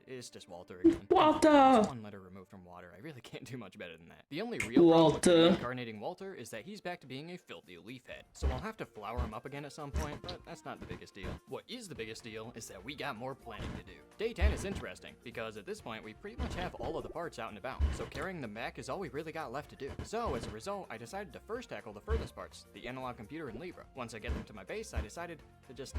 It's just Walter again. Walter! Just one letter removed from water. I really can't do much better than that. The only real problem with reincarnating Walter is that he's back to being a filthy leaf head. So I'll have to flower him up again at some point, but that's not the biggest deal. What is the biggest deal is that we got more planning to do. Day 10 is interesting, because at this point we pretty much have all of the parts out and about, so carrying them back is all we really got left to do. So as a result, I decided to first tackle the furthest parts, the analog computer and Libra. Once I get them to my base, I decided to just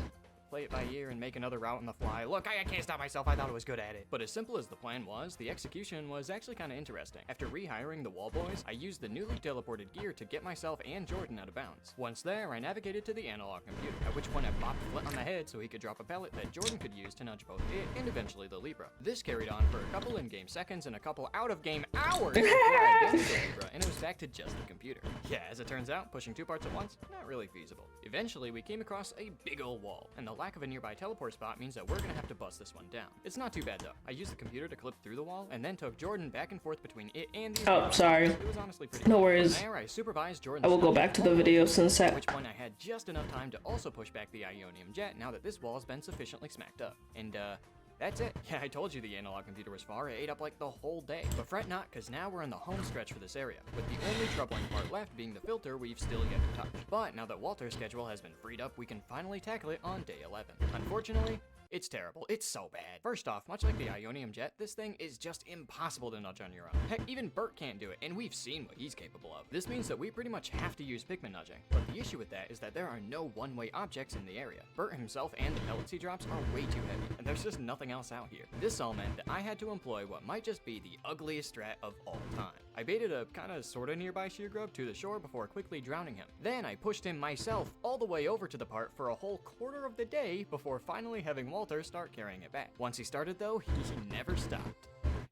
play it by ear and make another route on the fly. Look, I can't stop myself, I thought I was good at it. But as simple as the plan was, the execution was actually kind of interesting. After rehiring the wall boys, I used the newly teleported gear to get myself and Jordan out of bounds. Once there, I navigated to the analog computer, at which point I bopped Flint on the head so he could drop a pellet that Jordan could use to nudge both it and eventually the Libra. This carried on for a couple in-game seconds and a couple out-of-game hours before I abandoned the Libra, and it was back to just the computer. Yeah, as it turns out, pushing 2 parts at once, not really feasible. Eventually, we came across a big ol' wall, and the lack of a nearby teleport spot means that we're gonna have to bust this one down. It's not too bad though. I used the computer to clip through the wall and then took Jordan back and forth between it and these sorry. It was honestly pretty No worries. There, I supervised Jordan. I will go back to the video since at which point I had just enough time to also push back the Ionium jet now that this wall has been sufficiently smacked up. And that's it. Yeah, I told you the analog computer was far. It ate up like the whole day. But fret not, because now we're in the home stretch for this area, with the only troubling part left being the filter we've still yet to touch. But now that Walter's schedule has been freed up, we can finally tackle it on day 11. Unfortunately, it's terrible. It's so bad. First off, much like the Ionium jet, this thing is just impossible to nudge on your own. Heck, even Bert can't do it, and we've seen what he's capable of. This means that we pretty much have to use Pikmin nudging. But the issue with that is that there are no one-way objects in the area. Bert himself and the pellets he drops are way too heavy, and there's just nothing else out here. This all meant that I had to employ what might just be the ugliest strat of all time. I baited a kinda sorta nearby shear grub to the shore before quickly drowning him. Then I pushed him myself all the way over to the part for a whole quarter of the day before finally having Walter start carrying it back. Once he started though, he never stopped.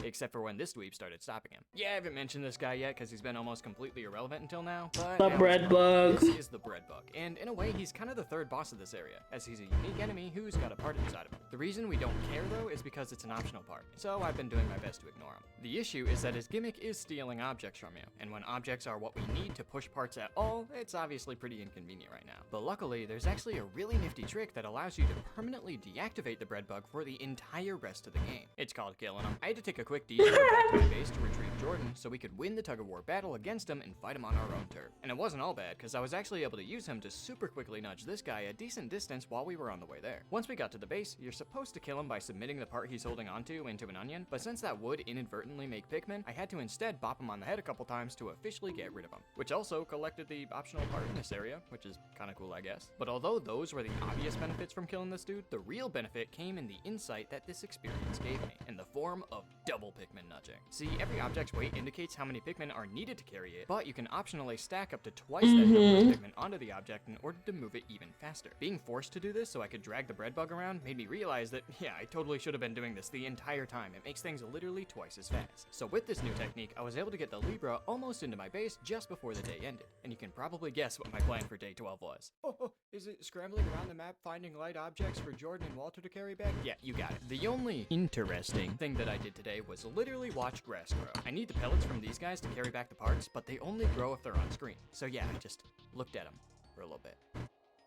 except for when this dweeb started stopping him. Yeah, I haven't mentioned this guy yet because he's been almost completely irrelevant until now, but The bread bug. this is the bread bug, and in a way he's kind of the third boss of this area, as he's a unique enemy who's got a part inside of him. The reason we don't care though is because it's an optional part, so I've been doing my best to ignore him. The issue is that his gimmick is stealing objects from you, and when objects are what we need to push parts at all, it's obviously pretty inconvenient right now. But luckily, there's actually a really nifty trick that allows you to permanently deactivate the bread bug for the entire rest of the game. It's called killing him. I had to take a quick detour back to my base to retrieve Jordan so we could win the tug-of-war battle against him and fight him on our own turf. And it wasn't all bad, because I was actually able to use him to super quickly nudge this guy a decent distance while we were on the way there. Once we got to the base, you're supposed to kill him by submitting the part he's holding onto into an onion, but since that would inadvertently make Pikmin, I had to instead bop him on the head a couple times to officially get rid of him, which also collected the optional part in this area, which is kinda cool, I guess. But although those were the obvious benefits from killing this dude, the real benefit came in the insight that this experience gave me, in the form of double Pikmin nudging. See, every object's weight indicates how many Pikmin are needed to carry it, but you can optionally stack up to twice that number of Pikmin onto the object in order to move it even faster. Being forced to do this so I could drag the bread bug around made me realize that, yeah, I totally should have been doing this the entire time. It makes things literally twice as fast. So with this new technique, I was able to get the Libra almost into my base just before the day ended, and you can probably guess what my plan for day 12 was. Oh, is it scrambling around the map finding light objects for Jordan and Walter to carry back? Yeah, you got it. The only interesting thing that I did today was literally watch grass grow. I need the pellets from these guys to carry back the parts, but they only grow if they're on screen. So yeah, I just looked at them for a little bit.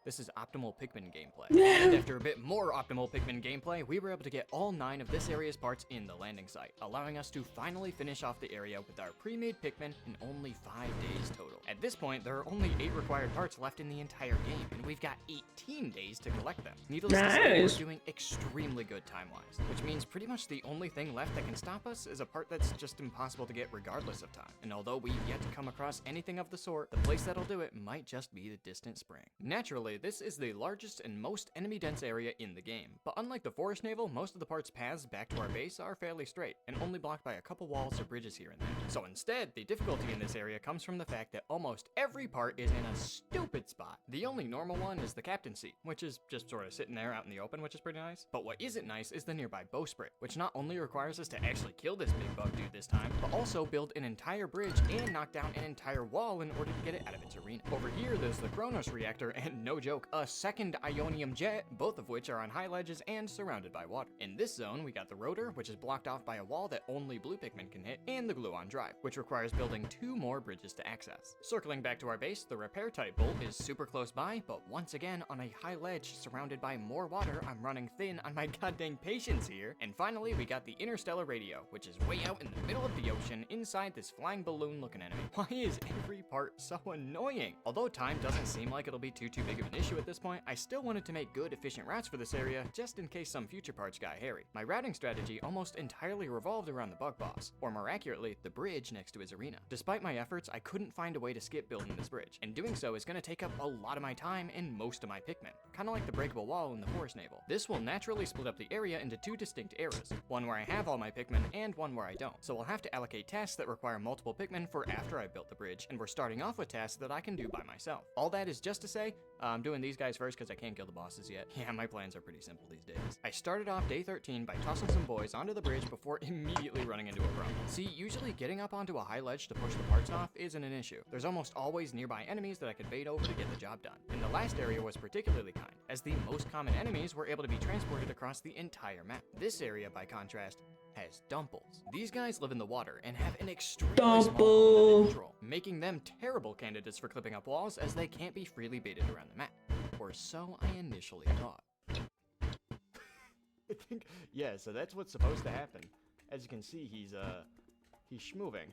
This is optimal Pikmin gameplay. And after a bit more optimal Pikmin gameplay, we were able to get all 9 of this area's parts in the landing site, allowing us to finally finish off the area with our pre-made Pikmin in only 5 days total. At this point, there are only 8 required parts left in the entire game, and we've got 18 days to collect them. Needless to say, we're doing extremely good time-wise, which means pretty much the only thing left that can stop us is a part that's just impossible to get regardless of time. And although we've yet to come across anything of the sort, the place that'll do it might just be the distant spring. Naturally, this is the largest and most enemy-dense area in the game, but unlike the Forest Navel, most of the parts' paths back to our base are fairly straight, and only blocked by a couple walls or bridges here and there. So instead, the difficulty in this area comes from the fact that almost every part is in a stupid spot. The only normal one is the captain's seat, which is just sort of sitting there out in the open, which is pretty nice. But what isn't nice is the nearby bowsprit, which not only requires us to actually kill this big bug dude this time, but also build an entire bridge and knock down an entire wall in order to get it out of its arena. Over here, there's the Kronos reactor, and no joke, a second Ionium jet, both of which are on high ledges and surrounded by water. In this zone, we got the rotor, which is blocked off by a wall that only blue Pikmin can hit, and the gluon drive, which requires building 2 more bridges to access. Circling back to our base, the repair type bolt is super close by, but once again on a high ledge surrounded by more water. I'm running thin on my goddamn patience here. And finally, we got the interstellar radio, which is way out in the middle of the ocean inside this flying balloon looking enemy. Why is every part so annoying? Although time doesn't seem like it'll be too big of an issue at this point, I still wanted to make good, efficient routes for this area, just in case some future parts got hairy. My routing strategy almost entirely revolved around the bug boss, or more accurately, the bridge next to his arena. Despite my efforts, I couldn't find a way to skip building this bridge, and doing so is going to take up a lot of my time and most of my Pikmin, kinda like the breakable wall in the Forest Navel. This will naturally split up the area into 2 distinct eras, one where I have all my Pikmin and one where I don't. So I'll have to allocate tasks that require multiple Pikmin for after I built the bridge, and we're starting off with tasks that I can do by myself. All that is just to say, I'm doing these guys first because I can't kill the bosses yet. Yeah, my plans are pretty simple these days. I started off day 13 by tossing some boys onto the bridge before immediately running into a problem. See, usually getting up onto a high ledge to push the parts off isn't an issue. There's almost always nearby enemies that I could bait over to get the job done. And the last area was particularly kind, as the most common enemies were able to be transported across the entire map. This area, by contrast, has Dumples. These guys live in the water and have an extremely small control, making them terrible candidates for clipping up walls as they can't be freely baited around the map. Or so I initially thought. I think, yeah, so that's what's supposed to happen. As you can see, he's schmoving.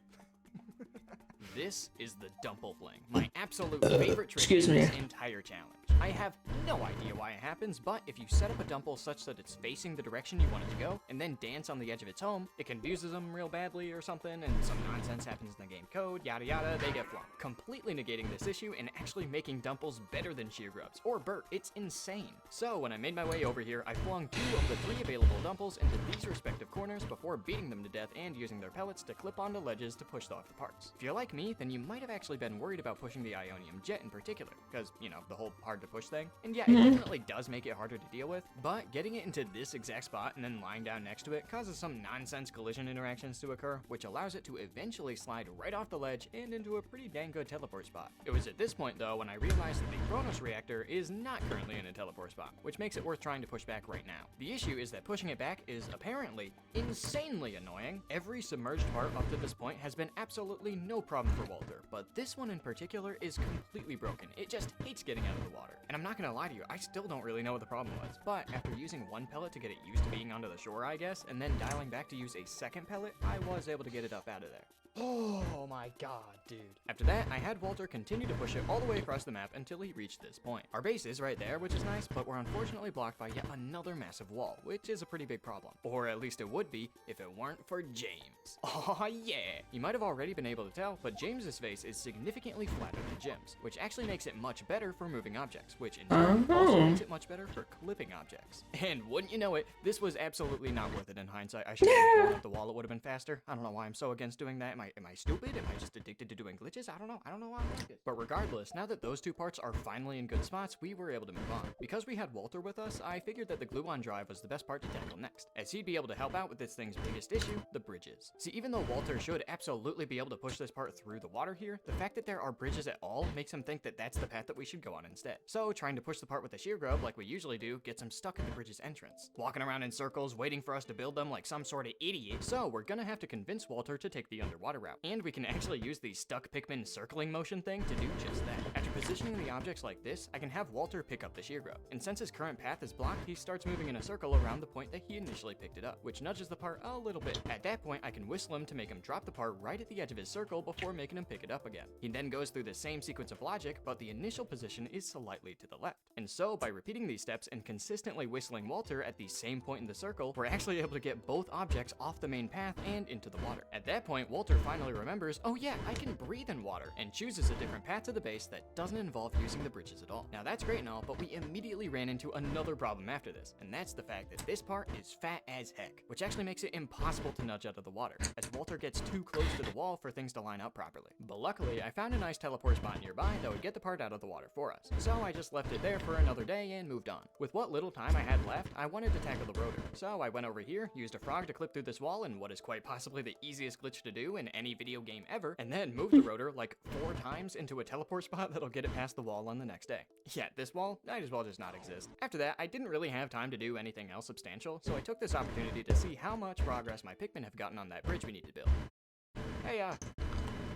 This is the Dumple Fling, my absolute favorite trick in this entire challenge. I have no idea why it happens, but if you set up a Dumple such that it's facing the direction you want it to go, and then dance on the edge of its home, it confuses them real badly or something, and some nonsense happens in the game code, yada yada, they get flunked. Completely negating this issue and actually making Dumples better than Sheer Grubs, or Burt. It's insane. So when I made my way over here, I flung 2 of the 3 available Dumples into these respective corners before beating them to death and using their pellets to clip onto ledges to push off the parts. If you're like me, underneath, and you might have actually been worried about pushing the Ionium jet in particular, because, you know, the whole hard to push thing. And yeah, it definitely does make it harder to deal with, but getting it into this exact spot and then lying down next to it causes some nonsense collision interactions to occur, which allows it to eventually slide right off the ledge and into a pretty dang good teleport spot. It was at this point though when I realized that the Kronos reactor is not currently in a teleport spot, which makes it worth trying to push back right now. The issue is that pushing it back is apparently insanely annoying. Every submerged part up to this point has been absolutely no problem for Walter, but this one in particular is completely broken. It just hates getting out of the water. And I'm not gonna lie to you, I still don't really know what the problem was, but after using one pellet to get it used to being onto the shore, I guess, and then dialing back to use a second pellet, I was able to get it up out of there. Oh my god, dude. After that, I had Walter continue to push it all the way across the map until he reached this point. Our base is right there, which is nice, but we're unfortunately blocked by yet another massive wall, which is a pretty big problem. Or at least it would be if it weren't for James. Oh yeah! You might have already been able to tell, but James's face is significantly flatter than Jim's, which actually makes it much better for moving objects, which in turn also makes it much better for clipping objects. And wouldn't you know it, this was absolutely not worth it in hindsight. I should have blown up the wall, it would have been faster. I don't know why I'm so against doing that. Am I stupid? Am I just addicted to doing glitches? I don't know why I'm like it. But regardless, now that those two parts are finally in good spots, we were able to move on. Because we had Walter with us, I figured that the gluon drive was the best part to tackle next, as he'd be able to help out with this thing's biggest issue, the bridges. See, even though Walter should absolutely be able to push this part through the water here, the fact that there are bridges at all makes him think that that's the path that we should go on instead. So trying to push the part with the shear grub like we usually do gets him stuck at the bridge's entrance, walking around in circles waiting for us to build them like some sort of idiot. So we're gonna have to convince Walter to take the underwater route, and we can actually use the stuck Pikmin circling motion thing to do just that. After positioning the objects like this, I can have Walter pick up the shear grub, and since his current path is blocked, he starts moving in a circle around the point that he initially picked it up, which nudges the part a little bit. At that point, I can whistle him to make him drop the part right at the edge of his circle before making him pick it up again. He then goes through the same sequence of logic, but the initial position is slightly to the left. And so, by repeating these steps and consistently whistling Walter at the same point in the circle, we're actually able to get both objects off the main path and into the water. At that point, Walter finally remembers, oh yeah, I can breathe in water, and chooses a different path to the base that doesn't involve using the bridges at all. Now that's great and all, but we immediately ran into another problem after this, and that's the fact that this part is fat as heck, which actually makes it impossible to nudge out of the water, as Walter gets too close to the wall for things to line up properly. But luckily, I found a nice teleport spot nearby that would get the part out of the water for us, so I just left it there for another day and moved on. With what little time I had left, I wanted to tackle the rotor, so I went over here, used a frog to clip through this wall in what is quite possibly the easiest glitch to do in any video game ever, and then moved the rotor like 4 times into a teleport spot that'll get it past the wall on the next day. Yeah, this wall might as well just not exist. After that, I didn't really have time to do anything else substantial, so I took this opportunity to see how much progress my Pikmin have gotten on that bridge we need to build.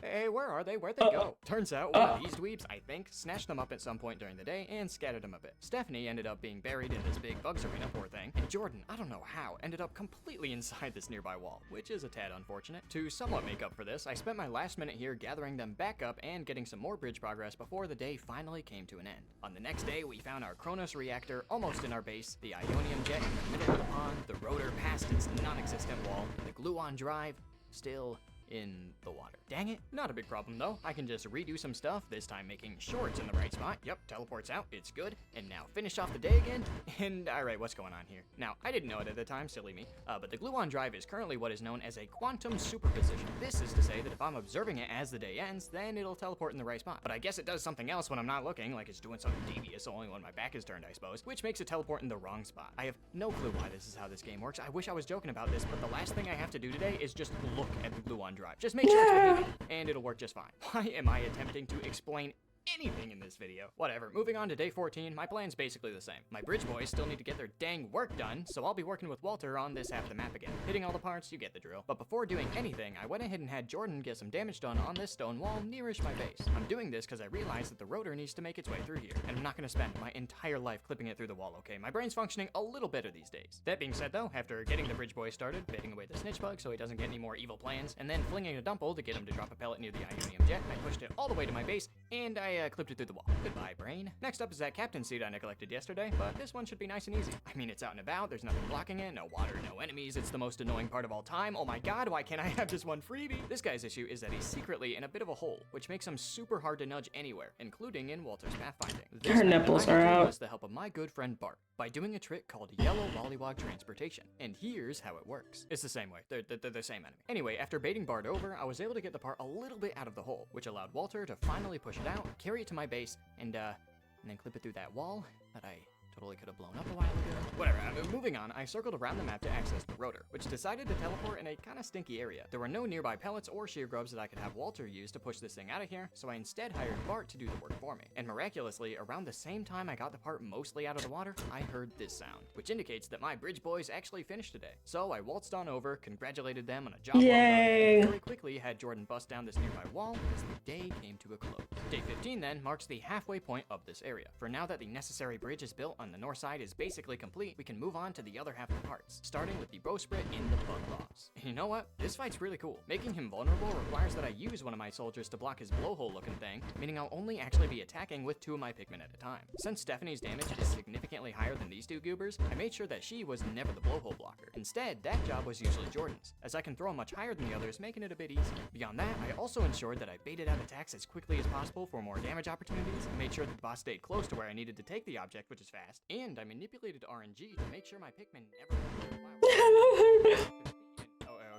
Hey, where are they? Where'd they go? Turns out one of these dweebs, I think, snatched them up at some point during the day and scattered them a bit. Stephanie ended up being buried in this big bugs arena, poor thing, and Jordan, I don't know how, ended up completely inside this nearby wall, which is a tad unfortunate. To somewhat make up for this, I spent my last minute here gathering them back up and getting some more bridge progress before the day finally came to an end. On the next day, we found our Kronos reactor almost in our base, the Ionium jet in the middle of the pond, the rotor past its non-existent wall, and the gluon drive still in the water. Dang it, not a big problem though. I can just redo some stuff, this time making sure it's in the right spot. Yep, teleports out, it's good. And now finish off the day again. And alright, what's going on here? Now, I didn't know it at the time, silly me, but the gluon drive is currently what is known as a quantum superposition. This is to say that if I'm observing it as the day ends, then it'll teleport in the right spot. But I guess it does something else when I'm not looking, like it's doing something devious only when my back is turned, I suppose, which makes it teleport in the wrong spot. I have no clue why this is how this game works. I wish I was joking about this, but the last thing I have to do today is just look at the gluon drive. Just make sure it's behaving, and it'll work just fine. Why am I attempting to explain anything in this video? Whatever, moving on to day 14, my plan's basically the same. My bridge boys still need to get their dang work done, so I'll be working with Walter on this half of the map again. Hitting all the parts, you get the drill. But before doing anything, I went ahead and had Jordan get some damage done on this stone wall nearish my base. I'm doing this because I realized that the rotor needs to make its way through here, and I'm not going to spend my entire life clipping it through the wall, okay? My brain's functioning a little better these days. That being said though, after getting the bridge boy started, baiting away the snitch bug so he doesn't get any more evil plans, and then flinging a dumple to get him to drop a pellet near the Ionium jet, I pushed it all the way to my base and I clipped it through the wall. Goodbye, brain. Next up is that captain seat I neglected yesterday, but this one should be nice and easy. I mean, it's out and about, there's nothing blocking it, no water, no enemies, it's the most annoying part of all time. Oh my god, why can't I have this one freebie? This guy's issue is that he's secretly in a bit of a hole, which makes him super hard to nudge anywhere, including in Walter's pathfinding. This Her nipples are out. with the help of my good friend Bart, by doing a trick called Yellow Lollywog Transportation. And here's how it works. It's the same way, they're the same enemy. Anyway, after baiting Bart over, I was able to get the part a little bit out of the hole, which allowed Walter to finally push it out, carry it to my base, and then clip it through that wall that I totally could have blown up a while ago. Whatever, moving on, I circled around the map to access the rotor, which decided to teleport in a kinda stinky area. There were no nearby pellets or shear grubs that I could have Walter use to push this thing out of here, so I instead hired Bart to do the work for me. And miraculously, around the same time I got the part mostly out of the water, I heard this sound, which indicates that my bridge boys actually finished today. So I waltzed on over, congratulated them on a job well done, and very quickly had Jordan bust down this nearby wall as the day came to a close. Day 15 then marks the halfway point of this area. For now that the necessary bridge is built on the north side is basically complete, we can move on to the other half of the parts, starting with the bowsprit in the bug boss. And you know what? This fight's really cool. Making him vulnerable requires that I use one of my soldiers to block his blowhole looking thing, meaning I'll only actually be attacking with 2 of my Pikmin at a time. Since Stephanie's damage is significantly higher than these 2 goobers, I made sure that she was never the blowhole blocker. Instead, that job was usually Jordan's, as I can throw him much higher than the others, making it a bit easier. Beyond that, I also ensured that I baited out attacks as quickly as possible for more damage opportunities, made sure that the boss stayed close to where I needed to take the object, which is fast, and I manipulated RNG to make sure my Pikmin never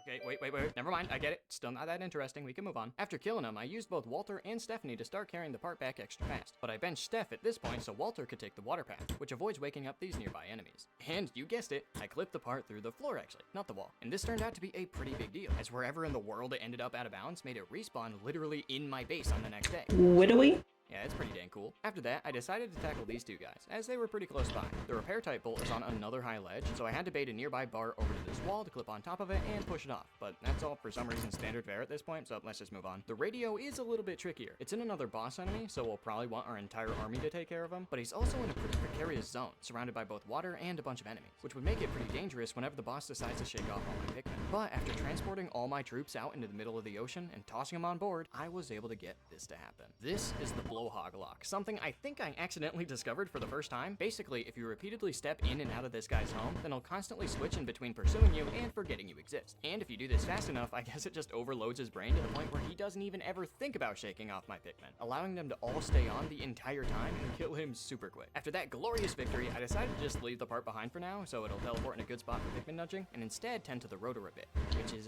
Okay, wait, never mind, I get it. Still not that interesting, we can move on. After killing him, I used both Walter and Stephanie to start carrying the part back extra fast. But I benched Steph at this point so Walter could take the water path, which avoids waking up these nearby enemies. And you guessed it, I clipped the part through the floor actually, not the wall. And this turned out to be a pretty big deal, as wherever in the world it ended up out of bounds made it respawn literally in my base on the next day. Widowy? Yeah, it's pretty dang cool. After that, I decided to tackle these 2 guys, as they were pretty close by. The repair type bolt is on another high ledge, so I had to bait a nearby bar over to this wall to clip on top of it and push it off. But that's all for some reason standard fare at this point, so let's just move on. The radio is a little bit trickier. It's in another boss enemy, so we'll probably want our entire army to take care of him, but he's also in a pretty precarious zone, surrounded by both water and a bunch of enemies, which would make it pretty dangerous whenever the boss decides to shake off all my Pikmin. But after transporting all my troops out into the middle of the ocean and tossing them on board, I was able to get this to happen. This is the blowhog lock, something I think I accidentally discovered for the first time. Basically, if you repeatedly step in and out of this guy's home, then he'll constantly switch in between pursuing you and forgetting you exist. And if you do this fast enough, I guess it just overloads his brain to the point where he doesn't even ever think about shaking off my Pikmin, allowing them to all stay on the entire time and kill him super quick. After that glorious victory, I decided to just leave the part behind for now, so it'll teleport in a good spot for Pikmin nudging, and instead tend to the rotor a bit, which is,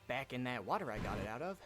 back in that water I got it out of.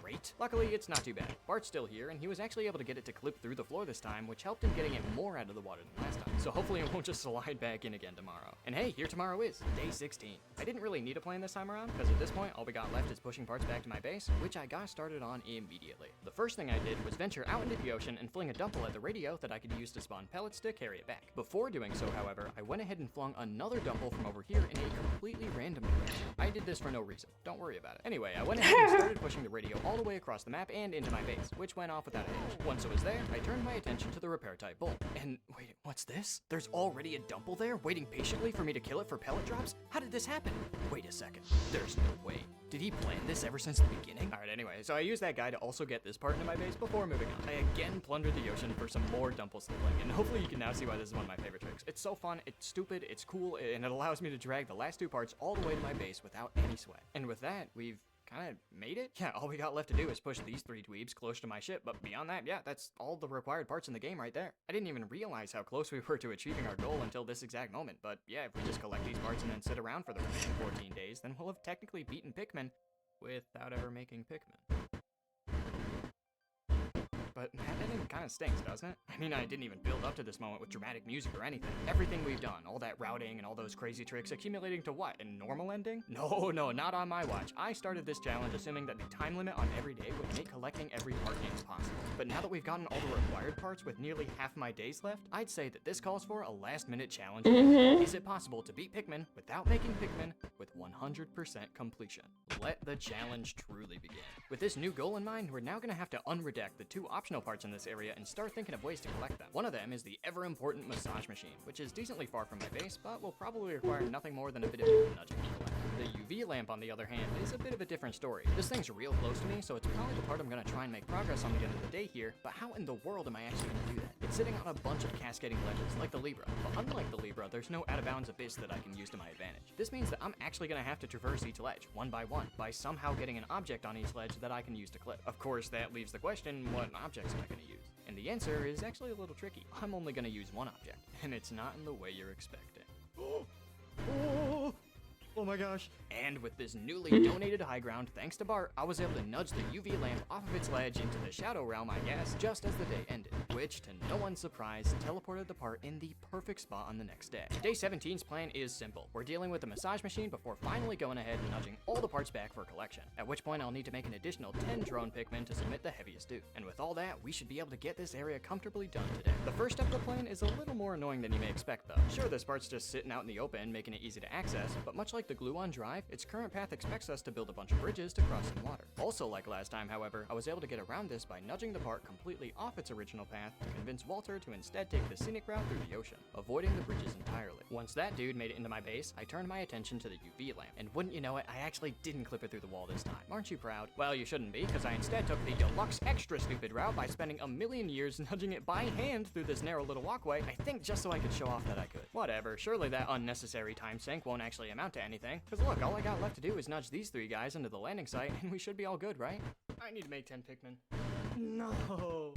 Great. Luckily, it's not too bad. Bart's still here, and he was actually able to get it to clip through the floor this time, which helped him getting it more out of the water than last time. So hopefully it won't just slide back in again tomorrow. And hey, here tomorrow is day 16. I didn't really need a plan this time around, because at this point, all we got left is pushing parts back to my base, which I got started on immediately. The first thing I did was venture out into the ocean and fling a dumple at the radio that I could use to spawn pellets to carry it back. Before doing so, however, I went ahead and flung another dumple from over here in a completely random direction. I did this for no reason. Don't worry about it. Anyway, I went ahead and started pushing the radio all the way across the map and into my base, which went off without a hitch. Once it was there, I turned my attention to the repair type bolt. And wait, what's this? There's already a dumple there, waiting patiently for me to kill it for pellet drops? How did this happen? Wait a second. There's no way. Did he plan this ever since the beginning? Alright, anyway, so I used that guy to also get this part into my base before moving on. I again plundered the ocean for some more dumple sniffling, and hopefully you can now see why this is one of my favorite tricks. It's so fun, it's stupid, it's cool, and it allows me to drag the last 2 parts all the way to my base without any sweat. And with that, we've kind of made it? Yeah, all we got left to do is push these 3 dweebs close to my ship, but beyond that, yeah, that's all the required parts in the game right there. I didn't even realize how close we were to achieving our goal until this exact moment, but yeah, if we just collect these parts and then sit around for the remaining 14 days, then we'll have technically beaten Pikmin without ever making Pikmin. But that ending kind of stinks, doesn't it? I mean, I didn't even build up to this moment with dramatic music or anything. Everything we've done, all that routing and all those crazy tricks, accumulating to what? A normal ending? No, not on my watch. I started this challenge assuming that the time limit on every day would make collecting every part impossible. But now that we've gotten all the required parts with nearly half my days left, I'd say that this calls for a last-minute challenge. Is it possible to beat Pikmin without making Pikmin with 100% completion? Let the challenge truly begin. With this new goal in mind, we're now gonna have to unredact the 2 optional parts in this area and start thinking of ways to collect them. One of them is the ever-important massage machine, which is decently far from my base, but will probably require nothing more than a bit of nudging to collect. The UV lamp, on the other hand, is a bit of a different story. This thing's real close to me, so it's probably the part I'm gonna try and make progress on the end of the day here, but how in the world am I actually gonna do that? It's sitting on a bunch of cascading ledges, like the Libra, but unlike the Libra, there's no out-of-bounds abyss that I can use to my advantage. This means that I'm actually gonna have to traverse each ledge, one by somehow getting an object on each ledge that I can use to clip. Of course, that leaves the question, what objects am I gonna use? And the answer is actually a little tricky. I'm only gonna use one object, and it's not in the way you're expecting. Oh my gosh. And with this newly donated high ground, thanks to Bart, I was able to nudge the UV lamp off of its ledge into the Shadow Realm, I guess, just as the day ended, which, to no one's surprise, teleported the part in the perfect spot on the next day. Day 17's plan is simple. We're dealing with the massage machine before finally going ahead and nudging all the parts back for collection, at which point I'll need to make an additional 10 drone Pikmin to submit the heaviest dude. And with all that, we should be able to get this area comfortably done today. The first step of the plan is a little more annoying than you may expect, though. Sure, this part's just sitting out in the open, making it easy to access, but much like the Gluon Drive, its current path expects us to build a bunch of bridges to cross some water. Also, like last time, however, I was able to get around this by nudging the part completely off its original path to convince Walter to instead take the scenic route through the ocean, avoiding the bridges entirely. Once that dude made it into my base, I turned my attention to the UV lamp, and wouldn't you know it, I actually didn't clip it through the wall this time. Aren't you proud? Well, you shouldn't be, because I instead took the deluxe extra stupid route by spending a million years nudging it by hand through this narrow little walkway, I think just so I could show off that I could. Whatever, surely that unnecessary time sink won't actually amount to anything, because look, all I got left to do is nudge these three guys into the landing site, and we should be all good, right? I need to make 10 Pikmin. No. Oh,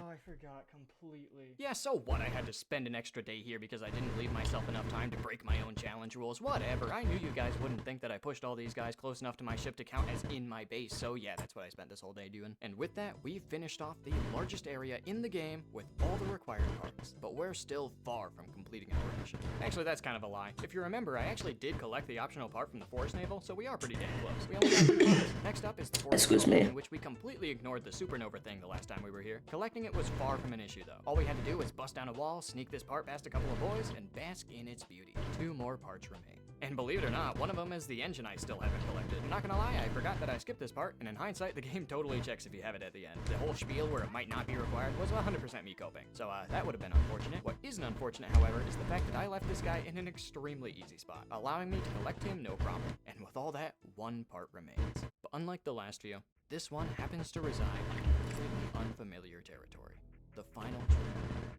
I forgot completely. Yeah, so what? I had to spend an extra day here because I didn't leave myself enough time to break my own challenge rules. Whatever, I knew you guys wouldn't think that I pushed all these guys close enough to my ship to count as in my base, so yeah, that's what I spent this whole day doing. And with that, we've finished off the largest area in the game with all the required parts, but we're still far from completing our mission. Actually, that's kind of a lie. If you remember, I actually did collect the optional part from the Forest Naval, so we are pretty damn close. We only got 3 parts. Next up is the Forest Naval, in which we completely ignored the supernova thing the last time we were here. Collecting it was far from an issue, though. All we had to do was bust down a wall, sneak this part past a couple of boys, and bask in its beauty. 2 more parts remain. And believe it or not, one of them is the engine I still haven't collected. I'm not gonna lie, I forgot that I skipped this part, and in hindsight, the game totally checks if you have it at the end. The whole spiel where it might not be required was 100% me coping. So that would have been unfortunate. What isn't unfortunate, however, is the fact that I left this guy in an extremely easy spot, allowing me to collect him no problem. And with all that, 1 part remains. But unlike the last few, this one happens to reside in completely unfamiliar territory. The final tree.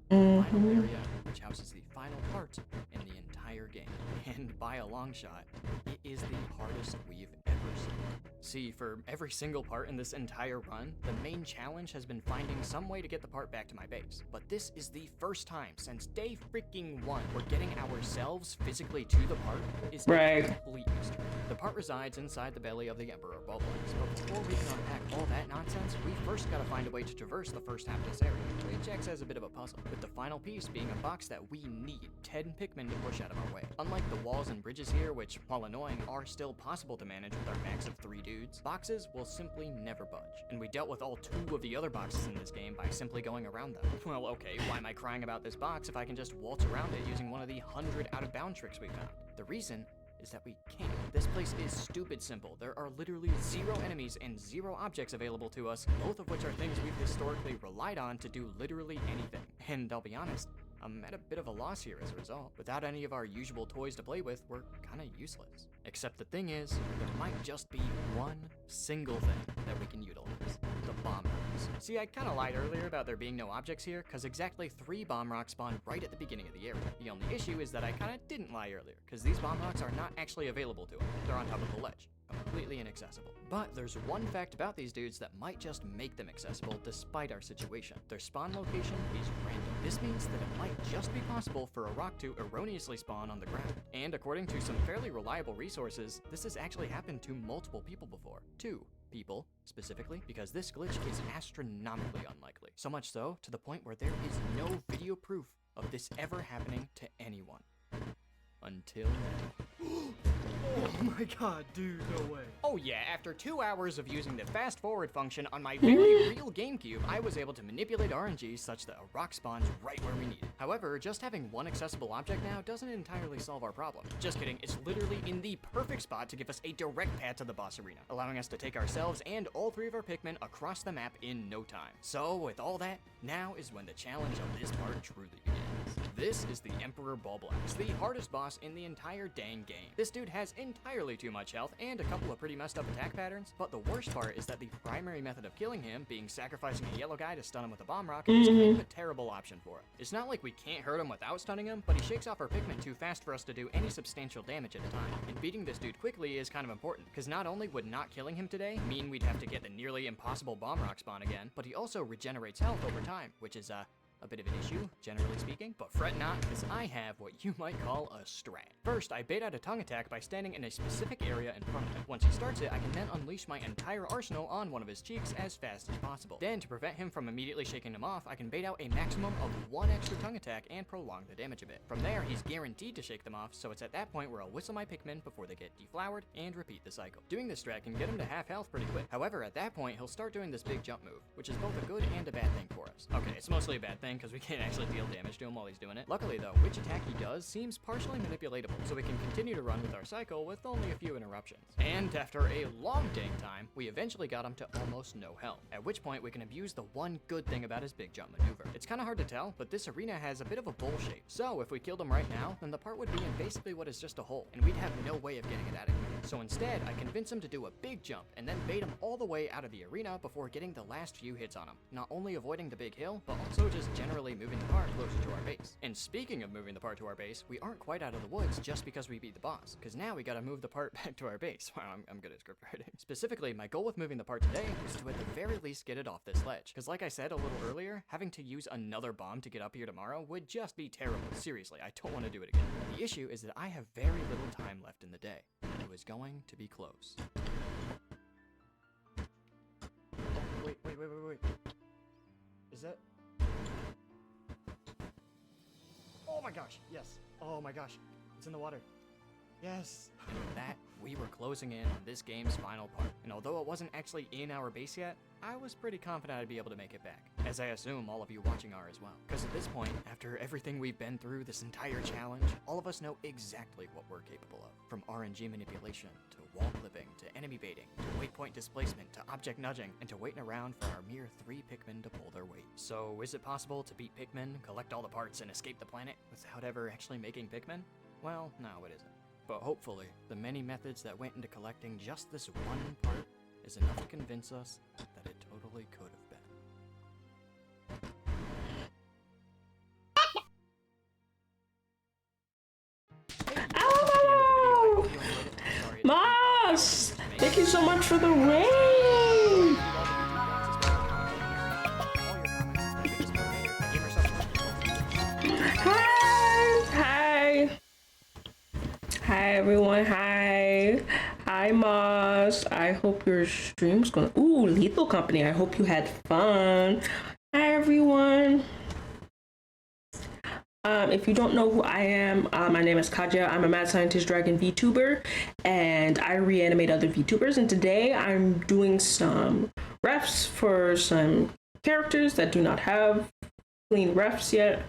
The final area, which houses the final part in the entire game. And by a long shot, it is the hardest we've ever seen. See, for every single part in this entire run, the main challenge has been finding some way to get the part back to my base. But this is the first time since day freaking 1 we're getting ourselves physically to the part is a complete mystery. The part resides inside the belly of the Emperor Bulblax, but before we can unpack all that nonsense, we first gotta find a way to traverse the first half of this area, which acts as a bit of a puzzle, with the final piece being a box that we need 10 Pikmin to push out of our way. Unlike the walls and bridges here, which, while annoying, are still possible to manage with our max of 3 dudes, boxes will simply never budge. And we dealt with all 2 of the other boxes in this game by simply going around them. Well, okay, why am I crying about this box if I can just waltz around it using one of the 100 out-of-bound tricks we found? The reason is that we can't. This place is stupid simple. There are literally 0 enemies and 0 objects available to us, both of which are things we've historically relied on to do literally anything. And I'll be honest, I'm at a bit of a loss here as a result. Without any of our usual toys to play with, we're kinda useless. Except the thing is, there might just be one single thing that we can utilize. The bomb rocks. See, I kinda lied earlier about there being no objects here, cause exactly 3 bomb rocks spawn right at the beginning of the area. The only issue is that I kinda didn't lie earlier, cause these bomb rocks are not actually available to us. They're on top of the ledge. Completely inaccessible. But there's one fact about these dudes that might just make them accessible despite our situation. Their spawn location is random. This means that it might just be possible for a rock to erroneously spawn on the ground. And according to some fairly reliable resources, this has actually happened to multiple people before. 2 people, specifically, because this glitch is astronomically unlikely. So much so, to the point where there is no video proof of this ever happening to anyone. Until now. Oh my god, dude, no way. Oh yeah, after 2 hours of using the fast forward function on my very real GameCube, I was able to manipulate RNG such that a rock spawns right where we need it. However, just having one accessible object now doesn't entirely solve our problem. Just kidding, it's literally in the perfect spot to give us a direct path to the boss arena, allowing us to take ourselves and all 3 of our Pikmin across the map in no time. So with all that, now is when the challenge of this part truly begins. This is the Emperor Bulblax, the hardest boss in the entire dang game. This dude has entirely too much health and a couple of pretty messed up attack patterns, but the worst part is that the primary method of killing him, being sacrificing a yellow guy to stun him with a bomb rocket, is kind of a terrible option for him. It's not like we can't hurt him without stunning him, but he shakes off our Pikmin too fast for us to do any substantial damage at a time. And beating this dude quickly is kind of important, because not only would not killing him today mean we'd have to get the nearly impossible bomb rock spawn again, but he also regenerates health over time, which is a bit of an issue, generally speaking, but fret not, because I have what you might call a strat. First, I bait out a tongue attack by standing in a specific area in front of him. Once he starts it, I can then unleash my entire arsenal on one of his cheeks as fast as possible. Then, to prevent him from immediately shaking him off, I can bait out a maximum of 1 extra tongue attack and prolong the damage a bit. From there, he's guaranteed to shake them off, so it's at that point where I'll whistle my Pikmin before they get deflowered and repeat the cycle. Doing this strat can get him to half health pretty quick. However, at that point, he'll start doing this big jump move, which is both a good and a bad thing for us. Okay, it's mostly a bad thing because we can't actually deal damage to him while he's doing it. Luckily though, which attack he does seems partially manipulatable, so we can continue to run with our cycle with only a few interruptions. And after a long dang time, we eventually got him to almost no health, at which point we can abuse the one good thing about his big jump maneuver. It's kind of hard to tell, but this arena has a bit of a bowl shape, so if we killed him right now, then the part would be in basically what is just a hole, and we'd have no way of getting it out of here. So instead, I convince him to do a big jump, and then bait him all the way out of the arena before getting the last few hits on him, not only avoiding the big hill, but also just generally moving the part closer to our base. And speaking of moving the part to our base, we aren't quite out of the woods just because we beat the boss, because now we gotta move the part back to our base. Wow, I'm good at script writing. Specifically, my goal with moving the part today is to at the very least get it off this ledge, because like I said a little earlier, having to use another bomb to get up here tomorrow would just be terrible. Seriously, I don't want to do it again. The issue is that I have very little time left in the day. It was going to be close. Oh, wait. Is that... Oh my gosh, yes. Oh my gosh, it's in the water. Yes. And with that, we were closing in on this game's final part. And although it wasn't actually in our base yet, I was pretty confident I'd be able to make it back. As I assume all of you watching are as well. Because at this point, after everything we've been through, this entire challenge, all of us know exactly what we're capable of. From RNG manipulation, to wall clipping, to enemy baiting, to waypoint displacement, to object nudging, and to waiting around for our mere 3 Pikmin to pull their weight. So is it possible to beat Pikmin, collect all the parts, and escape the planet without ever actually making Pikmin? Well, no, it isn't. But hopefully, the many methods that went into collecting just this one part is enough to convince us that it totally could have been. Oh! Moss! Thank you so much for the rain! Hi! Hi everyone, hi! Hi Moss! I hope your stream's going. Ooh, Lethal Company, I hope you had fun! Hi everyone! If you don't know who I am, my name is Kaja. I'm a Mad Scientist Dragon VTuber, and I reanimate other VTubers. And today I'm doing some refs for some characters that do not have clean refs yet.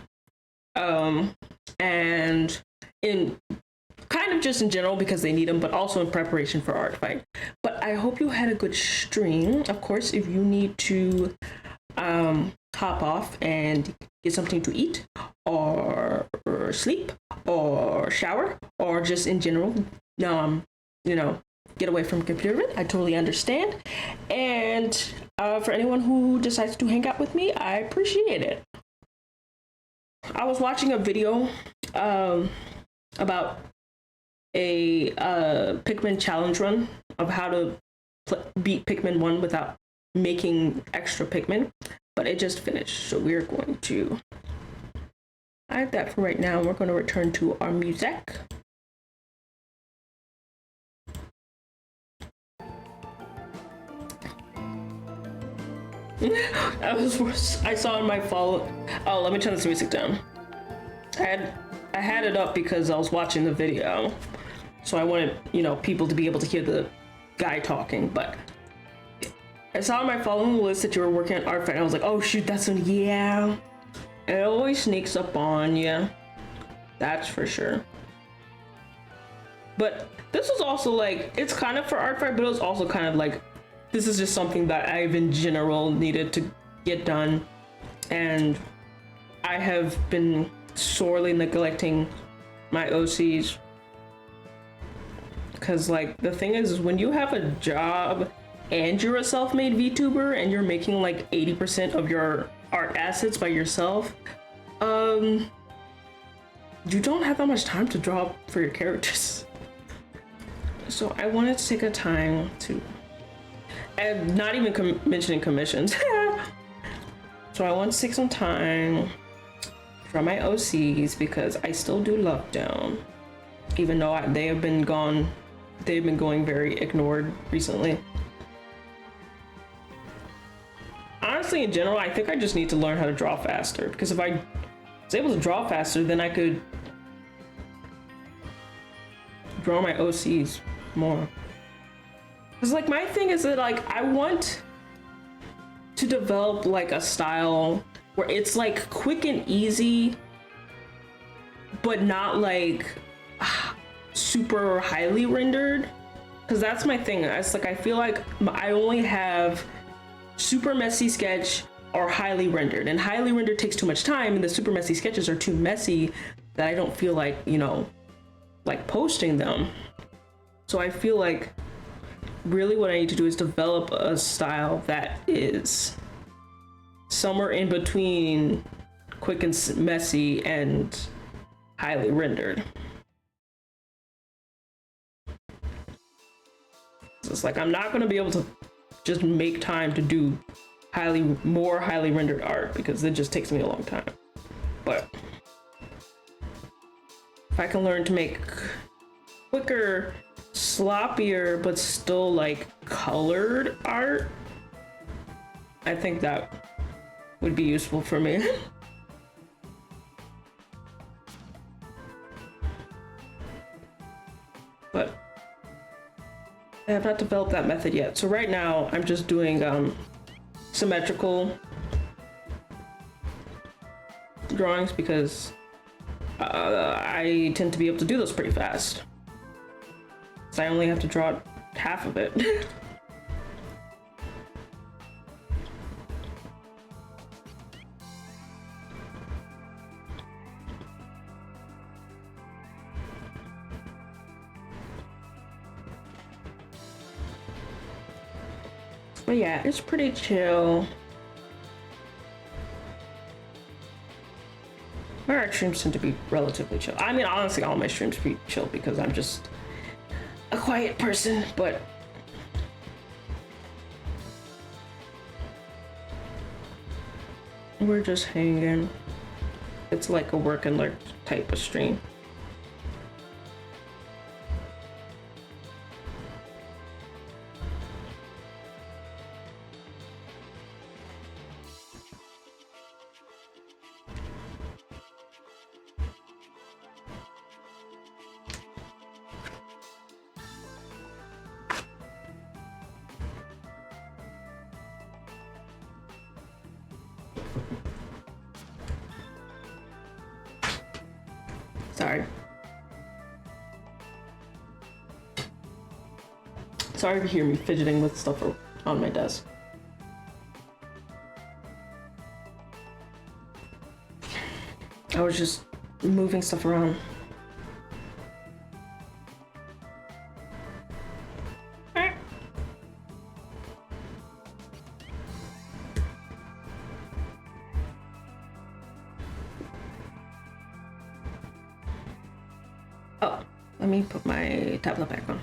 And in kind of just in general because they need them, but also in preparation for Art Fight. But I hope you had a good stream. Of course, if you need to hop off and get something to eat or sleep or shower or just in general, you know, get away from computer, I totally understand. And for anyone who decides to hang out with me, I appreciate it. I was watching a video about a Pikmin challenge run of how to beat Pikmin 1 without making extra Pikmin, but it just finished, so we're going to hide that for right now. We're going to return to our music. I saw in my follow. Oh, let me turn this music down. I had it up because I was watching the video, so I wanted, you know, people to be able to hear the guy talking. But I saw on my following list that you were working on Art Fight, and I was like, oh shoot, that's one. Yeah, it always sneaks up on you. That's for sure. But this was also like, it's kind of for Art Fight, but it was also kind of like, this is just something that I've in general needed to get done, and I have been sorely neglecting my OCs. Because like the thing is when you have a job and you're a self-made VTuber and you're making like 80% of your art assets by yourself, you don't have that much time to draw for your characters. So I wanted to take a time to, and not even mentioning commissions. So I want to take some time for my OCs because I still do love them, even though they have been gone. They've been going very ignored recently. Honestly, in general, I think I just need to learn how to draw faster, because if I was able to draw faster, then I could draw my OCs more. Because like my thing is that like I want to develop like a style where it's like quick and easy, but not like super highly rendered. Because that's my thing. It's like I feel like I only have super messy sketch or highly rendered, and highly rendered takes too much time, and the super messy sketches are too messy that I don't feel like, you know, like posting them. So I feel like really what I need to do is develop a style that is somewhere in between quick and messy and highly rendered. So it's like I'm not going to be able to just make time to do more highly rendered art because it just takes me a long time. But if I can learn to make quicker, sloppier, but still like colored art, I think that would be useful for me. But I have not developed that method yet. So right now I'm just doing symmetrical drawings because I tend to be able to do those pretty fast. So I only have to draw half of it. But yeah, it's pretty chill. My art streams tend to be relatively chill. I mean, honestly, all my streams are pretty chill because I'm just a quiet person, but we're just hanging. It's like a work and learn type of stream. Sorry. Sorry if you hear me fidgeting with stuff on my desk. I was just moving stuff around. Oh, let me put my tablet back on.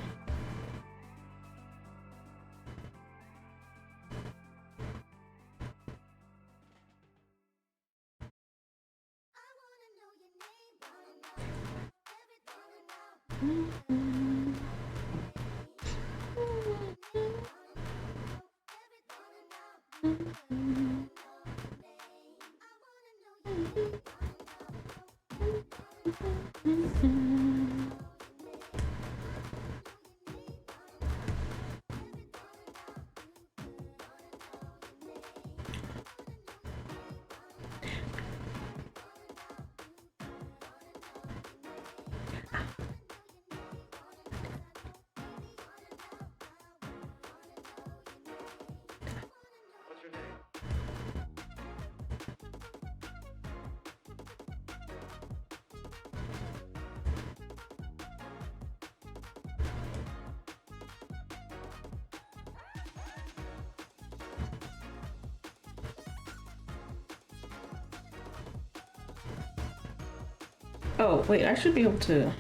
Oh, wait, I should be able to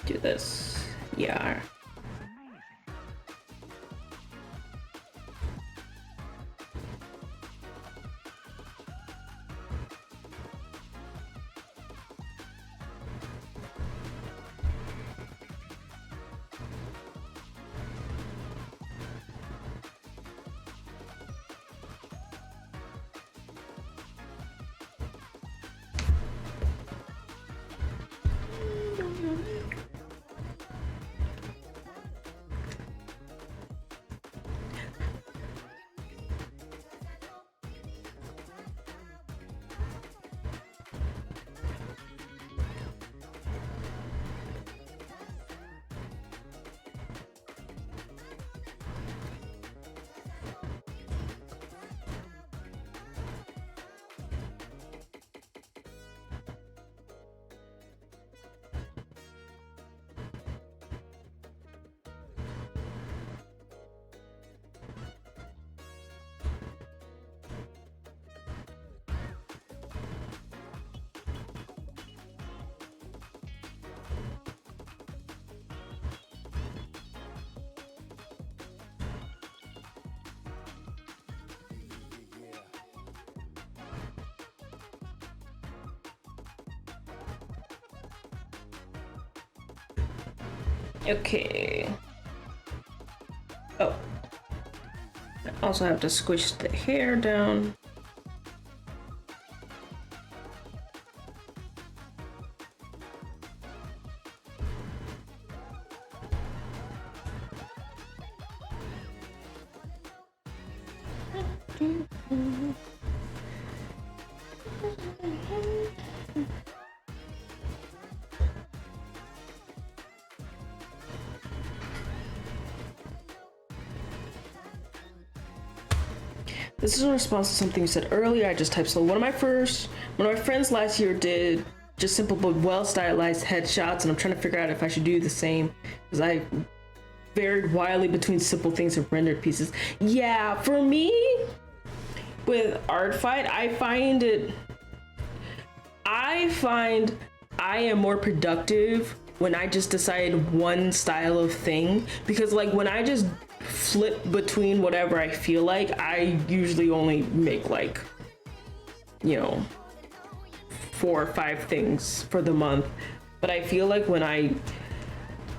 do this. Yeah. Okay. Oh. I also have to squish the hair down. This is in response to something you said earlier. I just typed slow. One of my friends last year did just simple but well stylized headshots, and I'm trying to figure out if I should do the same because I varied wildly between simple things and rendered pieces. Yeah, for me with Artfight, I find I am more productive when I just decide one style of thing, because like when I just flip between whatever I feel like, I usually only make like, you know, 4 or 5 things for the month. But I feel like when I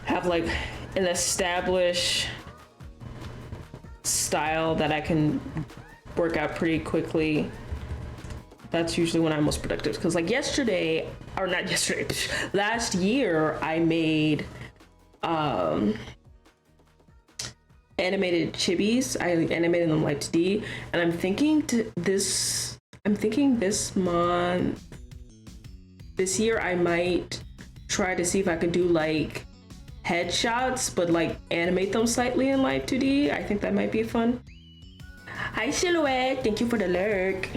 have like an established style that I can work out pretty quickly, that's usually when I'm most productive. Because like last year I made animated chibis. I animated them like 2D, and I'm thinking this year I might try to see if I could do like headshots, but like animate them slightly in Live 2D. I think that might be fun. Hi Silhouette, thank you for the lurk.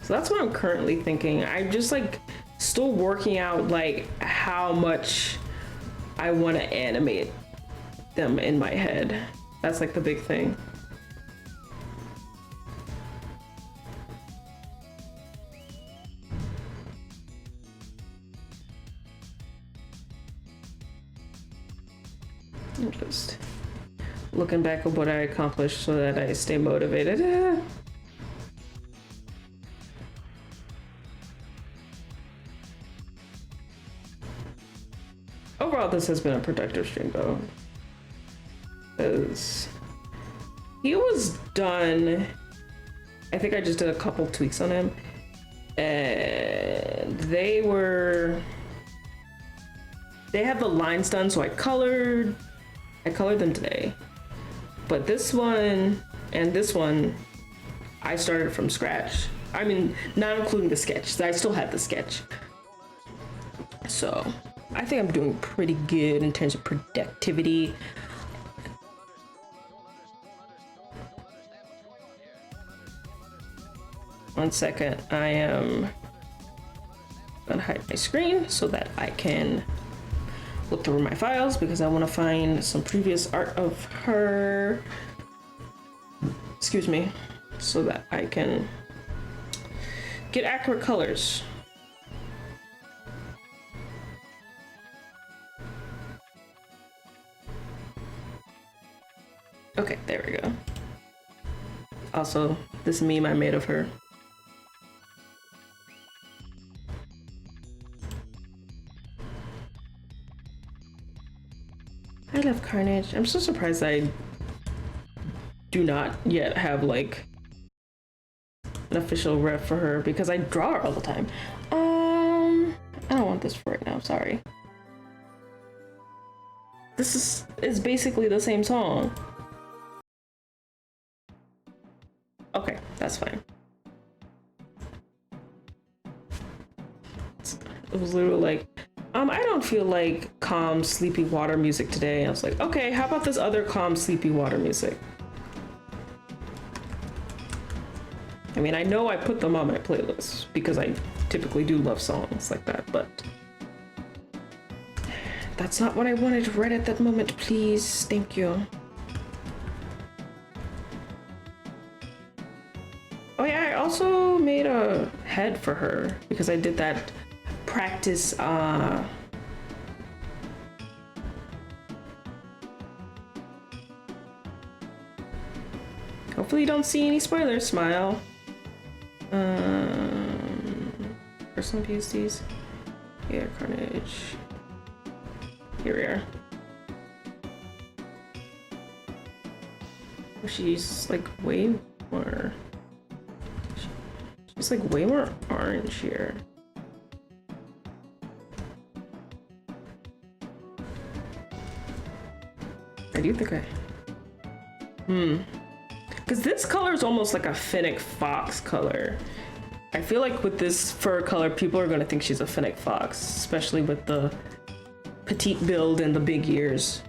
So that's what I'm currently thinking. I'm just like still working out like how much I want to animate them in my head. That's like the big thing. I'm just looking back at what I accomplished so that I stay motivated. Overall, this has been a productive stream though. Because he was done. I think I just did a couple tweaks on him. And they have the lines done, so I colored them today. But this one and this one, I started from scratch. I mean, not including the sketch. I still had the sketch. So I think I'm doing pretty good in terms of productivity. One second, I am gonna hide my screen so that I can look through my files, because I want to find some previous art of her. Excuse me, so that I can Get accurate colors. Okay, there we go. Also, this meme I made of her. I love Carnage. I'm so surprised I do not yet have like an official rep for her because I draw her all the time. I don't want this for right now, sorry. This is basically the same song. Okay, that's fine. It was literally like, I don't feel like calm, sleepy water music today. I was like, okay, how about this other calm, sleepy water music? I mean, I know I put them on my playlist because I typically do love songs like that, but that's not what I wanted right at that moment, please. Thank you. Oh yeah, I also made a head for her because I did that practice, hopefully you don't see any spoilers, smile. Personal PSDs. Yeah, Carnage. Here we are. Oh, she's like way more. She's like way more orange here. I do think because this color is almost like a Fennec Fox color. I feel like with this fur color, people are gonna think she's a Fennec Fox, especially with the petite build and the big ears.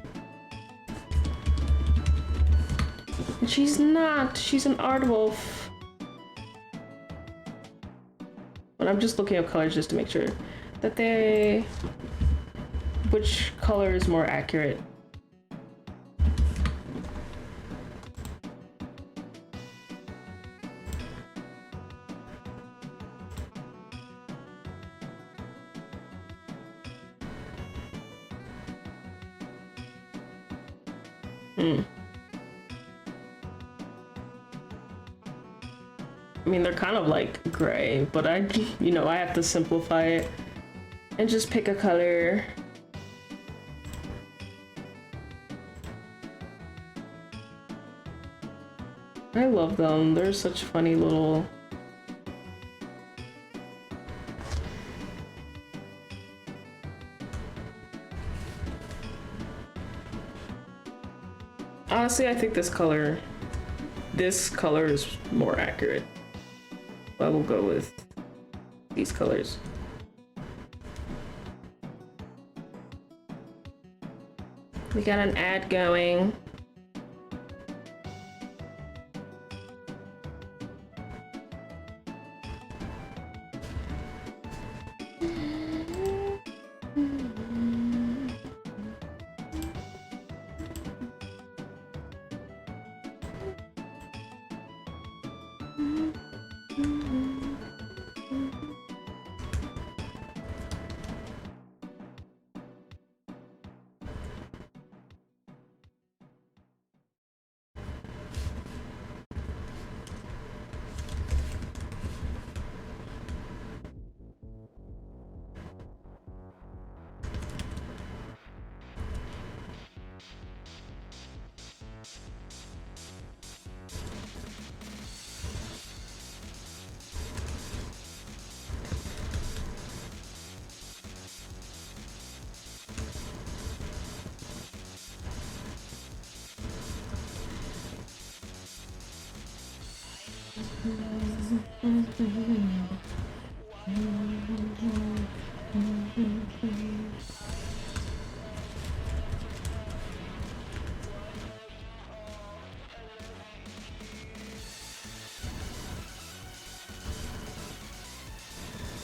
And she's not, she's an Aardwolf. But I'm just looking up colors just to make sure that which color is more accurate. I mean, they're kind of like gray, but I have to simplify it and just pick a color. I love them. They're such funny little... Honestly, I think this color is more accurate. I will go with these colors. We got an ad going.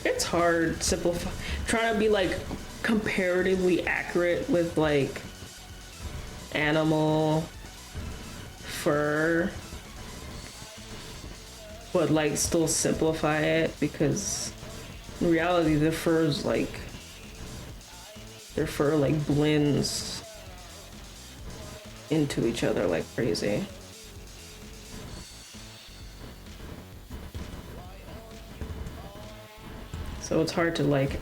It's hard trying to be like comparatively accurate with like animal fur but like still simplify it, because in reality their fur's like their fur like blends into each other like crazy. So it's hard to like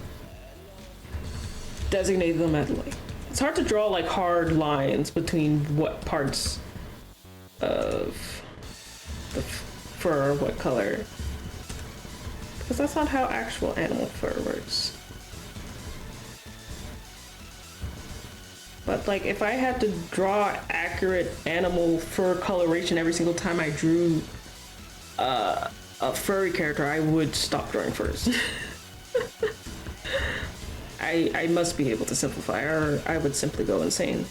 designate them at like, it's hard to draw like hard lines between what parts of the fur, what color, because that's not how actual animal fur works. But like if I had to draw accurate animal fur coloration every single time I drew a furry character, I would stop drawing furs. I must be able to simplify, or I would simply go insane.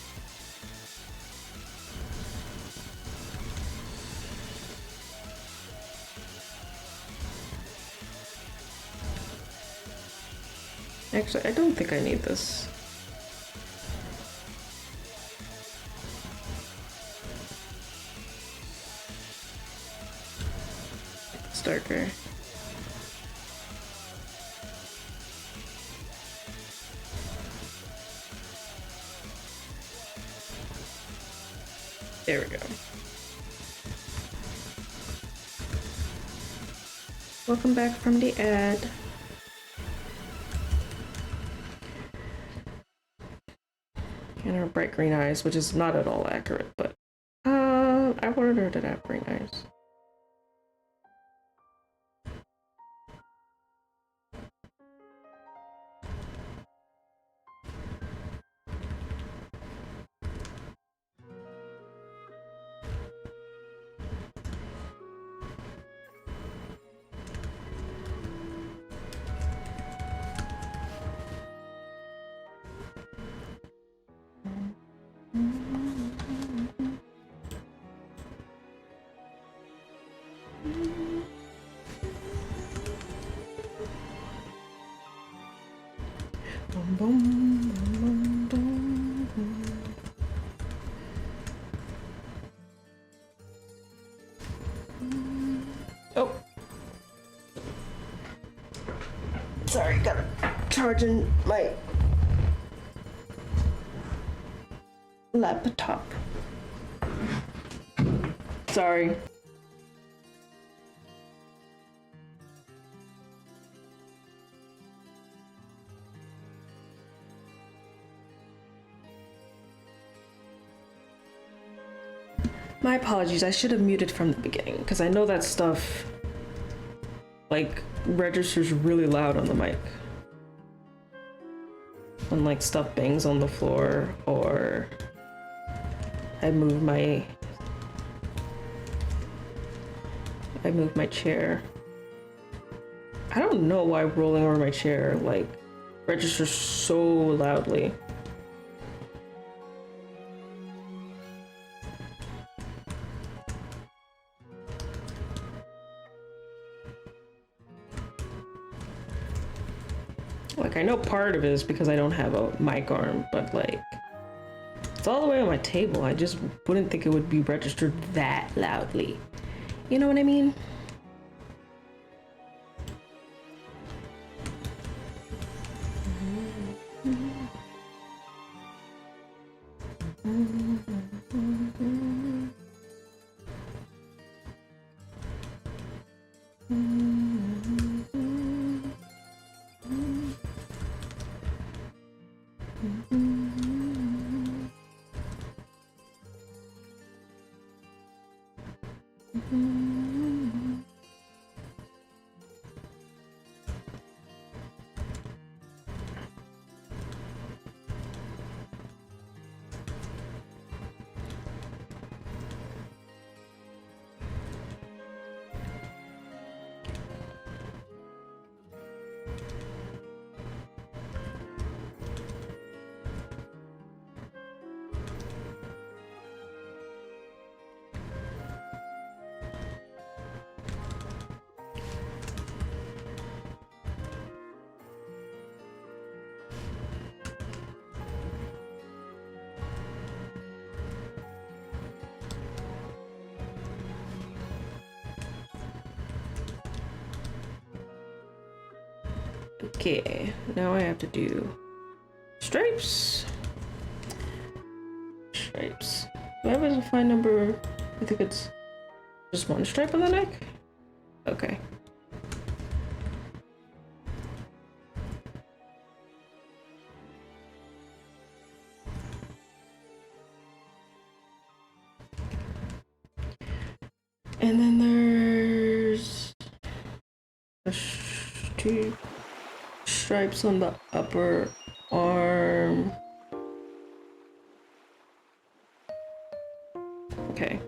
Actually, I don't think I need this. It's darker. There we go. Welcome back from the ad. And her bright green eyes, which is not at all accurate, but I wanted her to have green eyes. Oh, sorry, got charging my laptop. Sorry. My apologies, I should have muted from the beginning, because I know that stuff, like, registers really loud on the mic. When, like, stuff bangs on the floor, or I move my chair. I don't know why rolling over my chair, like, registers so loudly. Like, I know part of it is because I don't have a mic arm, but like, it's all the way on my table. I just wouldn't think it would be registered that loudly. You know what I mean? Okay, now I have to do stripes. Stripes. Do I have a fine number? I think it's just one stripe on the neck. Okay. And then there's two stripes on the upper arm. Okay.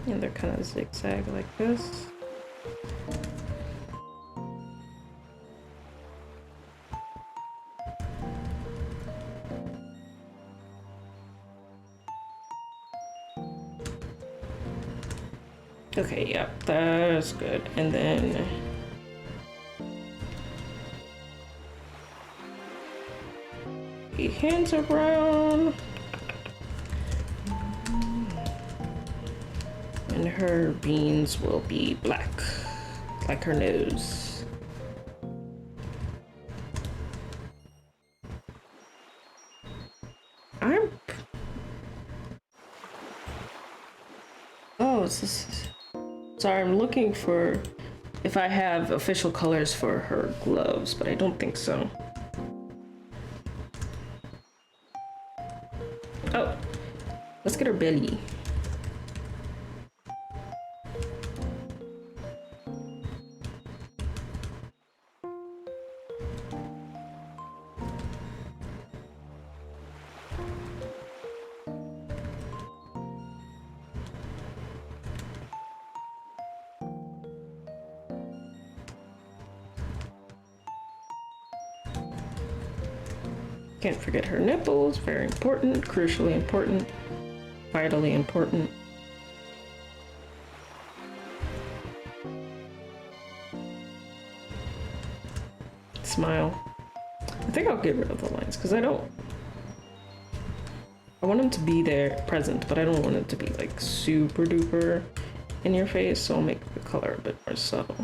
And they're kind of zigzag like this. Okay, yeah, that's good. And then the hands are brown. And her beans will be black, like her nose. Oh, it's this. Sorry, I'm looking for if I have official colors for her gloves, but I don't think so. Oh, let's get her belly. Can't forget her nipples, very important, crucially important, vitally important. Smile. I think I'll get rid of the lines because I want them to be there present, but I don't want it to be like super duper in your face, so I'll make the color a bit more subtle.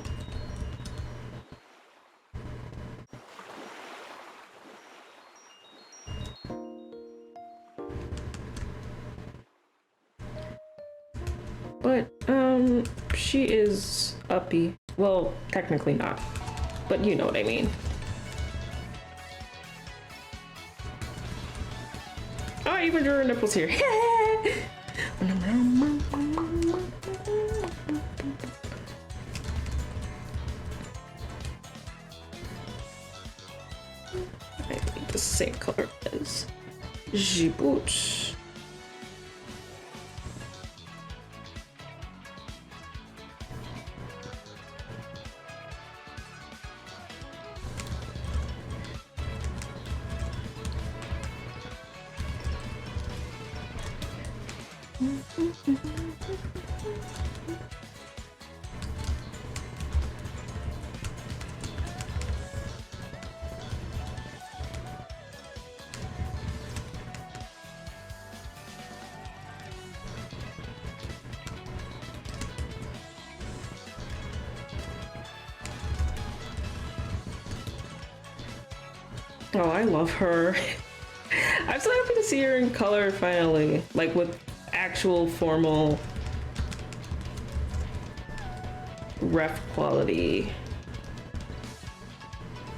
But, she is uppy. Well, technically not, but you know what I mean. Oh, I even drew her nipples here. I need the same color as Djibouti. Oh, I love her. I'm so happy to see her in color finally, like with actual formal ref quality.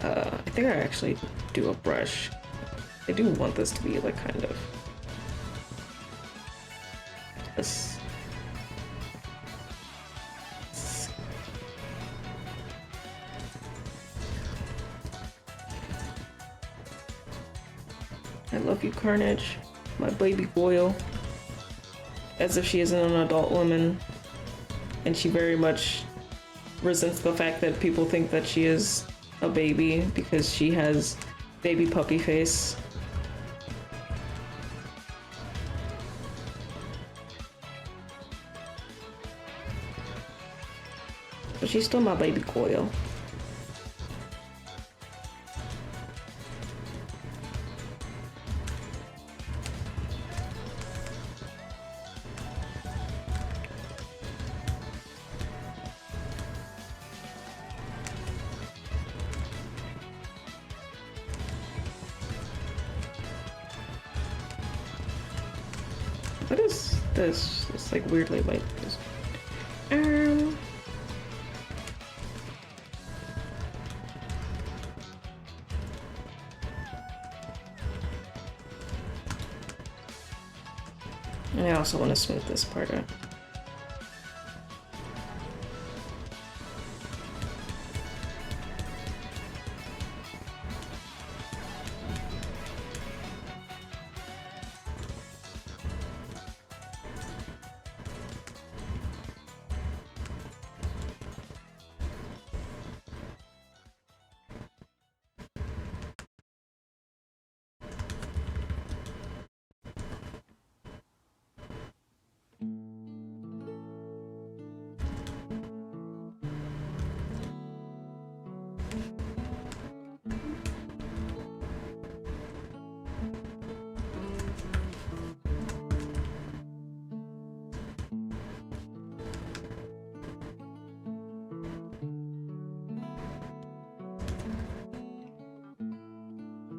I think I actually do a brush. I do want this to be like kind of this. I love you, Carnage, my baby boil. As if she isn't an adult woman, and she very much resents the fact that people think that she is a baby because she has baby puppy face. But she's still my baby Coil. What is this? It's like weirdly like this. And I also want to smooth this part out.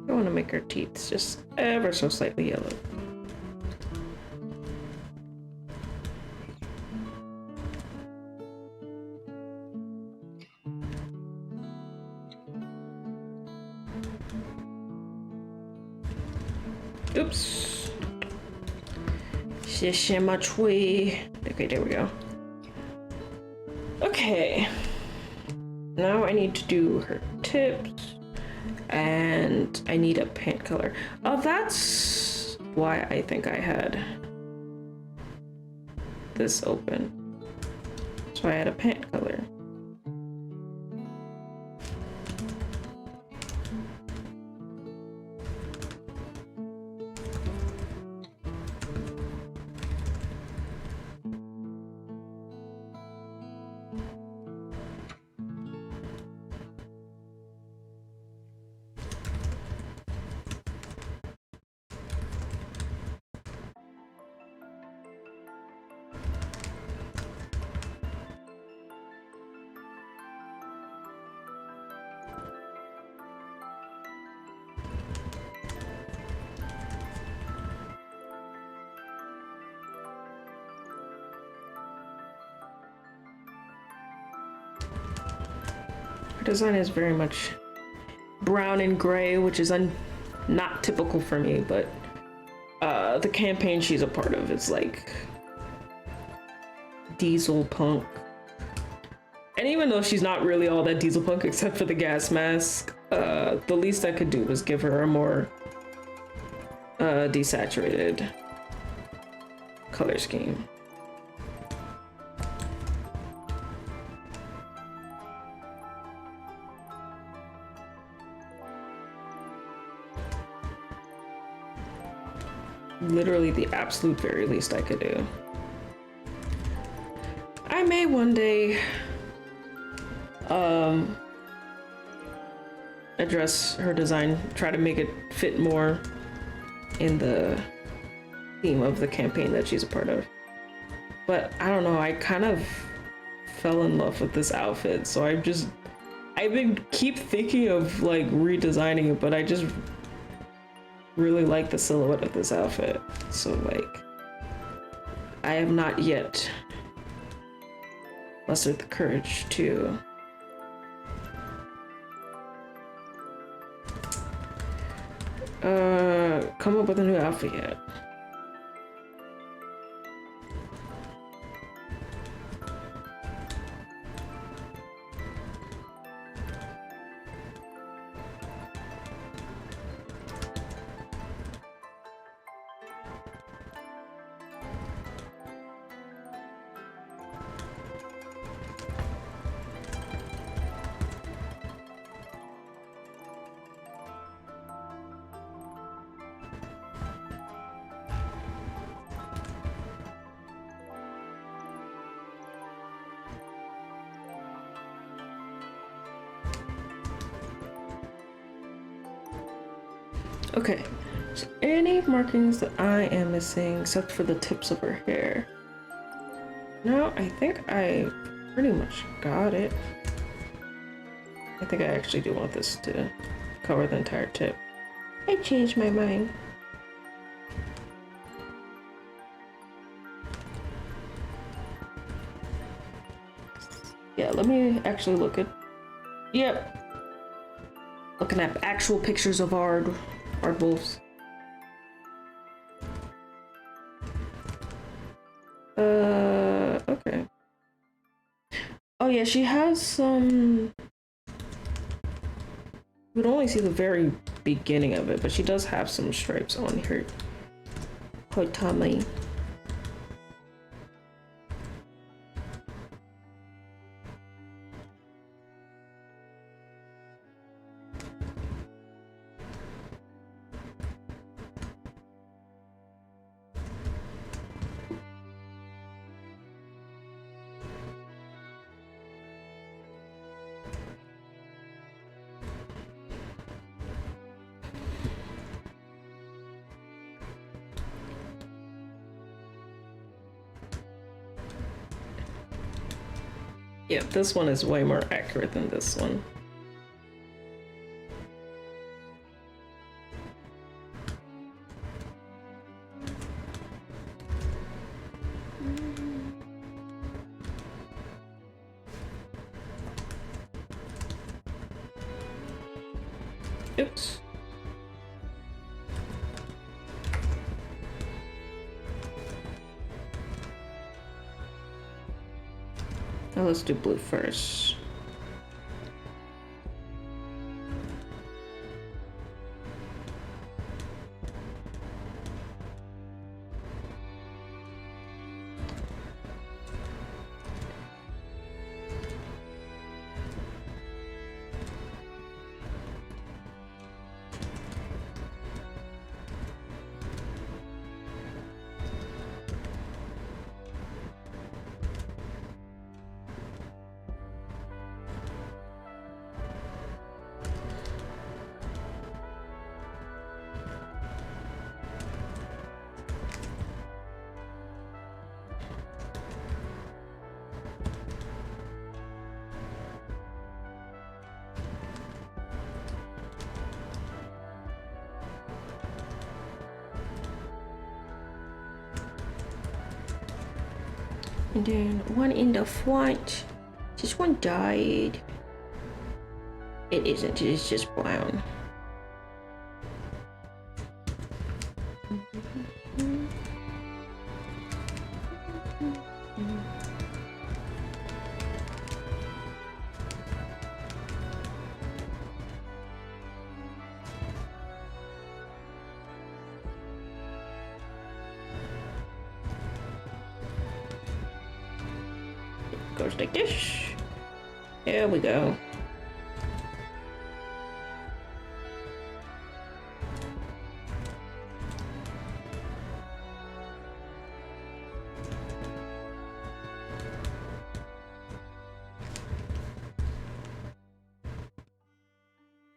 I want to make her teeth just ever so slightly yellow. Oops. Okay, there we go. Okay. Now I need to do her tips. And I need a paint color. Oh, that's why I think I had this open. So I had a paint color. Design is very much brown and gray, which is not typical for me, but the campaign she's a part of is like diesel punk. And even though she's not really all that diesel punk except for the gas mask, the least I could do was give her a more desaturated color scheme. Literally the absolute very least I could do. I may one day address her design, try to make it fit more in the theme of the campaign that she's a part of. But I don't know, I kind of fell in love with this outfit, so I've been keep thinking of like redesigning it, but I just really like the silhouette of this outfit. So like, I have not yet mustered the courage to come up with a new outfit yet. Okay, so any markings that I am missing except for the tips of her hair? No, I think I pretty much got it. I think I actually do want this to cover the entire tip. I changed my mind. Yeah, let me actually look at. Yep. Looking at actual pictures of our wolves. Okay. Oh yeah, she has some. We would only see the very beginning of it, but she does have some stripes on her tummy. Yeah, this one is way more accurate than this one. Oops. Now let's do blue first. And then one in the front. This one died. It isn't, it's just brown. Goes like this. There we go.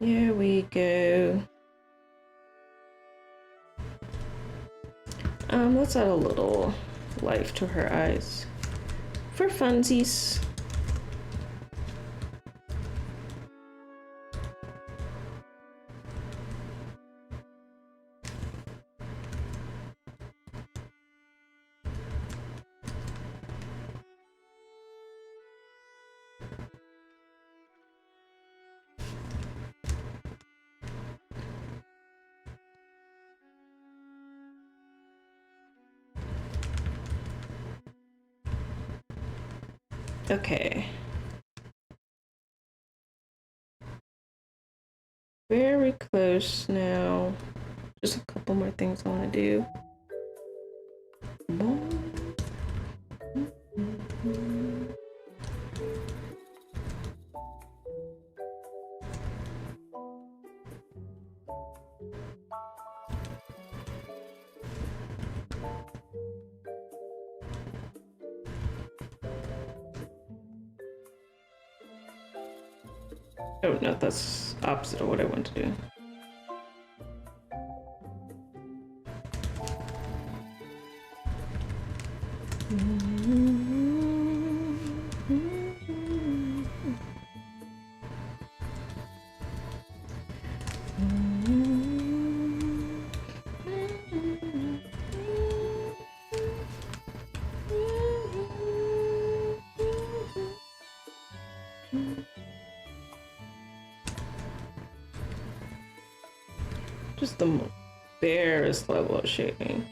There we go. Let's add a little life to her eyes. For funsies. Okay. Very close now. Just a couple more things I want to do. Oh no, that's opposite of what I want to do. Just the barest level of shading.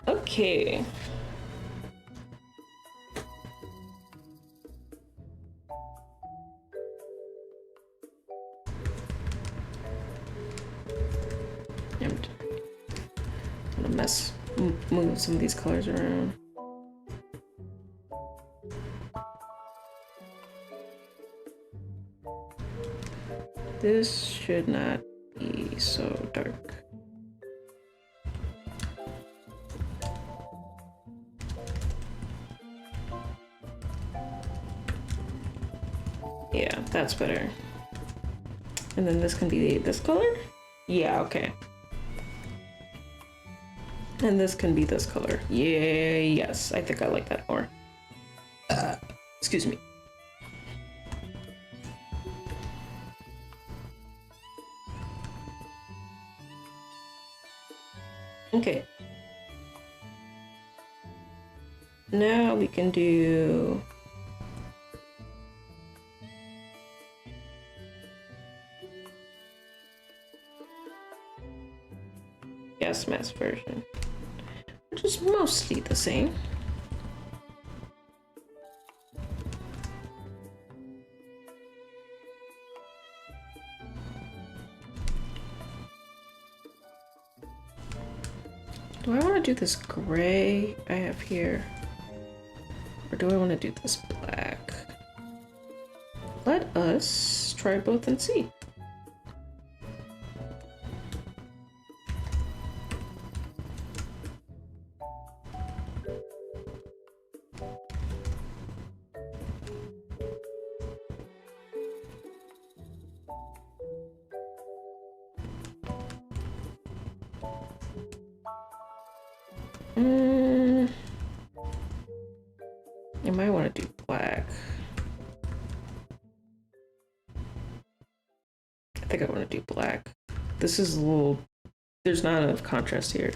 Okay. I'm gonna move some of these colors around. This should not be so dark. Yeah, that's better. And then this can be this color? Yeah, okay. And this can be this color. Yeah, yes, I think I like that more. Excuse me. Okay. Now we can do gas mask version, which is mostly the same. Do I want to do this gray I have here? Or do I want to do this black? Let us try both and see. I might want to do black. I think I want to do black. This is a little, there's not enough contrast here.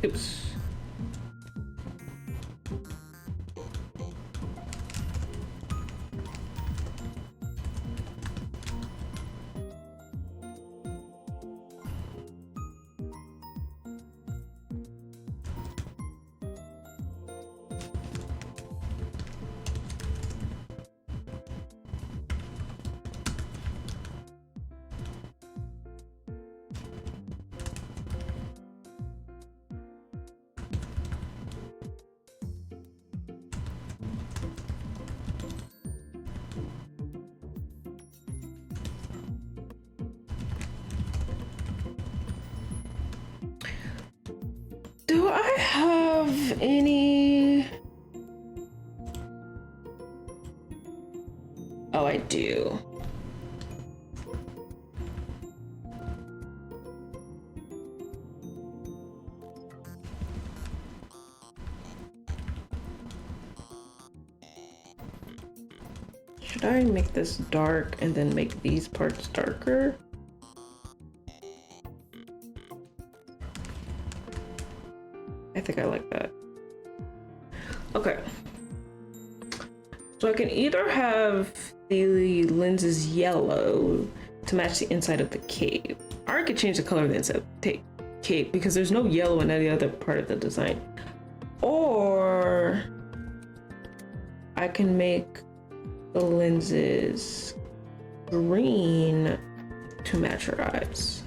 Oops. Do I have any? Oh, I do. Should I make this dark and then make these parts darker? I think I like that. Okay. So I can either have the lenses yellow to match the inside of the cape, or I could change the color of the inside of the cape because there's no yellow in any other part of the design. Or I can make the lenses green to match her eyes.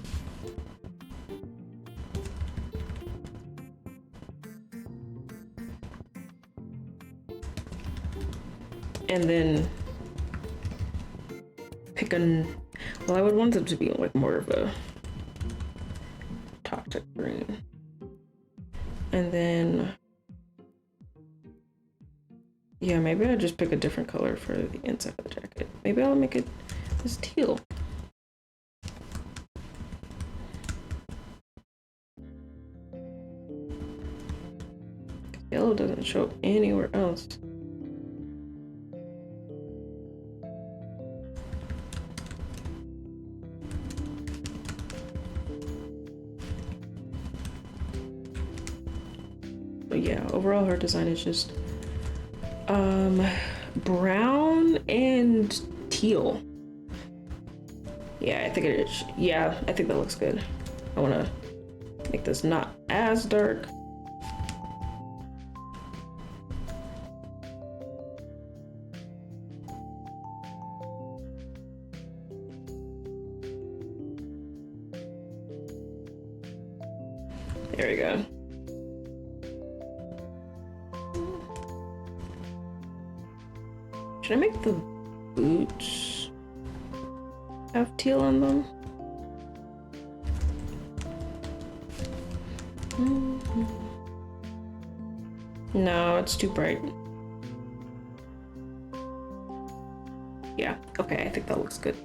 And then pick well, I would want them to be like more of a toxic green. And then, yeah, maybe I'll just pick a different color for the inside of the jacket. Maybe I'll make it this teal. Yellow doesn't show up anywhere else. But yeah, overall her design is just brown and teal. Yeah, I think it is. Yeah, I think that looks good. I want to make this not as dark. There we go. Should I make the boots have teal on them? No, it's too bright. Yeah, okay, I think that looks good.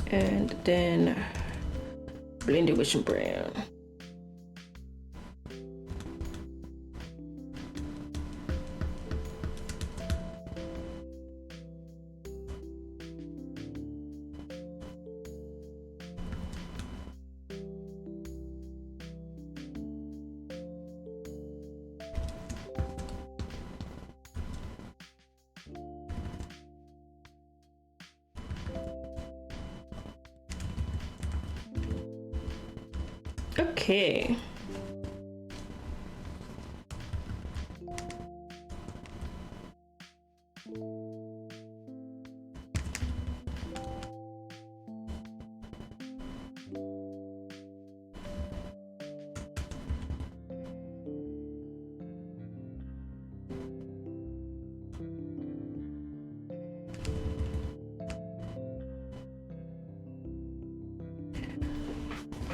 And then blend it with some brown. Okay.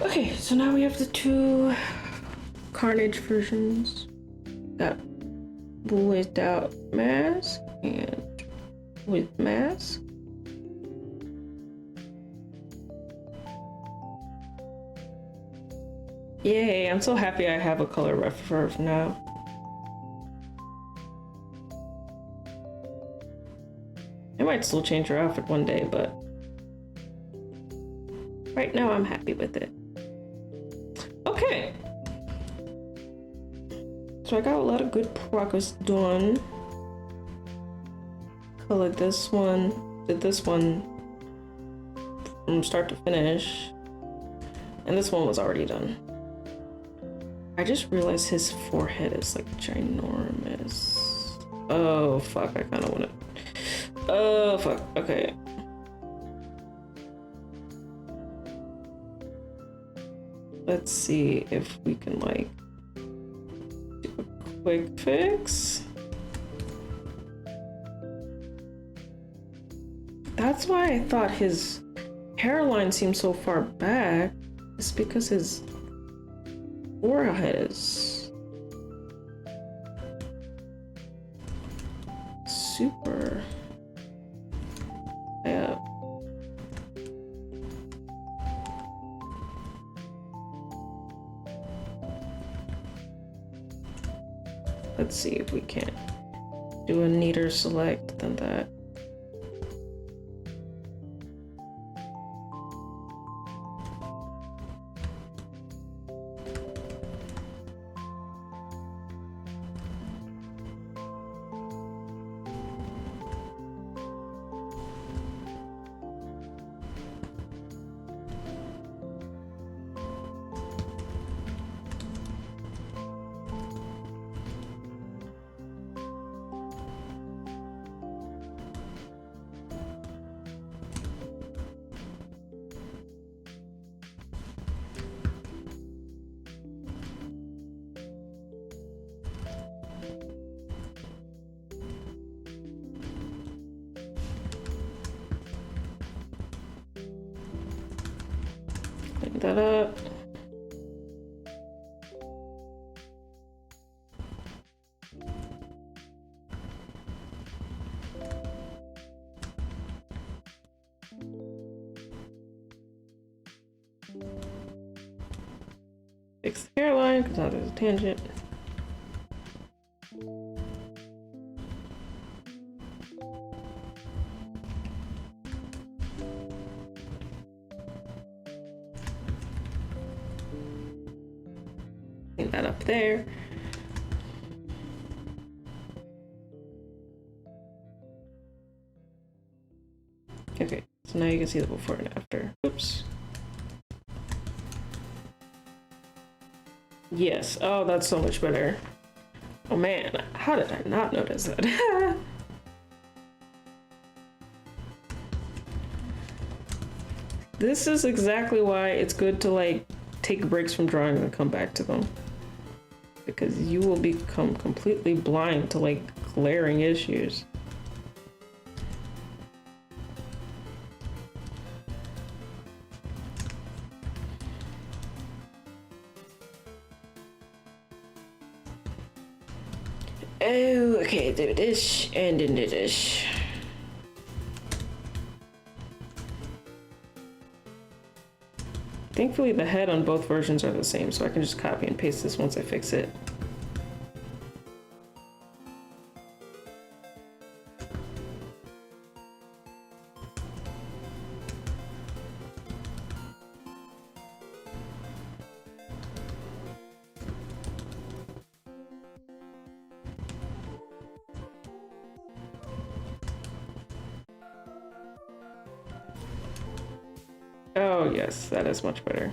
Okay, so now we have the two Carnage versions. Got without mask and with mask. Yay, I'm so happy I have a color reference now. I might still change her outfit one day, but right now I'm happy with it. Okay. So I got a lot of good progress done. Colored this one, did this one from start to finish. And this one was already done. I just realized his forehead is like ginormous. Oh fuck, I kinda wanna. Oh fuck, okay. let's see if we can like do a quick fix. That's why I thought his hairline seemed so far back. It's because his forehead is super. Yeah. Let's see if we can do a neater select than that. Clean that up. Fix the hairline because now there's a tangent. Clean that up there. Okay, so now you can see the before and after. Oops. Yes. Oh, that's so much better. Oh man, how did I not notice that? This is exactly why it's good to like take breaks from drawing and come back to them. Because you will become completely blind to like glaring issues. Oh, okay, do this and then do this. Thankfully, the head on both versions are the same, so I can just copy and paste this once I fix it. Oh yes, that is much better.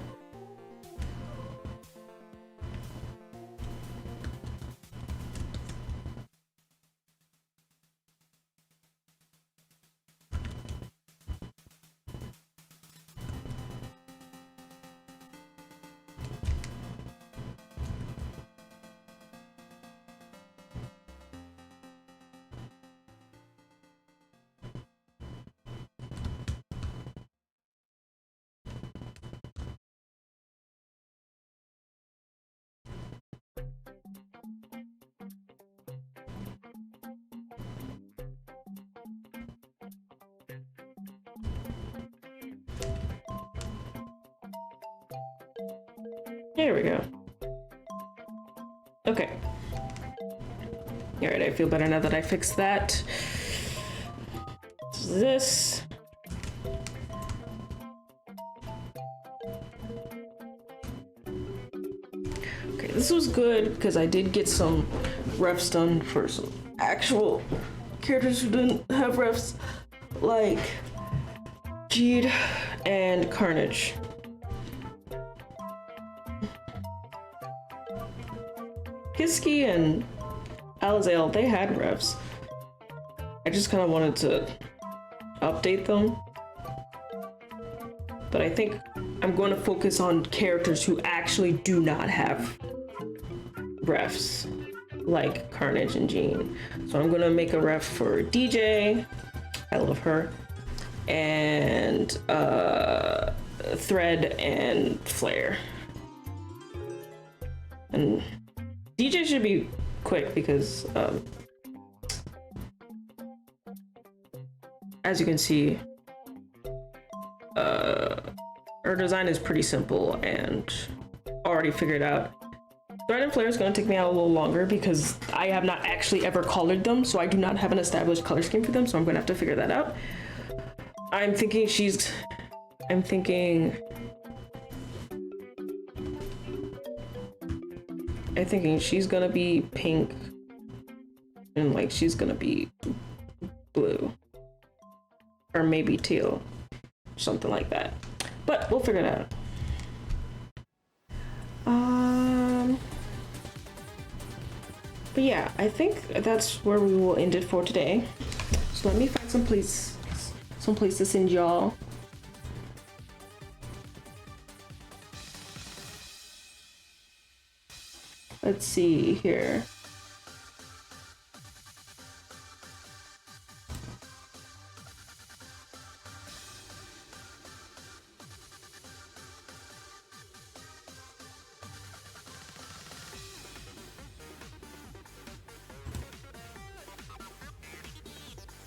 There we go. Okay. Alright, I feel better now that I fixed that. This. Okay, this was good because I did get some refs done for some actual characters who didn't have refs, like Jeed and Carnage. Kiski and Alizael, they had refs. I just kind of wanted to update them. But I think I'm going to focus on characters who actually do not have refs, like Carnage and Jean. So I'm going to make a ref for DJ. I love her. And Thread and Flare. And DJ should be quick because as you can see, her design is pretty simple and already figured out. Thread and Flare is going to take me out a little longer because I have not actually ever colored them, so I do not have an established color scheme for them, so I'm going to have to figure that out. I'm thinking she's gonna be pink and like she's gonna be blue or maybe teal, something like that, but we'll figure it out. But yeah, I think that's where we will end it for today. So let me find some place to send y'all. Let's see here.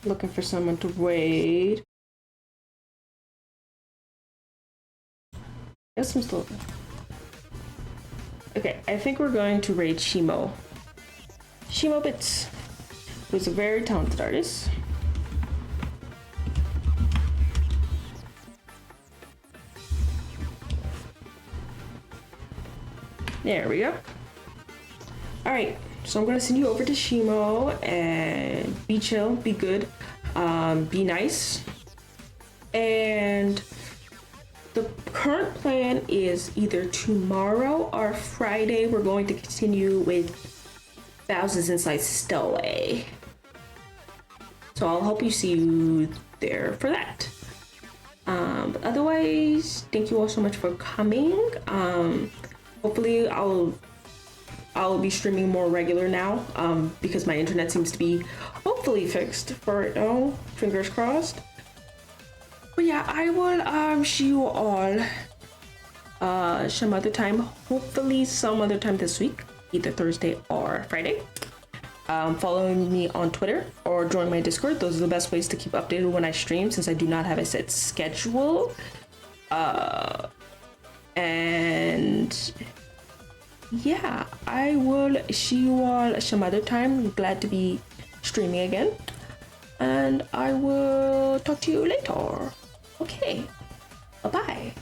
Looking for someone to raid. Yes, I'm still. Okay, I think we're going to raid Shimo. Shimo Bits, who's a very talented artist. There we go. All right, so I'm gonna send you over to Shimo and be chill, be good, be nice. And the current plan is either tomorrow or Friday. We're going to continue with Thousands Inside Stowaway. So I'll hope you see you there for that. But otherwise, thank you all so much for coming. Hopefully I'll be streaming more regular now because my internet seems to be hopefully fixed for right now. Fingers crossed. But yeah, I will see you all some other time, hopefully some other time this week, either Thursday or Friday. Follow me on Twitter or join my Discord. Those are the best ways to keep updated when I stream, since I do not have a set schedule. And yeah, I will see you all some other time. Glad to be streaming again, and I will talk to you later. Okay, bye-bye.